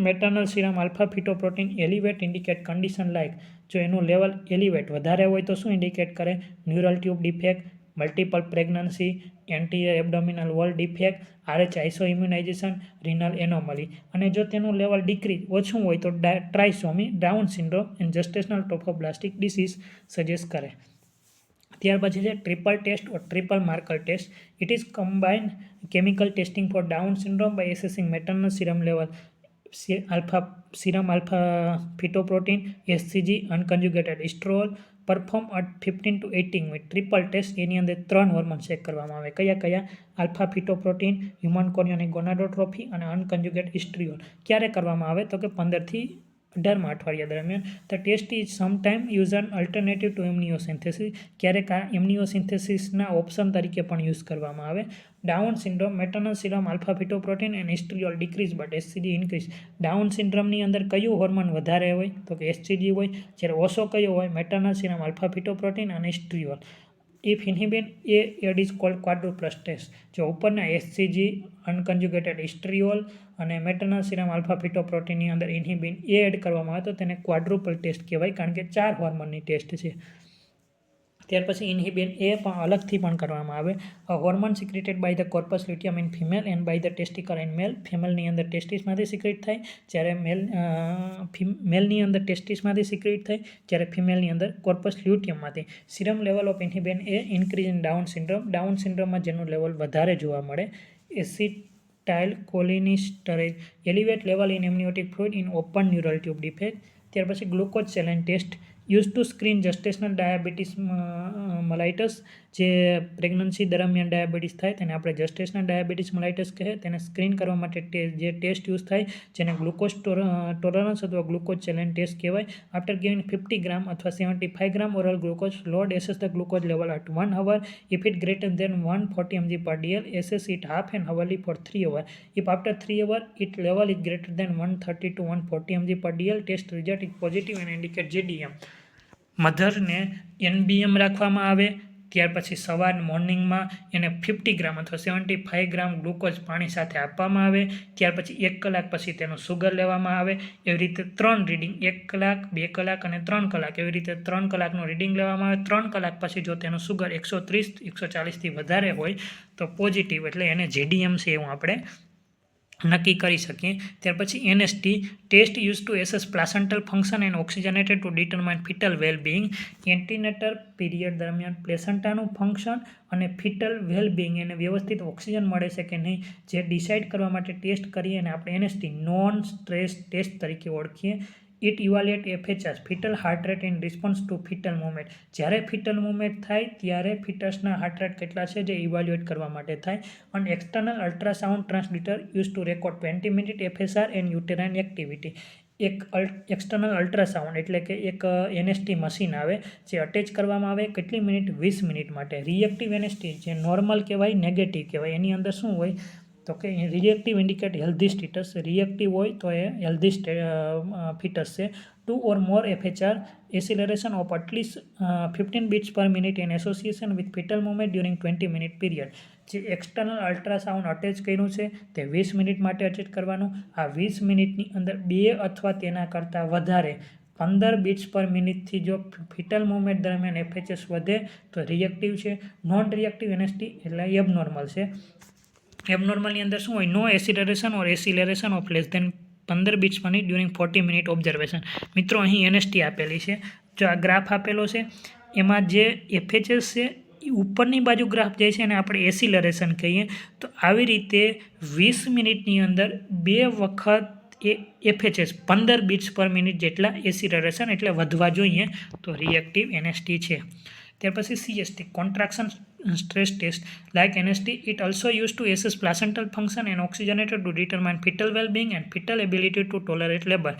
Maternal serum alpha fetoprotein elevate indicate condition like. જો એનું લેવલ એલિવેટ વધારે હોય તો શું ઇન્ડિકેટ કરે? Neural tube defect, multiple pregnancy, anterior abdominal wall defect, RH isoimmunization, renal anomaly. અને જો તેનું લેવલ ડિક્રીઝ ઓછું હોય તો trisomy, Down syndrome and gestational trophoblastic disease suggest કરે. ત્યાર પછી છે triple test or triple marker test. It is combined chemical testing for Down syndrome by assessing maternal serum level, serum alpha fetoprotein, SCG, unconjugated estriol. Perform at 15 to 18 week. Triple test એની અંદર 3 હોર્મોન ચેક કરવામાં આવે. કયા? આલ્ફા ફિટોપ્રોટીન, હ્યુમન કોરિયોનિક ગોનાડોટ્રોફી અને અનકન્જુગેટ ઇસ્ટ્રિયોલ. ક્યારે કરવામાં આવે તો કે 15 થી 18મા અઠવાડિયા દરમિયાન. The test is sometime use an alternative to amniocentesis. ક્યારેક આ એમનિયોસિન્થેસિસના ઓપ્શન તરીકે પણ યુઝ કરવામાં આવે. Down syndrome maternal serum alpha fetoprotein and estriol decrease but SCG increase. Down સિન્ડ્રોમની અંદર કયું હોર્મોન વધારે હોય તો કે SCG હોય, જ્યારે ઓછો કયો હોય? મેટર્નલ સિરમ આલ્ફા ફિટોપ્રોટીન અને estriol. If inhibin A add is called quadruple test. જો ઉપરના SCG, અનકન્જુગેટેડ ઇસ્ટ્રિયોલ અને મેટર્નલ સિરમ આલ્ફા ફિટોપ્રોટીનની અંદર ઇન્હિબિન એ એડ કરવામાં આવે તો તેને ક્વાડ્રુપલ ટેસ્ટ કહેવાય કારણ કે 4 હોર્મોનની ટેસ્ટ છે. ત્યાર પછી ઇન્હિબિન એ પણ અલગથી પણ કરવામાં આવે. Hormone secreted by the corpus luteum in female and by the testicle in male. ફિમેલની અંદર ટેસ્ટિસમાંથી સિક્રેટ થાય જ્યારે મેલની અંદર ટેસ્ટિસમાંથી સિક્રેટ થાય જ્યારે ફિમેલની અંદર કોર્પસ લ્યુટિયમમાંથી. Serum level of inhibin A increase in Down syndrome. Down સિન્ડ્રોમમાં જેનું લેવલ વધારે જોવા મળે. Acetylcholinesterase elevate level in amniotic fluid in open neural tube defect. ત્યાર પછી glucose saline test. Use to screen gestational diabetes mellitus, જે પ્રેગ્નન્સી દરમિયાન ડાયાબિટીસ થાય તેને આપણે જસ્ટેશનલ ડાયાબિટીસ મલાઇટસ કહે. તેને સ્ક્રીન કરવા માટે જે ટેસ્ટ યુઝ થાય જેને ગ્લુકોઝ ટોલરન્સ અથવા ગ્લુકોઝ ચેલેન્જ ટેસ્ટ કહેવાય. આફ્ટર ગિવિંગ 50 ગ્રામ અથવા 75 gram oral glucose, load assess the glucose level at 1 hour. If it greater than 140 mg per dl, assess it half and hourly for 3 hours. If after 3 hours its level is greater than 130 to 140 mg per dl, test result is positive and indicate JDM. મધરને NBM રાખવામાં આવે. ત્યાર પછી સવાર મોર્નિંગમાં એને 50 ગ્રામ અથવા 75 ગ્રામ ગ્લુકોઝ પાણી સાથે આપવામાં આવે. ત્યાર પછી 1 કલાક પછી તેનું સુગર લેવામાં આવે. એવી રીતે 3 રીડિંગ, 1 કલાક, 2 કલાક અને 3 કલાક, એવી રીતે 3 કલાકનું રીડિંગ લેવામાં આવે. 3 કલાક પછી જો તેનું સુગર 130 140થી વધારે હોય તો પોઝિટિવ, એટલે એને JDM છે એવું આપણે નક્કી કરી શકીએ. ત્યાર પછી NST, test use to assess placental function and oxygenated to determine fetal wellbeing. Antenatal period દરમિયાન પ્લેસન્ટાનું ફંક્શન અને ફિટલ વેલબિંગ એને વ્યવસ્થિત ઓક્સિજન મળે છે કે નહીં, જે ડિસાઇડ કરવા માટે ટેસ્ટ કરીએ અને આપણે NST નોન સ્ટ્રેસ ટેસ્ટ તરીકે ઓળખીએ. It evaluate FHR, fetal heart rate in response to fetal movement. જ્યારે ફિટલ મુવમેન્ટ થાય ત્યારે ફિટસના હાર્ટ રેટ કેટલા છે જે ઇવાલ્યુએટ કરવા માટે થાય. અને external ultrasound transducer use to record 20 minute FSR and યુટેરાઇન activity. એક એક્સટર્નલ અલ્ટ્રાસાઉન્ડ એટલે કે એક NST મશીન આવે જે અટેચ કરવામાં આવે કેટલી મિનિટ, 20 મિનિટ માટે. રિએક્ટિવ NST જે નોર્મલ કહેવાય, નેગેટિવ કહેવાય. એની અંદર શું હોય તો કે reactive indicate healthy status, reactive હોય તો એ હેલ્ધી ફિટસ છે. 2 or more FHR acceleration of at least 15 beats per minute in association with fetal movement during 20 minute period. જે એક્સટર્નલ અલ્ટ્રાસાઉન્ડ અટેચ કર્યું છે તે 20 મિનિટ માટે અટેચ કરવાનું. આ 20 મિનિટની અંદર 2 અથવા તેના કરતાં વધારે 15 બીટ્સ પર મિનિટથી જો ફિટલ મુવમેન્ટ દરમિયાન FHS વધે તો રિએક્ટિવ છે. નોન રિએક્ટિવ NST એટલે એબનોર્મલ છે. એબનોર્મલની અંદર શું હોય, no acceleration or acceleration of less than 15 beats per minute during 40 minute observation. મિત્રો અહીં NST આપેલી છે. જો આ ગ્રાફ આપેલો છે એમાં જે FHS છે એ ઉપરની બાજુ ગ્રાફ જાય છે અને આપણે એસિલરેશન કહીએ. તો આવી રીતે 20 મિનિટની અંદર 2 વખત FHS 15 બીટ્સ પર મિનિટ જેટલા એસિલરેશન એટલે વધવા જોઈએ તો રિએક્ટિવ NST છે. ત્યાર પછી CST, contraction stress test. Like NST, it also used to assess placental function and oxygenated to determine fetal well-being and fetal ability to tolerate labor.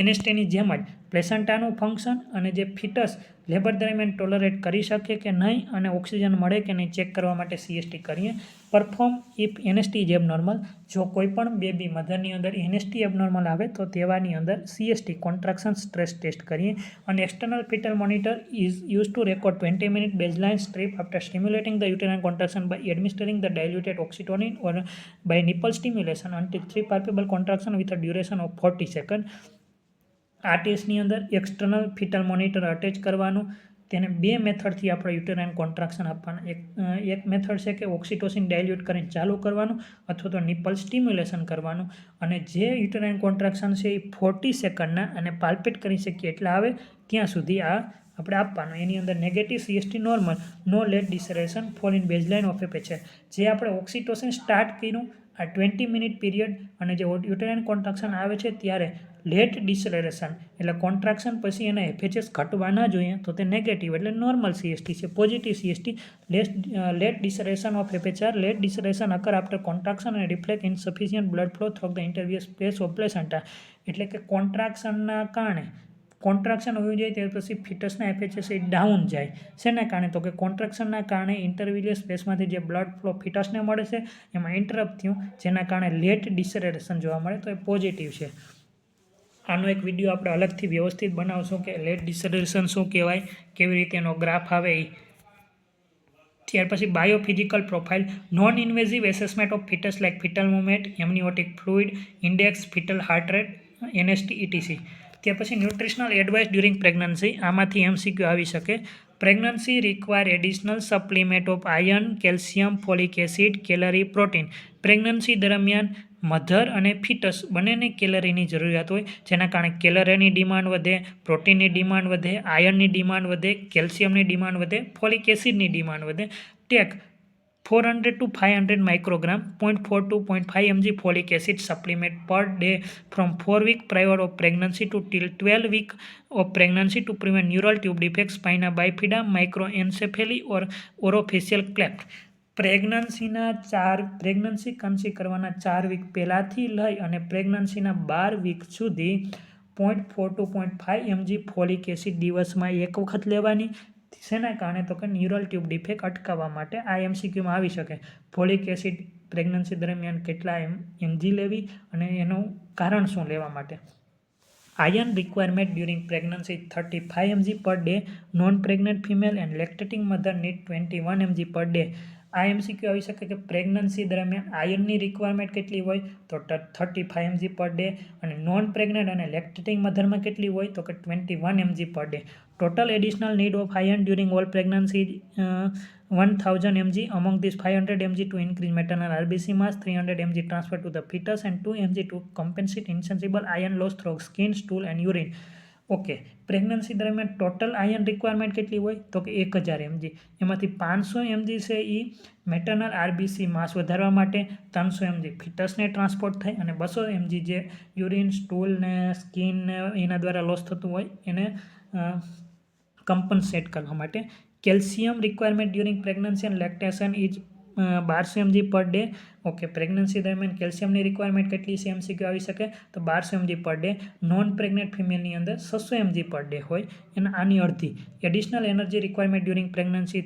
NSTની જેમ જ પ્લેસન્ટાનું ફંક્શન અને જે ફિટસ લેબર દરમિયાન ટોલરેટ કરી શકે કે નહીં અને ઓક્સિજન મળે કે નહીં ચેક કરવા માટે CST કરીએ. Perform if NST is abnormal. જો કોઈ પણ બેબી મધરની અંદર NST એબનોર્મલ આવે તો તેવાની અંદર CST, કોન્ટ્રાક્શન સ્ટ્રેસ ટેસ્ટ કરીએ. અને external fetal monitor is use to record 20 minute baseline strip after stimulating the uterine contraction by administering the diluted oxytocin or by nipple stimulation until 3 palpable contraction with a duration of 40 seconds. આ ટેસ્ટની અંદર એક્સટર્નલ ફિટલ મોનિટર અટેચ કરવાનું. તેને 2 મેથડથી આપણે યુટેરાઇન કોન્ટ્રાક્શન આપવાના. એક મેથડ છે કે ઓક્સિટોસિન ડાયલ્યુટ કરીને ચાલુ કરવાનું અથવા તો નિપલ સ્ટિમ્યુલેશન કરવાનું. અને જે યુટેરાઇન કોન્ટ્રાક્શન છે એ 40 સેકન્ડના અને પાલ્પેટ કરી શકીએ એટલા આવે ત્યાં સુધી આ આપણે આપવાનું. એની અંદર negative CST normal, no late deceleration fall in baseline of FHR. જે આપણે ઓક્સિટોસિન સ્ટાર્ટ કર્યું આ 20 મિનિટ પીરિયડ અને જે યુટેરાઇન કોન્ટ્રાક્શન આવે છે ત્યારે લેટ ડિસરેશન એટલે કોન્ટ્રાક્શન પછી એના FHS ઘટવા ના જોઈએ તો તે નેગેટિવ એટલે નોર્મલ CST છે. Positive CST, late deceleration of FHR, late deceleration occur after contraction અને reflect insufficient blood flow through the intervillous space of placenta. એટલે કે કોન્ટ્રાક્શનના કારણે કોન્ટ્રાક્શન હોવું જોઈએ ત્યાર પછી ફિટસના FHS એ ડાઉન જાય. શેના કારણે તો કે કોન્ટ્રાક્શનના કારણે ઇન્ટરવિલિયસ સ્પેસમાંથી જે બ્લડ ફ્લો ફિટસને મળે છે એમાં ઇન્ટરપ્ટ થયું જેના કારણે લેટ ડિસરેશન જોવા મળે તો એ પોઝિટિવ છે. આનો એક વિડીયો આપણે અલગથી વ્યવસ્થિત બનાવશું કે લેટ ડિસરેશન શું કહેવાય, કેવી રીતે એનો ગ્રાફ આવે એ. ત્યાર પછી biophysical profile, non invasive assessment of fetus like fetal movement, amniotic fluid, index, fetal heart rate, NST etc. ત્યાર પછી ન્યુટ્રિશનલ એડવાઇસ ડ્યુરિંગ પ્રેગ્નન્સી. આમાંથી MCQ આવી શકે. Pregnancy require additional supplement of iron, calcium, folic acid, calorie, protein. Pregnancy દરમિયાન મધર અને ફિટસ બંનેને કેલરીની જરૂરિયાત હોય જેના કારણે કેલરીની ડિમાન્ડ વધે, પ્રોટીનની ડિમાન્ડ વધે, આયર્નની ડિમાન્ડ વધે, કેલ્શિયમની ડિમાન્ડ વધે, ફોલિક એસિડની ડિમાન્ડ વધે. Take 400 to 500 microgram, 0.4 to 0.5 mg folic acid supplement per day from 4 weeks prior of pregnancy to till 12 weeks of pregnancy to prevent neural tube defects, spina bifida, microencephaly or orofacial cleft. Pregnancy conceive કરવાના 4 વીક પહેલાંથી લઈ અને પ્રેગ્નન્સીના 12 વીક સુધી 0.4 to 0.5 mg ફોલિક એસિડ દિવસમાં એક વખત લેવાની. શેના કારણે? તો કે ન્યુરલ ટ્યુબ ડિફેક્ટ અટકાવવા માટે. આ એમસીક્યુમાં આવી શકે. ફોલિક એસિડ પ્રેગ્નન્સી દરમિયાન કેટલા એમજી લેવી અને એનું કારણ શું લેવા માટે. Iron requirement during pregnancy 35 mg per day. Non-pregnant female and lactating mother need 21 mg per day. આ એમસીક્યુ આવી શકે કે પ્રેગ્નન્સી દરમિયાન આયર્નની રિક્વાયરમેન્ટ કેટલી હોય તો 35 mg પર ડે અને નોન પ્રેગ્નન્ટ અને લેક્ટેટિંગ મધરમાં કેટલી હોય તો કે 21 mg per day. Total additional need of iron during all pregnancy 1000 mg. Among this 500 mg to increase maternal RBC mass, 300 mg transfer to the fetus and 2 mg to compensate insensible iron loss through skin, stool and urine. Okay, pregnancy દરમિયાન ટોટલ આયર્ન રિક્વાયરમેન્ટ કેટલી હોય તો કે 1000 mg. એમાંથી 500 mg છે એ મેટર્નલ આરબીસી માસ વધારવા માટે, 300 mg ફિટસને ટ્રાન્સપોર્ટ થાય અને 200 mg જે યુરિન, સ્ટૂલ ને સ્કિન ને એના દ્વારા લોસ થતું હોય એને કમ્પન્સેટ કરવા માટે. Calcium requirement during pregnancy and lactation is 1200 mg per day. Okay, pregnancy દરમિયાન કેલ્શિયમની રિક્વાયરમેન્ટ કેટલી છે એમસીક્યુ આવી શકે તો 1200 mg per day. Non pregnant ફિમેલની અંદર 600 mg પર ડે હોય અને આની અડધી. Additional energy requirement during pregnancy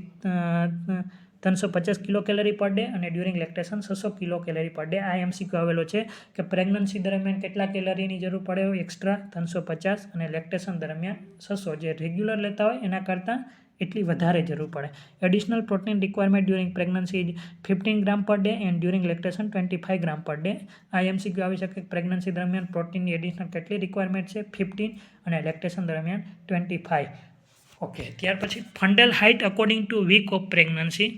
350 kilo calorie per day અને during lactation 600 kilo calorie per day. આ એમસીક્યુ આવેલો છે કે પ્રેગ્નન્સી દરમિયાન કેટલા કેલરીની જરૂર પડે હોય એક્સ્ટ્રા 350 અને લેક્ટેશન દરમિયાન 600 જે રેગ્યુલર લેતા હોય એના કરતાં એટલી વધારે જરૂર પડે. Additional protein requirement during pregnancy 15 gram per day and during lactation 25 ગ્રામ પર ડે. આ એમસીક્યુ આવી શકે પ્રેગ્નન્સી દરમિયાન પ્રોટીનની એડિશનલ કેટલી રિક્વાયરમેન્ટ છે 15 અને લેક્ટેશન દરમિયાન 25. ઓકે, ત્યાર પછી fundal height according to week of pregnancy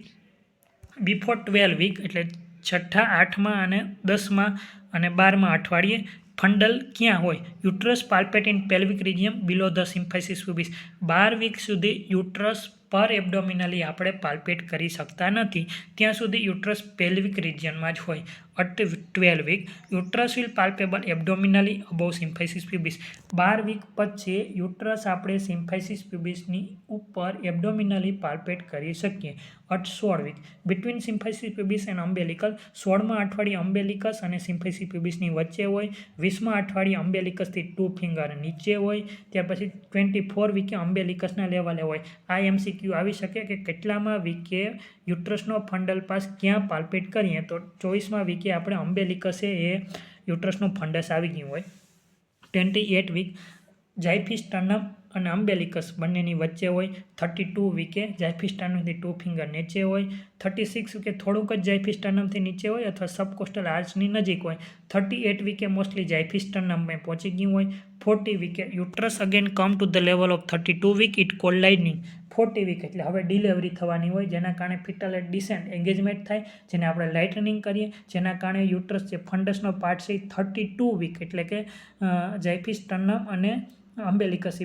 before 12 week એટલે 6, 8 અને 10 અને 12 અઠવાડિયે ફંડલ ક્યાં હોય? Uterus palpate in pelvic region below the symphysis pubis. 12 week સુધી યુટ્રસ પર એબડોમિનલી આપણે પાલ્પેટ કરી શકતા નથી, ત્યાં સુધી યુટ્રસ પેલ્વિક રિજિયનમાં જ હોય. at 12 week uterus will palpable abdominally above symphysis pubis. 12 week પછી યુટ્રસ આપણે સિમ્ફાઇસિસ પ્યુબિસની ઉપર એબડોમિનલી પાલ્પેટ કરી શકીએ. at 16 week between symphysis pubis and umbilical. 16મા અઠવાડિયે અમ્બેલિકસ અને સિમ્ફાઇસિસ પ્યુબિસની વચ્ચે હોય. 20મા અઠવાડિયે અમ્બેલિકસથી 2 ફિંગર નીચે હોય. ત્યાર પછી 24 વીકે અમ્બેલિકસના લેવલે હોય. આ એમસીક્યુ આવી શકે કે કેટલામાં વીકે યુટ્રસનો ફંડલ પાસ ક્યાં પાલ્પેટ કરીએ તો 24મા વીકે આપણે અમ્બેલિકસે એ યુટ્રસનું ફંડસ આવી ગયું હોય. 28 વીક ઝાયફિસ્ટર્નમ અને અમ્બેલિકસ બંનેની વચ્ચે હોય. 32 વીકે ઝાયફિસ્ટર્નમથી 2 ફિંગર નીચે હોય. 36 વીકે થોડુંક જ ઝાયફિસ્ટર્નમથી નીચે હોય અથવા સબકોસ્ટલ આર્ચની નજીક હોય. 38 વીકે મોસ્ટલી ઝાયફિસ્ટર્નમમાં પહોંચી ગયું હોય. 40 વીકે uterus again come to the level of 32 week it call lightening. 40 week એટલે હવે ડિલિવરી થવાની હોય જેના કારણે ફિટલ એટ ડિસેન્ટ એંગેજમેન્ટ થાય જેને આપણે લાઇટનિંગ કરીએ, જેના કારણે યુટ્રસ જે ફંડસનો પાર્ટ છે એ 32 વીક એટલે કે ઝાયફિસ્ટર્નમ અને અમ્બેલિકસ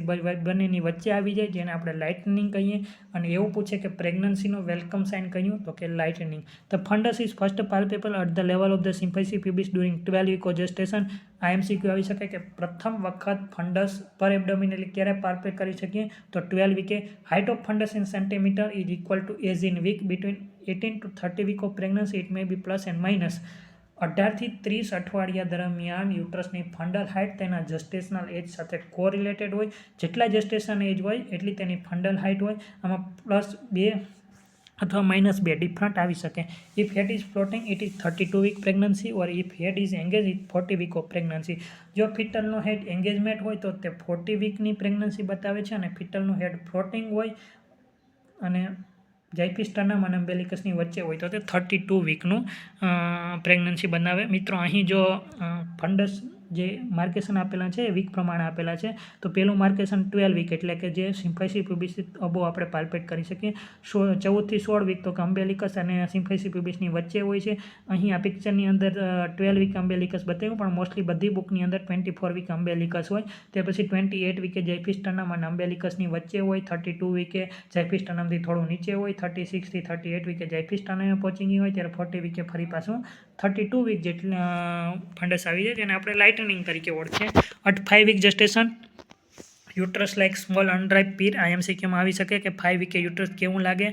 બંનેની વચ્ચે આવી જાય જેને આપણે લાઇટનિંગ કહીએ. અને એવું પૂછે કે પ્રેગ્નન્સીનો વેલકમ સાઇન કહ્યું તો કે lightening. The fundus is first palpable at the level of the symphysis pubis during 12 week of gestation. આ એમસીક્યુ આવી શકે કે પ્રથમ વખત ફંડસ પર એબડોમિનલી ક્યારે પાલ્પેટ કરી શકીએ તો 12 વીકે. Height of fundus in centimetre is equal to age in week. Between 18 to 30 week of pregnancy it may be plus and minus. 18 થી 30 અઠવાડિયા દરમિયાન યુટ્રસની ફંડલ હાઇટ તેના જસ્ટેશનલ એજ સાથે કોરિલેટેડ હોય. જેટલા જસ્ટેશન એજ હોય એટલી તેની ફંડલ હાઇટ હોય. આમાં +2 અથવા -2 ડિફરન્ટ આવી શકે. If head is floating it is 32 week pregnancy or if head is engage is 40 week of pregnancy. જો ફિટલનો હેડ એંગેજમેન્ટ હોય તો તે 40 વીકની પ્રેગ્નન્સી બતાવે છે અને ફિટલનો હેડ ફ્લોટિંગ હોય અને ઝાયફિસ્ટર્નમ અને અમ્બેલિકસની વચ્ચે હોય તો તે 32 વીકનું પ્રેગ્નન્સી બનાવે. મિત્રો અહીં જો ફંડસ જે માર્કેશન આપેલા છે એ વીક પ્રમાણે આપેલા છે. તો પહેલું માર્કેશન 12 વીક એટલે કે જે સિમ્ફાઇસી પ્યુબિસ અબો આપણે પાલ્પેટ કરી શકીએ. 14 થી 16 વીક તો કે અમ્બેલિકસ અને સિમ્ફાઇસી પ્યુબિસની વચ્ચે હોય છે. અહીં આ પિક્ચરની અંદર 12 વીક અમ્બેલિકસ બતાવ્યું, પણ મોસ્ટલી બધી બુકની અંદર 24 વીક અમ્બેલિકસ હોય. ત્યાર પછી 28 વીકે ઝાયફિસ્ટર્નમ અને અમ્બેલિકસની વચ્ચે હોય. 32 વીકે ઝાયફિસ્ટર્નમથી થોડું નીચે હોય. 36 થી 38 વીકે ઝાયફિસ્ટર્નમ પહોંચી ગઈ હોય. ત્યારે 40 વીકે ફરી પાછું 32 વીક જેટલા ફંડસ આવી જાય, જેને આપણે લાઇટનિંગ તરીકે ઓળખીએ. 5 વીક જેસ્ટેશન, યુટ્રસ લાઇક સ્મોલ અનરાઇપ પીર. IMCQમાં આવી શકે કે 5 વીકે યુટ્રસ કેવું લાગે.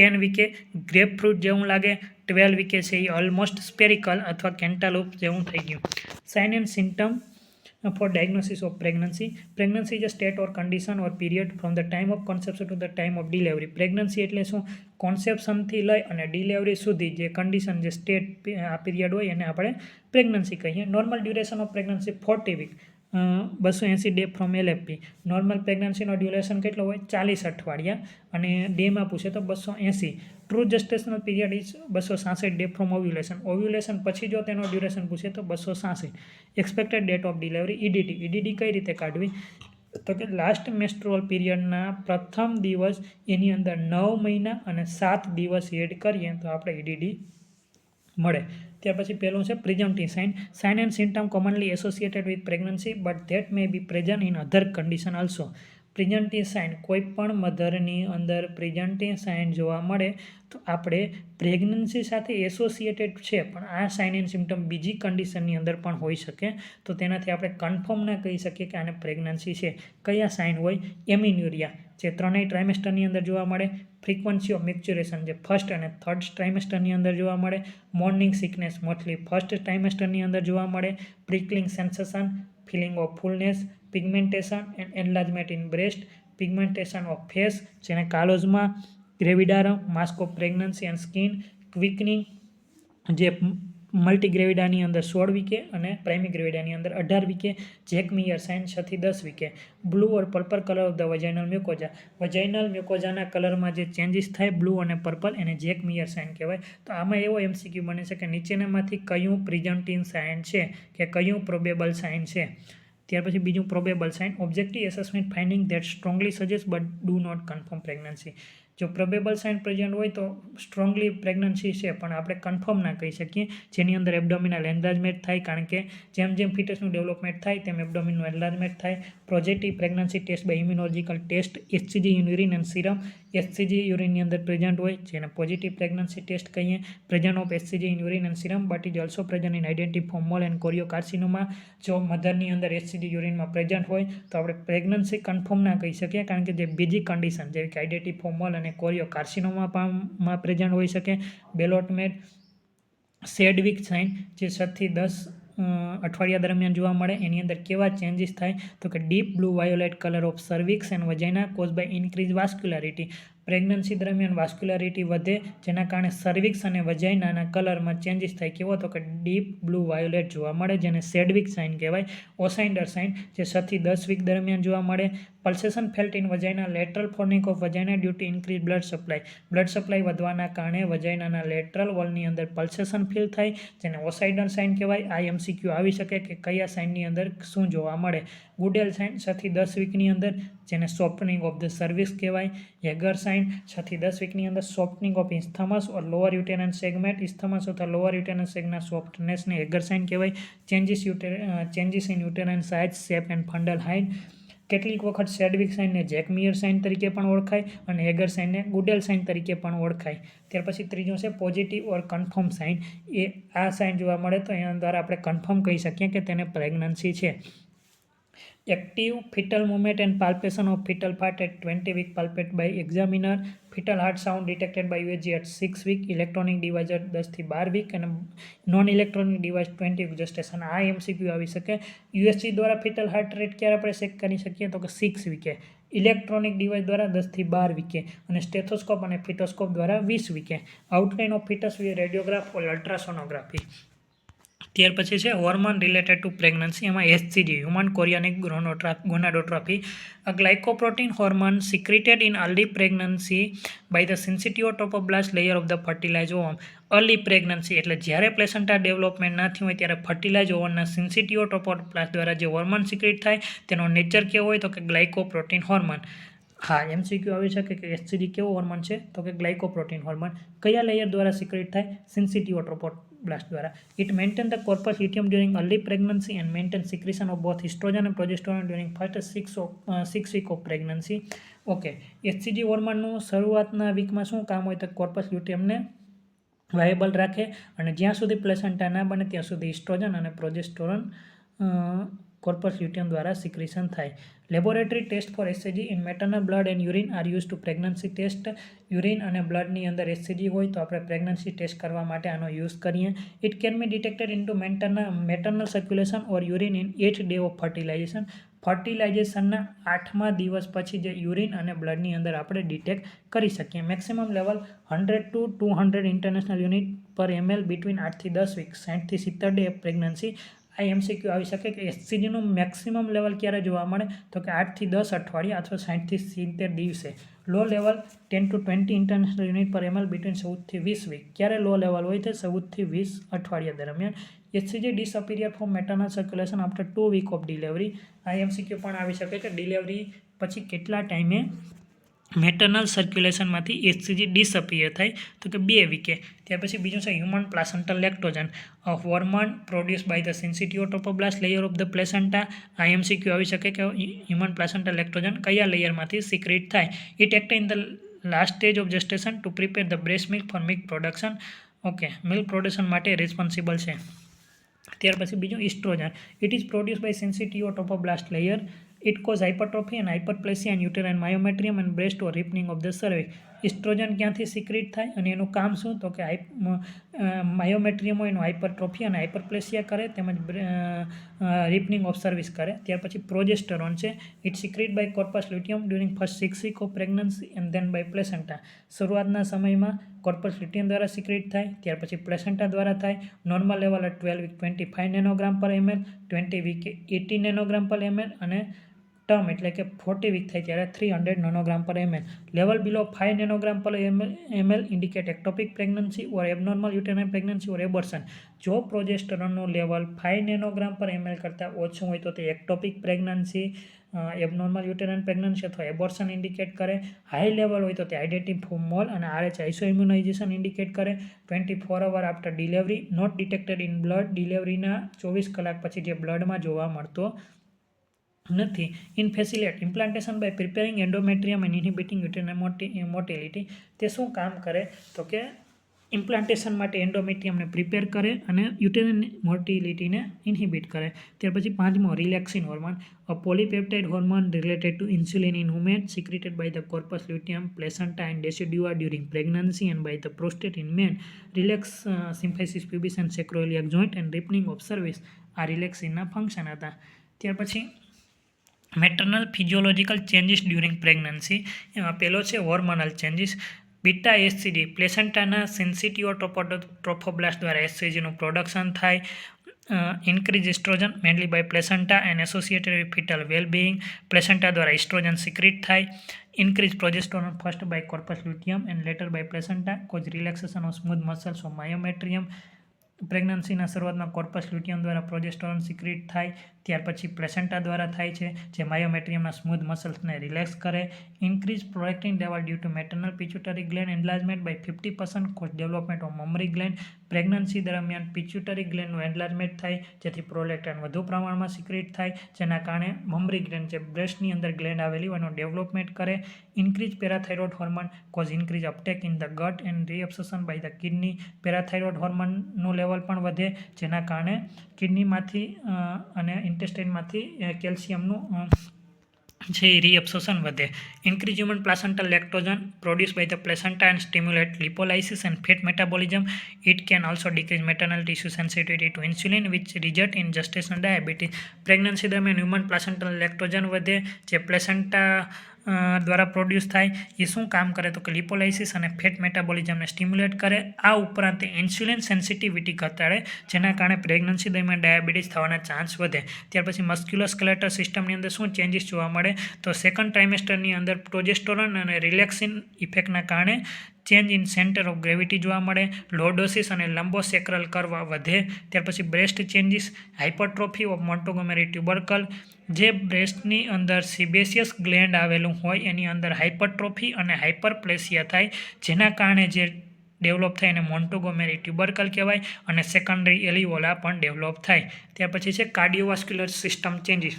10 વીકે ગ્રેપ ફ્રૂટ જેવું લાગે. 12 વીકે છે એ ઓલમોસ્ટ સ્પેરિકલ અથવા કેન્ટાલુપ જેવું થઈ ગયું. Sign and symptom for diagnosis of pregnancy. Pregnancy is a state or condition or period from the time of conception to the time of delivery. Pregnancy એટલે શું? કોન્સેપ્શનથી લઈ અને ડિલિવરી સુધી જે કન્ડિશન, જે સ્ટેટ આ પીરિયડ હોય એને આપણે પ્રેગ્નન્સી કહીએ. Normal duration of pregnancy 40 week, 280 day from LFP. Normal પ્રેગ્નન્સીનો ડ્યુરેશન કેટલો હોય? 40 અઠવાડિયા, અને ડેમાં પૂછે તો 280. True gestational period is 266 day from ovulation. Ovulation પછી જો તેનો ડ્યુરેશન પૂછે તો 266. Expected date of delivery EDD. EDD કઈ રીતે કાઢવી? તો કે લાસ્ટ મેન્સ્ટ્રુઅલ પીરિયડના પ્રથમ દિવસ એની અંદર 9 મહિના અને 7 દિવસ એડ કરીએ તો આપણે EDD મળે. ત્યાર પછી પહેલું છે presumptive sign. Sign and symptom commonly associated with pregnancy but that may be present in other condition also. Presumptive sign, કોઈ પણ મધરની અંદર પ્રિઝમ્પટિવ સાઇન જોવા મળે તો આપણે પ્રેગ્નન્સી સાથે એસોસિએટેડ છે, પણ આ સાઇન એન્ડ સિમ્ટમ બીજી કન્ડિશનની અંદર પણ હોઈ શકે. તો તેનાથી આપણે કન્ફર્મ ના કહી શકીએ કે આને પ્રેગ્નન્સી છે. કયા સાઇન હોય? એમિન્યુરિયા, જે 3 ટ્રાઇમેસ્ટરની અંદર જોવા મળે. ફ્રીક્વન્સી ઓફ મેચ્યુરેશન, જે ફર્સ્ટ અને થર્ડ ટ્રાઇમેસ્ટરની અંદર જોવા મળે. મોર્નિંગ સિકનેસ, મોસ્ટલી ફર્સ્ટ ટ્રાઇમેસ્ટરની અંદર જોવા મળે. Prickling sensation, feeling of fullness, pigmentation and enlargement in breast, pigmentation of face, જેને chloasma, gravidarum, mask of pregnancy and skin, quickening, જે મલ્ટીગ્રેવિડાની અંદર 16 વીકે અને પ્રાઇમી ગ્રેવિડાની અંદર 18 વીકે. જેક મિયર સાઇન 6 થી 10 વીકે. Blue or purple colour of the vaginal mucosa. વજાઇનલ મ્યુકોઝાના કલરમાં જે ચેન્જીસ થાય બ્લુ અને પર્પલ, એને જેક મિયર સાઇન કહેવાય. તો આમાં એવો MCQ બને છે કે નીચેનામાંથી કયું પ્રિઝમ્પટિવ સાઇન છે કે કયું પ્રોબેબલ સાઇન છે. ત્યાર પછી બીજું probable sign, objective assessment finding that strongly suggest but do not confirm pregnancy. જો પ્રોબેબલ સાઇન પ્રેઝન્ટ હોય તો સ્ટ્રોંગલી પ્રેગ્નન્સી છે, પણ આપણે કન્ફર્મ ના કહી શકીએ. જેની અંદર એબડોમિનલ એન્લાર્જમેન્ટ થાય, કારણ કે જેમ જેમ ફિટસનું ડેવલપમેન્ટ થાય તેમ એબડોમિનનું એન્લાર્જમેન્ટ થાય. Positive pregnancy test by immunological test, HCG in urine and serum. HCG યુરિનની અંદર પ્રેઝન્ટ હોય જેને પોઝિટિવ પ્રેગ્નન્સી ટેસ્ટ કહીએ. Present of HCG in urine and serum but is also present in hydatidiform mole and choriocarcinoma. જો મધરની અંદર HCG યુરિનમાં પ્રેઝન્ટ હોય તો આપણે પ્રેગ્નન્સી કન્ફર્મ ના કહી શકીએ, કારણ કે જે બીજી કન્ડિશન જેવી કે આઇડેન્ટિફોર્મ મોલ અને કોરિયોકાર્સિનોમા પ્રેઝન્ટ હોઈ શકે. બેલોટમેટ સેડવિક સાઇન, જે 6 થી 10 અઠવાડિયા દરમિયાન જોવા મળે. એની અંદર કેવા ચેન્જીસ થાય? તો કે deep blue violet colour of cervix and vagina cause by increase vascularity. Pregnancy દરમિયાન વાસ્ક્યુલારિટી વધે, જેના કારણે સર્વિક્સ અને વજાઇનાના કલરમાં ચેન્જીસ થાય. કેવો? તો કે ડીપ બ્લુ વાયોલેટ જોવા મળે, જેને સેડવિક સાઇન કહેવાય. ઓસાઇન્ડર સાઇન, જે 6 થી 10 વીક દરમિયાન જોવા મળે. Pulsation felt in vagina lateral fornix of vagina due to increase blood supply. Blood supply વધવાના કારણે વજાઇનાના લેટરલ વોલની અંદર પલ્સેશન ફીલ થાય, જેને ઓસાઇડર સાઇન કહેવાય. આ MCQ આવી શકે કે કયા સાઇનની અંદર શું જોવા મળે. ગુડેલ સાઇન 6 થી 10 વીકની અંદર, જેને સોફ્ટનિંગ ઓફ ધ સર્વિક્સ કહેવાય. હેગર સાઇન 6 થી 10 વીકની અંદર, softening of isthmus or lower uterine segment. Isthmus અથવા લોઅર યુટેરન સેગના સોફ્ટનેસને હેગર સાઇન કહેવાય. Changes in uterine size, shape and fundal height. કેટલીક વખત સેડવિક સાઇનને જેકમિયર સાઇન તરીકે પણ ઓળખાય અને હેગર સાઇનને ગુડેલ સાઇન તરીકે પણ ઓળખાય. ત્યાર પછી ત્રીજું છે પોઝિટિવ ઓર કન્ફર્મ સાઇન. આ સાઇન જોવા મળે તો એના દ્વારા આપણે કન્ફર્મ કહી શકીએ કે તેને પ્રેગ્નન્સી છે. Active fetal movement and palpation of fetal part at 20 week palpate by examiner. Fetal heart sound detected by USG at 6 week. Electronic device 10 થી 12 વીક અને non electronic device 20 week gestation. આ MCQ આવી શકે. USG દ્વારા ફિટલ હાર્ટ રેટ ક્યારે આપણે ચેક કરી શકીએ? તો કે 6 વીકે. ઇલેક્ટ્રોનિક ડિવાઇસ દ્વારા 10 થી 12 વીકે અને સ્ટેથોસ્કોપ અને ફિટોસ્કોપ દ્વારા 20 વીકે. Outline of fetus with radiograph or ultrasonography. ત્યાર પછી છે હોર્મોન રિલેટેડ ટુ પ્રેગ્નન્સી, એમાં HCG human chorionic gonadotropin, a glycoprotein hormone secreted in early pregnancy by the sensitive trophoblast layer of the fertilized ovum. Early pregnancy એટલે જ્યારે પ્લેસેન્ટા ડેવલપમેન્ટ ના થયું હોય ત્યારે ફર્ટિલાઇઝ ઓવરના સેન્સિટિવ ટ્રોફોબ્લાસ્ટ દ્વારા જે હોર્મોન સિક્રેટ થાય તેનો નેચર કેવો હોય તો કે ગ્લાયકોપ્રોટીન હોર્મોન. હા, MCQ આવી શકે કે HCG કેવો હોર્મોન છે તો કે ગ્લાયકોપ્રોટીન હોર્મોન. કયા લેયર દ્વારા સિક્રેટ થાય? સેન્સિટિવ ટ્રોફોબ્લાસ્ટ દ્વારા. It maintain the corpus luteum during early pregnancy and maintain secretion of both oestrogen and progesterone during first 6 week of pregnancy. Okay, HCG હોર્મોનનું શરૂઆતના વીકમાં શું કામ હોય તો કોર્પસ લ્યુટિયમને વાયેબલ રાખે અને જ્યાં સુધી પ્લેસેન્ટા ના બને ત્યાં સુધી ઇસ્ટ્રોજન અને પ્રોજેસ્ટેરોન કોર્પસ લ્યુટિયમ દ્વારા સિક્રેશન થાય. Laboratory test for HCG in maternal blood and urine are use to pregnancy test. Urine અને બ્લડની અંદર HCG હોય તો આપણે પ્રેગ્નન્સી ટેસ્ટ કરવા માટે આનો યુઝ કરીએ. It can be detected in to maternal circulation or urine in 8th day of fertilization. ફર્ટિલાઇઝેશનના 8મા દિવસ પછી જે યુરિન અને બ્લડની અંદર આપણે ડિટેક્ટ કરી શકીએ. Maximum level 100 to 200 international unit પર ml બિટવીન 8 થી 10 વીક 60 થી 70 ડે પ્રેગ્નન્સી. આ MCQ આવી શકે કે HCGનું મેક્સિમમ લેવલ ક્યારે જોવા મળે તો કે 8 થી 10 અઠવાડિયા અથવા 60 થી 70 દિવસે. Low level 10 to 20 international unit પર ml બિટવીન 14 થી 20 વીક. ક્યારે લો લેવલ હોય છે? 14 થી 20 અઠવાડિયા દરમિયાન. HCG disappear from maternal circulation after 2 week of delivery. આ MCQ પણ આવી શકે કે ડિલિવરી પછી કેટલા ટાઈમે મેટર્નલ સર્ક્યુલેશનમાંથી HCG ડિસઅપિયર થાય તો કે 2 વીકે. ત્યાર પછી બીજું છે human placental lactogen, a hormone produce by the sensitive trophoblast layer of the placenta. આ MCQ આવી શકે કે હ્યુમન પ્લાસેન્ટલ લેક્ટોજન કયા લેયરમાંથી સિક્રેટ થાય? It act in the last stage of gestation to prepare the breast milk for milk production. Okay, milk production માટે રિસ્પોન્સિબલ છે. ત્યાર પછી બીજું oestrogen. It is produce by sensitive trophoblast layer. It cause hypertrophy and hyperplasia and uterine myometrium and breast or ripening of the cervix. Oestrogen ક્યાંથી સિક્રેટ થાય અને એનું કામ શું તો કે માયોમેટ્રિયમ હોય એનું હાઇપરટ્રોફી અને હાઇપરપ્લેસિયા કરે તેમજ રિપનિંગ ઓફ સર્વિસ કરે. ત્યાર પછી પ્રોજેસ્ટેરોન છે. It secrete by corpus luteum during first 6 week of pregnancy and then by placenta. શરૂઆતના સમયમાં કોર્પસ લ્યુટિયમ દ્વારા સિક્રેટ થાય, ત્યાર પછી પ્લેસેન્ટા દ્વારા થાય. Normal level 12 week 25 nanogram per ml, 20 week 80 nanogram per ml અને ટર્મ એટલે કે 40 વીક થાય ત્યારે 300 nanogram per ml. Level below 5 nanogram per ml indicate ectopic pregnancy or abnormal uterine pregnancy or abortion. જો પ્રોજેસ્ટેરોનનું લેવલ 5 નેનોગ્રામ પર ml કરતાં ઓછું હોય તો તે ectopic pregnancy, abnormal uterine pregnancy અથવા એબોર્શન ઇન્ડિકેટ કરે. હાઈ લેવલ હોય તો તે આઇડેન્ટિટી મોલ અને RH આઇસોઇમ્યુનાઇઝેશન ઇન્ડિકેટ કરે. 24 hour after delivery, not detected in blood. ડિલિવરીના 24 કલાક પછી જે બ્લડમાં જોવા મળતો નથી. In ફેસિલેટ implantation by preparing endometrium and inhibiting uterine motility. તે શું કામ કરે તો કે ઇમ્પ્લાન્ટેશન માટે એન્ડોમેટ્રિયમને પ્રિપેર કરે અને યુટેરાઇન મોટિલિટીને ઇન્હિબિટ કરે. ત્યાર પછી 5મો relaxin hormone, a polypeptide hormone related to insulin in women secreted by the corpus luteum, placenta and decidua during pregnancy and by the prostate in men. Relax symphysis pubis and sacroiliac joint and ripening of cervix. આ રિલેક્સિનના ફંક્શન હતા. ત્યાર પછી maternal physiological changes during pregnancy. એમાં પહેલો છે હોર્મોનલ ચેન્જીસ. બીટા HCG પ્લેસેન્ટાના સેન્સિટિવ ટ્રોફોબ્લાસ્ટ દ્વારા HCGનું પ્રોડક્શન થાય. Increase oestrogen mainly by placenta and associated with fetal wellbeing. Placenta દ્વારા ઇસ્ટ્રોજન સિક્રેટ થાય. Increase progesterone first by corpus luteum and later by placenta. Cause relaxation of smooth muscles of myometrium. પ્રેગ્નન્સીના શરૂઆતમાં કોર્પસ લ્યુટિયમ દ્વારા પ્રોજેસ્ટેરોન સિક્રેટ થાય. ત્યાર પછી પ્લેસેન્ટા દ્વારા થાય છે જે માયોમેટ્રિયમના સ્મૂથ મસલ્સને રિલેક્સ કરે. Increase prolactin level due to maternal pituitary gland enlargement by 50%, cause development of mammary gland. Pregnancy દરમિયાન પિચ્યુટરી ગ્લેન્ડનું એન્લાર્જમેન્ટ થાય જેથી પ્રોલેક્ટિન વધુ પ્રમાણમાં સિક્રેટ થાય જેના કારણે મમરી ગ્લેન્ડ જે બ્રેસ્ટની અંદર ગ્લેન્ડ આવેલી હોય એનું ડેવલપમેન્ટ કરે. Increase parathyroid hormone, cause increase uptake in the gut and reabsorption by the kidney. Parathyroid હોર્મોનનું લેવલ પણ વધે જેના કારણે કિડનીમાંથી અને ઇન્ટેસ્ટાઇનમાંથી કેલ્શિયમનું છે એ રીએબ્સોર્પ્શન વધે. Increase human placental lactogen produce by the placenta and stimulate lipolysis and fat metabolism. It can also decrease maternal tissue sensitivity to insulin which result in gestational diabetes. Pregnancy દરમિયાન હ્યુમન પ્લાસેન્ટલ લેક્ટોજન વધે જે પ્લેસેન્ટા દ્વારા પ્રોડ્યુસ થાય. એ શું કામ કરે તો કે લિપોલાઇસિસ અને ફેટ મેટાબોલિઝમને સ્ટિમ્યુલેટ કરે. આ ઉપરાંત ઇન્સ્યુલિન સેન્સિટિવિટી ઘટાડે, જેના કારણે પ્રેગ્નન્સી દરમિયાન ડાયાબિટીસ થવાના ચાન્સ વધે. ત્યાર પછી મસ્ક્યુલોસ્કેલેટલ સિસ્ટમની અંદર શું ચેન્જીસ જોવા મળે તો સેકન્ડ ટ્રાઇમેસ્ટરની અંદર પ્રોજેસ્ટેરોન અને રિલેક્સિન ઇફેક્ટના કારણે change in centre of gravity જોવા મળે. લોર્ડોસિસ અને લંબોસેક્રલ કર્વ વધે. ત્યાર પછી બ્રેસ્ટ ચેન્જીસ, હાઇપરટ્રોફી ઓફ મોન્ટોગોમેરી ટ્યુબરકલ. જે બ્રેસ્ટની અંદર સિબેસિયસ ગ્લેન્ડ આવેલું હોય એની અંદર હાઇપરટ્રોફી અને હાઇપરપ્લેસિયા થાય, જેના કારણે જે ડેવલપ થાય એને મોન્ટોગોમેરી ટ્યુબરકલ કહેવાય અને સેકન્ડરી એલિવોલા પણ ડેવલપ થાય. ત્યાર પછી છે કાર્ડિયોવાસ્ક્યુલર સિસ્ટમ ચેન્જીસ.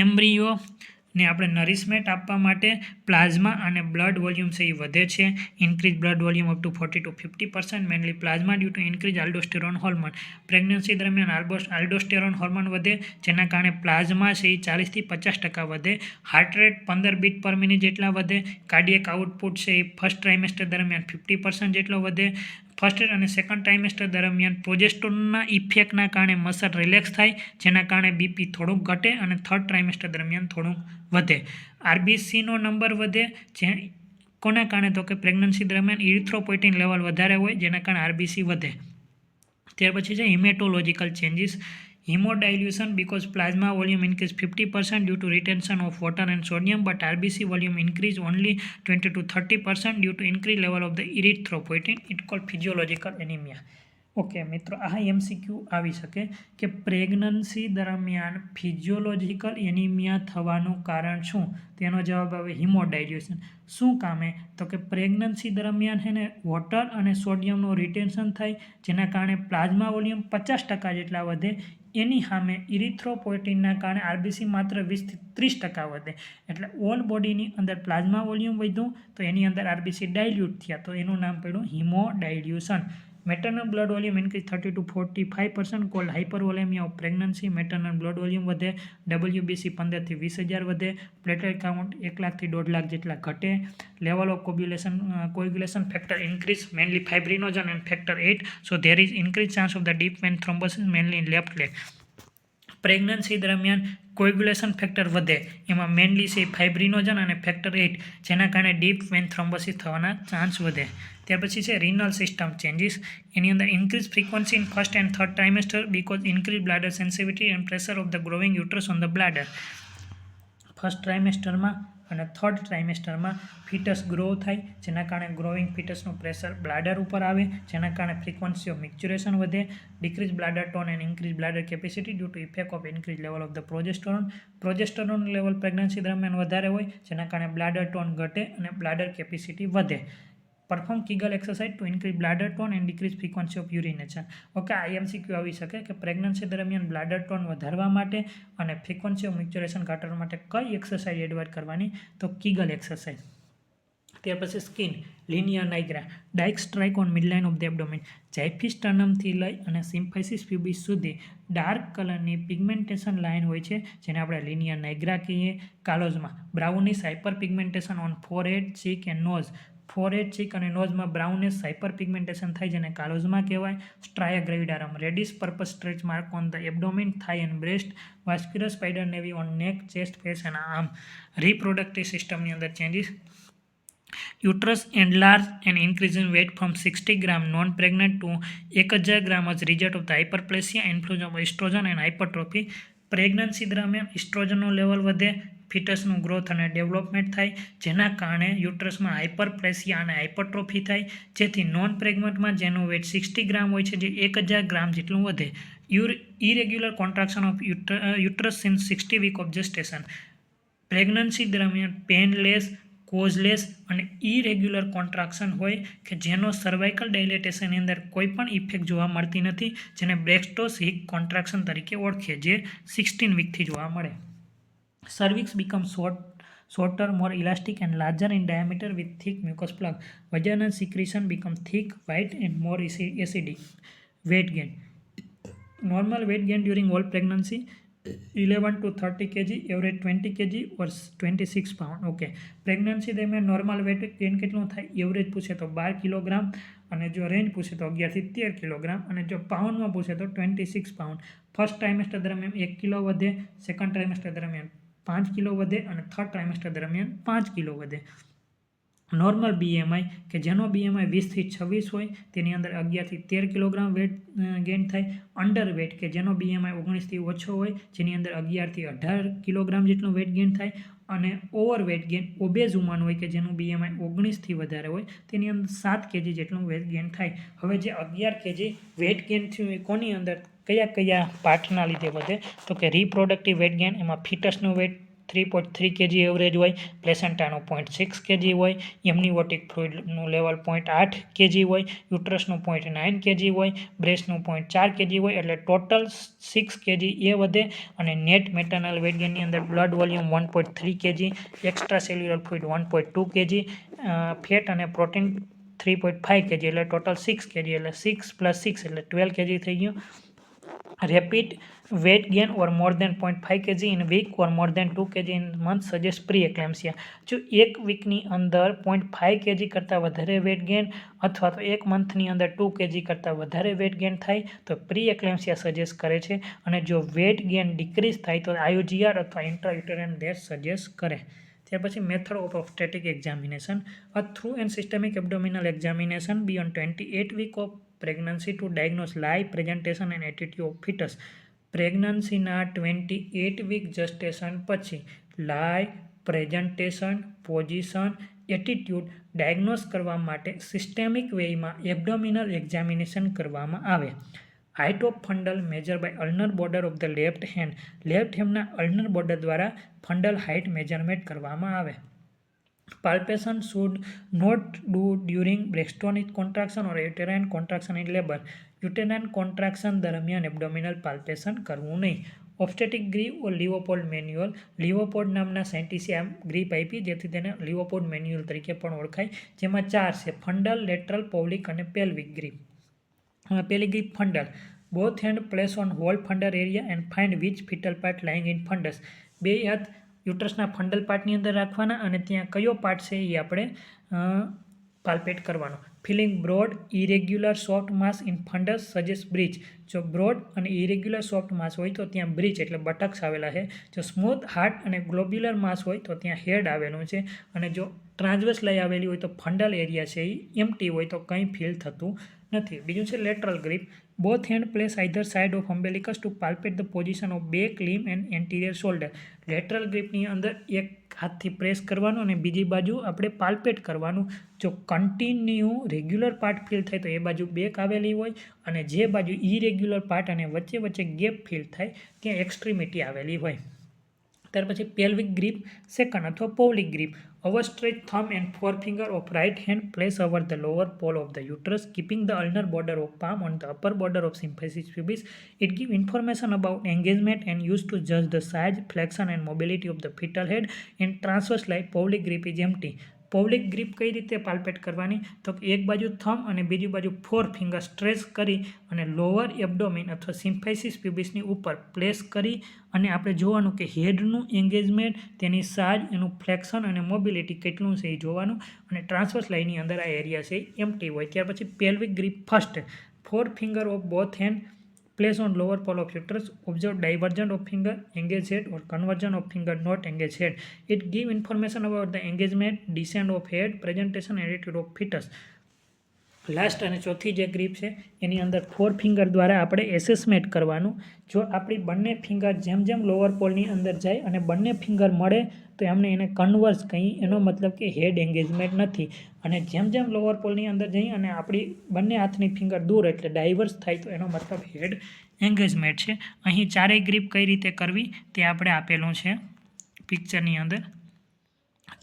એમ્બ્રિયો ને આપણે નરિશમેન્ટ આપવા માટે પ્લાઝમા અને બ્લડ વોલ્યુમ છે એ વધે છે. Increase blood volume up to 40 to 50%, mainly plasma due to increase aldosterone hormone. Pregnancy દરમિયાન આલ્ડોસ્ટેરોન હોર્મોન વધે, જેના કારણે પ્લાઝમા છે એ 40 થી 50% વધે. હાર્ટ રેટ 15 બીટ પર મિનિટ જેટલા વધે. કાર્ડિયક આઉટપુટ છે એ ફર્સ્ટ ટ્રાઇમેસ્ટર દરમિયાન 50% જેટલો વધે. ફર્સ્ટ અને સેકન્ડ ટ્રાઇમેસ્ટર દરમિયાન પ્રોજેસ્ટેરોનના ઇફેક્ટના કારણે મસલ રિલેક્સ થાય, જેના કારણે બીપી થોડુંક ઘટે અને થર્ડ ટ્રાઇમેસ્ટર દરમિયાન થોડું વધે. આરબીસીનો નંબર વધે, જે કોના કારણે તો કે પ્રેગ્નન્સી દરમિયાન ઇરિથ્રોપોઇટિન લેવલ વધારે હોય, જેના કારણે આરબીસી વધે. ત્યાર પછી છે haematological changes. Haemodilution because plasma volume increase 50% due to retention of water and sodium, but RBC volume increase only 20 to 30% due to increase level of the erythropoietin. It called physiological anaemia. Okay મિત્રો, આ એમસીક્યુ આવી શકે કે પ્રેગ્નન્સી દરમિયાન ફિઝિયોલોજીકલ એનિમિયા થવાનું કારણ શું? તેનો જવાબ આવે હિમોડાયલ્યુશન. શું કામે તો કે પ્રેગ્નન્સી દરમિયાન છે ને વોટર અને સોડિયમનું રિટેન્શન થાય, જેના કારણે પ્લાઝમા વોલ્યુમ 50% જેટલા વધે. એની સામે ઇરિથ્રોપોઇટિનના કારણે આરબીસી માત્ર 20 થી 30% વધે. એટલે ઓલ બોડીની અંદર પ્લાઝમા વોલ્યુમ વધ્યું તો એની અંદર આરબીસી ડાયલ્યુટ થયા, તો એનું નામ પડ્યું haemodilution. Maternal blood volume increase 30 to 45% called hypervolaemia of pregnancy. Maternal blood volume વધે. WBC 15 થી 20,000 વધે. પ્લેટલેટ કાઉન્ટ 1 લાખ થી 1.5 લાખ જેટલા ઘટે. Level of coagulation factor increase, mainly fibrinogen and factor 8. So there is increase chance of the deep vein thrombosis mainly in left leg. Pregnancy દરમિયાન કોગ્યુલેશન ફેક્ટર વધે, એમાં મેનલી છે ફાઇબ્રિનોજન અને ફેક્ટર 8, જેના કારણે ડીપ વેન થ્રોમ્બોસિસ થવાના ચાન્સ વધે. ત્યાર પછી છે રિનલ સિસ્ટમ ચેન્જીસ. એની અંદર increase frequency in first and third trimester because increase bladder sensitivity and pressure of the growing uterus on the bladder. First ટ્રાઇમેસ્ટરમાં અને થર્ડ ટ્રાઇમેસ્ટરમાં ફિટસ ગ્રો થાય, જેના કારણે ગ્રોવિંગ ફિટસનું પ્રેશર બ્લાડર ઉપર આવે, જેના કારણે ફ્રીક્વન્સી ઓફ મિક્ચ્યુરેશન વધે. Decrease bladder tone and increase bladder capacity due to effect of increase level of the progesterone. Progesterone level pregnancy દરમિયાન વધારે હોય, જેના કારણે બ્લાડર ટોન ઘટે અને બ્લાડર કેપેસિટી વધે. Perform Kegel exercise to increase bladder tone and decrease frequency of urination. Okay, આઈએમસીક્યુ આવી શકે કે પ્રેગ્નન્સી દરમિયાન બ્લાડર ટોન વધારવા માટે અને ફ્રીક્વન્સી ઓફ મિક્ચ્યુરેશન ઘટાડવા માટે કઈ એક્સરસાઇઝ એડવાઇઝ કરવાની તો કિગલ એક્સરસાઇઝ. ત્યાર પછી skin linea nigra dark strike on midline of the abdomen. ઝાયફિસ્ટર્નમથી લઈ અને સિમ્ફાઇસિસ પ્યુબિસ સુધી ડાર્ક કલરની પિગમેન્ટેશન લાઇન હોય છે, જેને આપણે લિનિયર નાઇગ્રા કહીએ. Chloasma brownish hyper pigmentation on forehead, cheek and nose. Forehead, cheek અને નોઝમાં બ્રાઉનિશ હાઇપર પિગમેન્ટેશન થાય, જેને કાલોઝમાં કહેવાય. Striae gravidarum reddish purple stretch mark on the abdomen, thigh and breast. Vascular spider naevi on neck, chest, face and arm. Reproductive સિસ્ટમની અંદર changes. Uterus enlarged and increase in weight from 60 gram non-pregnant to 1000 gram as a result of the hyperplasia, influence of estrogen and hypertrophy. Pregnancy દરમિયાન ઇસ્ટ્રોજનનો લેવલ વધે, ફિટસનું ગ્રોથ અને ડેવલપમેન્ટ થાય, જેના કારણે યુટ્રસમાં હાઇપરપ્લેસિયા અને હાઇપરટ્રોફી થાય, જેથી નોન પ્રેગ્નન્ટમાં જેનું વેટ 60 ગ્રામ હોય છે, જે 1000 ગ્રામ જેટલું વધે. Irregular contraction of uterus in 60 week of gestation. Pregnancy દરમિયાન પેનલેસ, કોઝલેસ અને ઇરેગ્યુલર કોન્ટ્રાક્શન હોય કે જેનો સર્વાઇકલ ડાયલેટેશનની અંદર કોઈ પણ ઇફેક્ટ જોવા મળતી નથી, જેને બ્રેક્સ્ટોસિક કોન્ટ્રાક્શન તરીકે ઓળખીએ, જે 16 વીકથી જોવા મળે. Cervix become shorter, more elastic and larger in diameter with thick mucus plug. Vaginal secretion become thick, white and more acidic. Weight gain. Normal weight gain during all pregnancy 11 to 30 kg, average 20 kg or 26 pound. Okay, pregnancy દરમિયાન નોર્મલ વેટ ગેઇન કેટલું થાય? એવરેજ પૂછે તો 12 કિલોગ્રામ, અને જો રેન્જ પૂછે તો 11 થી 13 કિલોગ્રામ, અને જો પાઉન્ડમાં પૂછે તો 26 પાઉન્ડ. ફર્સ્ટ ટ્રાઇમેસ્ટર દરમિયાન 1 કિલો વધે, સેકન્ડ ટ્રાઇમેસ્ટર દરમિયાન 5 કિલો વધે અને થર્ડ ટ્રાઇમેસ્ટર દરમિયાન 5 કિલો વધે. નોર્મલ BMI કે જેનો BMI 20 થી 26 હોય તેની અંદર 11 થી 13 કિલોગ્રામ વેટ ગેઇન થાય. અંડર વેટ કે જેનો BMI 19 થી ઓછો હોય જેની અંદર 11 થી 18 કિલોગ્રામ જેટલું વેટ ગેઇન થાય. અને ઓવર વેટ ગેઇન ઓબેઝ વુમન હોય કે જેનું BMI 19 થી વધારે હોય તેની અંદર 7 kg જેટલું વેટ ગેઇન થાય. હવે જે 11 kg વેટ ગેઇન થયું એ કોની અંદર કયા પાર્ટના લીધે વધે તો કે રિપ્રોડક્ટિવ વેટ ગેઇન, એમાં ફિટસનું વેટ 3.3 kg એવરેજ હોય, પ્લેસેન્ટાનું 0.6 kg હોય, એમનિયોટિક ફ્લુઇડનું લેવલ 0.8 kg હોય, યુટ્રસનું 0.9 kg હોય, બ્રેસ્ટનું 0.4 kg હોય, એટલે ટોટલ 6 kg એ વધે. અને નેટ મેટર્નલ વેટ ગેઇનની અંદર blood volume 1.3 kg, extra cellular fluid 1.2 kg, fat અને પ્રોટીન 3.5 kg, એટલે ટોટલ 6 kg, એટલે 6 + 6 એટલે 12 kg થઈ ગયું. Rapid weight gain or more than 0.5 kg in week or more than 2 kg in month suggest pre-eclampsia. જો એક વીકની અંદર 0.5 kg કરતાં વધારે વેટ ગેઇન અથવા તો એક મંથની અંદર 2 kg કરતાં વધારે વેટ ગેઇન થાય તો પ્રી-એક્લેમ્સિયા સજેસ્ટ કરે છે. અને જો વેટ ગેઇન ડિક્રીઝ થાય તો IUGR અથવા ઇન્ટ્રાયુટેરાઇન ડેથ સજેસ્ટ કરે. ત્યાર પછી method of obstetric examination. A thorough and systemic abdominal examination beyond 28 week of pregnancy to diagnose lie, presentation and attitude of fetus. પ્રેગ્નન્સીના 28 વીક જસ્ટેશન પછી lie, presentation, position, attitude diagnose કરવા માટે સિસ્ટેમિક વેમાં એબ્ડોમિનલ એક્ઝામિનેશન કરવામાં આવે. Height of fundal measure by ulnar border of the left hand. Left હેન્ડના અલ્નર બોર્ડર દ્વારા ફંડલ હાઇટ મેજરમેન્ટ કરવામાં આવે. Palpation should not do during breastonic contraction or uterine contraction in labor. Uterine contraction દરમિયાન એબ્ડોમિનલ પાલ્પેશન કરવું નહીં. ઓબ્સ્ટેટિક ગ્રીપ or લિવોપોલ્ડ મેન્યુઅલ. લિવોપોલ્ડ નામના સાયન્ટિસ્ટે આ ગ્રીપ આપી જેથી તેને લિવોપોલ્ડ મેન્યુઅલ તરીકે પણ ઓળખાય. જેમાં 4 છે: ફંડલ, લેટરલ, પૌલિક અને પેલ્વિક ગ્રીપ. પહેલી grip fundal. Both hand place on whole fundal area and find which fetal part lying in fundus. બે હાથ યુટ્રસના ફંડલ પાર્ટની અંદર રાખવાના અને ત્યાં કયો પાર્ટ છે એ આપણે પાલ્પેટ કરવાનો. Feeling broad irregular soft mass in fundus suggest breech. જો બ્રોડ અને ઇરેગ્યુલર સોફ્ટ માસ હોય તો ત્યાં બ્રિજ એટલે બટક્સ આવેલા છે. જો સ્મૂથ હાર્ડ અને ગ્લોબ્યુલર માસ હોય તો ત્યાં હેડ આવેલું છે. અને જો ટ્રાન્સવર્સ લાઈ આવેલી હોય તો ફંડલ એરિયા છે એ એમ્પ્ટી હોય તો કંઈ ફીલ થતું નથી. બીજું છે lateral grip. Both hand place either side of umbilicus to palpate the position of back, limb and anterior shoulder. Lateral ગ્રીપની અંદર એક હાથથી પ્રેસ કરવાનું અને બીજી બાજુ આપણે પાલ્પેટ કરવાનું. જો કન્ટિન્યુ રેગ્યુલર પાર્ટ ફીલ થાય તો એ બાજુ બેક આવેલી હોય અને જે બાજુ ઇરેગ્યુલર પાર્ટ અને વચ્ચે ગેપ ફીલ થાય ત્યાં એક્સ્ટ્રીમિટી આવેલી હોય. ત્યાર પછી પેલ્વિક ગ્રીપ સેકન્ડ અથવા પૌલિક grip. Overstretch thumb and forefinger of right hand place over the lower pole of the uterus, keeping the ulnar border of palm on the upper border of symphysis pubis. It gives information about engagement and used to judge the size, flexion and mobility of the fetal head. In transverse lie, pelvic grip is empty. Pawlik grip કઈ રીતે પાલ્પેટ કરવાની તો એક બાજુ થંબ અને બીજી બાજુ ફોર ફિંગર સ્ટ્રેચ કરી અને લોઅર એબ્ડોમિન અથવા સિમ્ફાઇસિસ પ્યુબિસની ઉપર પ્લેસ કરી અને આપણે જોવાનું કે હેડનું એન્ગેજમેન્ટ, તેની સાઇઝ, એનું ફ્લેક્શન અને મોબિલિટી કેટલું છે એ જોવાનું. અને ટ્રાન્સવર્સ લાઇનની અંદર આ એરિયા છે એમ્પ્ટી હોય. ત્યાર પછી pelvic grip first. Four finger of both hand place on lower pole of uterus. Observe divergence of finger, engage head or conversion of finger not engage head. It give information about the engagement, descent of head, presentation and attitude of fetus. Last અને ચોથી જે ગ્રીપ છે એની અંદર ફોર ફિંગર દ્વારા આપણે એસેસમેન્ટ કરવાનું. જો આપણી બંને ફિંગર જેમ જેમ લોઅર પોલની અંદર જાય અને બંને ફિંગર મળે તો એમને એને કન્વર્સ કહીએ. એનો મતલબ કે હેડ એન્ગેજમેન્ટ નથી. અને જેમ જેમ લોઅર પોલની અંદર જઈ અને આપણી બંને હાથની ફિંગર દૂર એટલે ડાયવર્સ થાય તો એનો મતલબ હેડ એન્ગેજમેન્ટ છે. અહીં ચારેય ગ્રીપ કઈ રીતે કરવી તે આપણે આપેલું છે પિક્ચરની અંદર.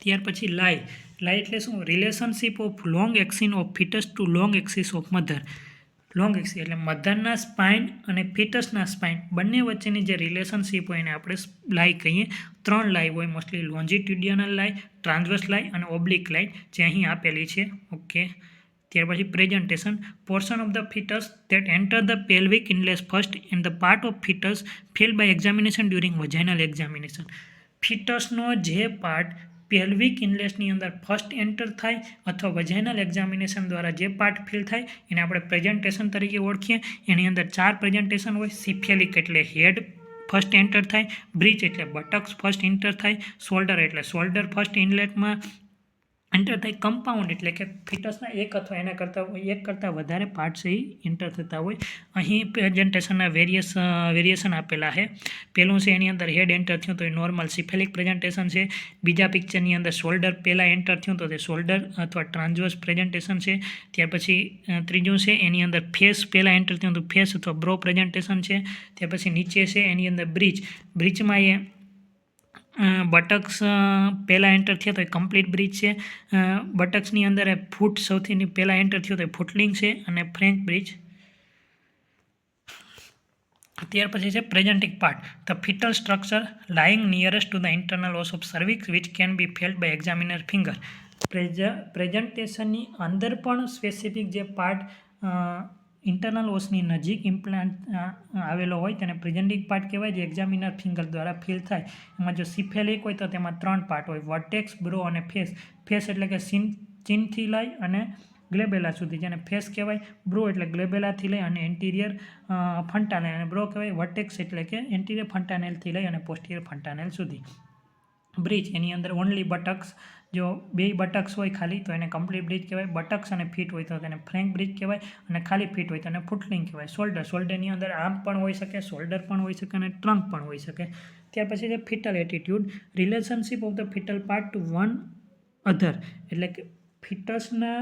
ત્યાર પછી લાઈ. લાઈ એટલે શું? Relationship of long axis of fetus to long axis of mother. Long axis એટલે મધરના સ્પાઇન અને ફિટસના સ્પાઇન બંને વચ્ચેની જે રિલેશનશિપ હોય એને આપણે લાઈ કહીએ. 3 લાઈ હોય મોસ્ટલી: લોન્જિટ્યુડિનલ લાઈ, ટ્રાન્સવર્સ લાઈ અને ઓબ્લિક લાઈ, જે અહીં આપેલી છે. ઓકે. ત્યાર પછી presentation. Portion of the fetus that enter the pelvic inlet first and the part of fetus failed by examination during vaginal examination. ફિટસનો જે પાર્ટ પેલ્વિક ઇનલેટની અંદર ફર્સ્ટ એન્ટર થાય અથવા વજાઇનલ એક્ઝામિનેશન દ્વારા જે પાર્ટ ફિલ થાય એને આપણે પ્રેઝન્ટેશન તરીકે ઓળખીએ. એની અંદર 4 પ્રેઝન્ટેશન હોય. સિફેલિક એટલે હેડ ફર્સ્ટ એન્ટર થાય, બ્રીચ એટલે બટક્સ ફર્સ્ટ એન્ટર થાય, શોલ્ડર એટલે શોલ્ડર ફર્સ્ટ ઇનલેટમાં એન્ટર થાય, કમ્પાઉન્ડ એટલે કે ફિટસના એક અથવા એના કરતાં વધારે પાર્ટ્સ એ એન્ટર થતા હોય. અહીં પ્રેઝન્ટેશનના વેરિએશન આપેલા છે. પહેલું છે એની અંદર હેડ એન્ટર થયું તો એ નોર્મલ સિફેલિક પ્રેઝન્ટેશન છે. બીજા પિક્ચરની અંદર શોલ્ડર પહેલાં એન્ટર થયું તો તે શોલ્ડર અથવા ટ્રાન્સવર્સ પ્રેઝન્ટેશન છે. ત્યાર પછી ત્રીજું છે એની અંદર ફેસ પહેલાં એન્ટર થયું તો ફેસ અથવા બ્રો પ્રેઝન્ટેશન છે. ત્યાર પછી નીચે છે એની અંદર બ્રિચમાં એ બટક્સ પહેલાં એન્ટર થયા તો એ કમ્પ્લીટ બ્રિચ છે. બટક્સની અંદર ફૂટ સૌથી પહેલાં એન્ટર થયો તો એ ફૂટલિંગ છે અને ફ્રેન્ચ બ્રિચ. ત્યાર પછી છે presenting part. The fetal structure lying nearest to the internal os of cervix which can be felt by examiner finger. પ્રેઝન્ટેશનની અંદર પણ સ્પેસિફિક જે પાર્ટ ઇન્ટરનલ ઓસની નજીક ઇમ્પ્લાન્ટ આવેલો હોય તેને પ્રેઝન્ટિંગ પાર્ટ કહેવાય, જે એક્ઝામિનર ફિંગર દ્વારા ફીલ થાય. એમાં જો સિફેલિક હોય તો તેમાં 3 પાર્ટ હોય, વર્ટેક્સ, બ્રો અને ફેસ. ફેસ એટલે કે ચીનથી લઈ અને ગ્લેબેલા સુધી, જેને ફેસ કહેવાય. બ્રો એટલે ગ્લેબેલાથી લઈ અને એન્ટિરિયર ફંટાનેલ, અને બ્રો કહેવાય વર્ટેક્સ એટલે કે એન્ટિરિયર ફંટાનેલથી લઈ અને પોસ્ટિરિયર ફંટાનેલ સુધી. બ્રિચ એની અંદર ઓનલી બટક્સ, જો 2 બટક્સ હોય ખાલી તો એને કમ્પ્લીટ બ્રિચ કહેવાય. બટક્સ અને ફીટ હોય તો તેને ફ્રેન્ક બ્રિચ કહેવાય, અને ખાલી ફીટ હોય તો તેને ફૂટલિંગ કહેવાય. શોલ્ડરની અંદર આર્મ પણ હોઈ શકે, શોલ્ડર પણ હોઈ શકે અને ટ્રંક પણ હોઈ શકે. ત્યાર પછી છે fetal attitude. Relationship of the fetal part to one other, એટલે કે ફિટસના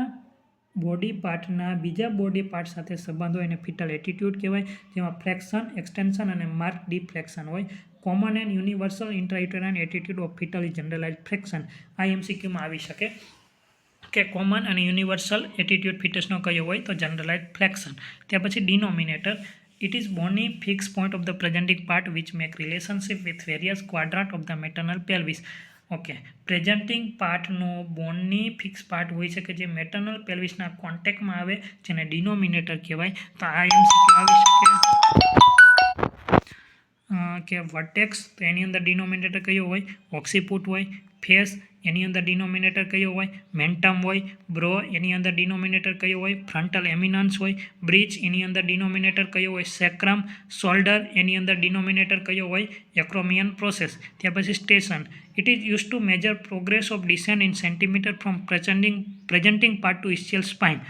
બોડી પાર્ટના બીજા બોડી પાર્ટ સાથે સંબંધ હોય એને ફિટલ એટીટ્યુડ કહેવાય, જેમાં ફ્લેક્શન, એક્સટેન્શન અને માર્ક ડિફ્લેક્શન હોય. Common and universal intrauterine attitude of fetal is generalized flexion. આ એમસીક્યુમાં આવી શકે કે કોમન અને યુનિવર્સલ એટીટ્યુડ ફિટસનો કયો હોય તો જનરલાઇઝ્ડ ફ્લેક્શન. ત્યાર પછી denominator. It is bony fixed point of the presenting part which make relationship with various quadrant of the maternal pelvis. Okay, presenting પાર્ટનો બોનની ફિક્સ પાર્ટ હોય છે કે જે મેટર્નલ પેલ્વિસના કોન્ટેક્ટમાં આવે, જેને ડિનોમિનેટર કહેવાય. તો આ એમસીક્યુ આવી શકે કે વર્ટેક્સ, તો એની અંદર ડિનોમિનેટર કયો હોય? ઓક્સિપુટ હોય. ફેસ એની અંદર ડિનોમિનેટર કયો હોય? મેન્ટમ હોય. બ્રો એની અંદર ડિનોમિનેટર કયો હોય? ફ્રન્ટલ એમિનન્સ હોય. બ્રિચ એની અંદર ડિનોમિનેટર કયો હોય? સેક્રમ. શોલ્ડર એની અંદર ડિનોમિનેટર કયો હોય? એક્રોમિયન પ્રોસેસ. ત્યાર પછી station. It is used to measure progress of descent in centimeter from presenting part to ischial spine.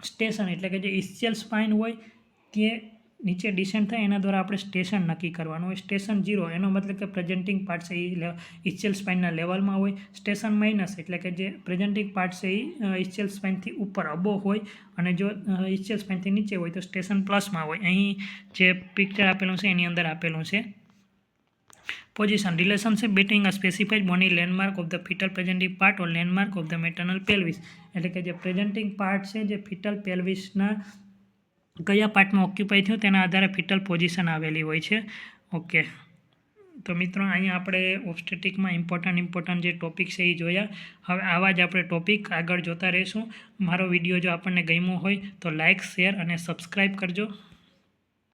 Station એટલે કે જે ઇસ્ચિયલ સ્પાઇન હોય તે નીચે ડિસેન્ટ થાય એના દ્વારા આપણે સ્ટેશન નક્કી કરવાનું હોય. સ્ટેશન 0 એનો મતલબ કે પ્રેઝન્ટિંગ પાર્ટ છે એ ઇસ્ચિયલ સ્પાઇનના લેવલમાં હોય. સ્ટેશન માઇનસ એટલે કે જે પ્રેઝન્ટિંગ પાર્ટ છે એ ઇસ્ચિયલ સ્પાઇનથી ઉપર અબો હોય, અને જો ઇસ્ચિયલ સ્પાઇનથી નીચે હોય તો સ્ટેશન પ્લસમાં હોય. અહીં જે પિક્ચર આપેલું છે એની અંદર આપેલું છે. Position. Relationship between a specified bony landmark of the fetal presenting part or landmark of the maternal pelvis. એટલે કે જે પ્રેઝન્ટિંગ પાર્ટ છે જે ફિટલ પેલ્વિસના કયા પાર્ટમાં ઓક્યુપાય થયું તેના આધારે ફિટલ પોઝિશન આવેલી હોય છે. ઓકે, તો મિત્રો અહીંયા આપણે ઓબ્સ્ટેટિકમાં ઇમ્પોર્ટન્ટ જે ટોપિક છે એ જોયા. હવે આવા જ આપણે ટોપિક આગળ જોતા રહીશું. મારો વિડીયો જો આપણને ગમ્યો હોય તો લાઇક, શેર અને સબસ્ક્રાઈબ કરજો.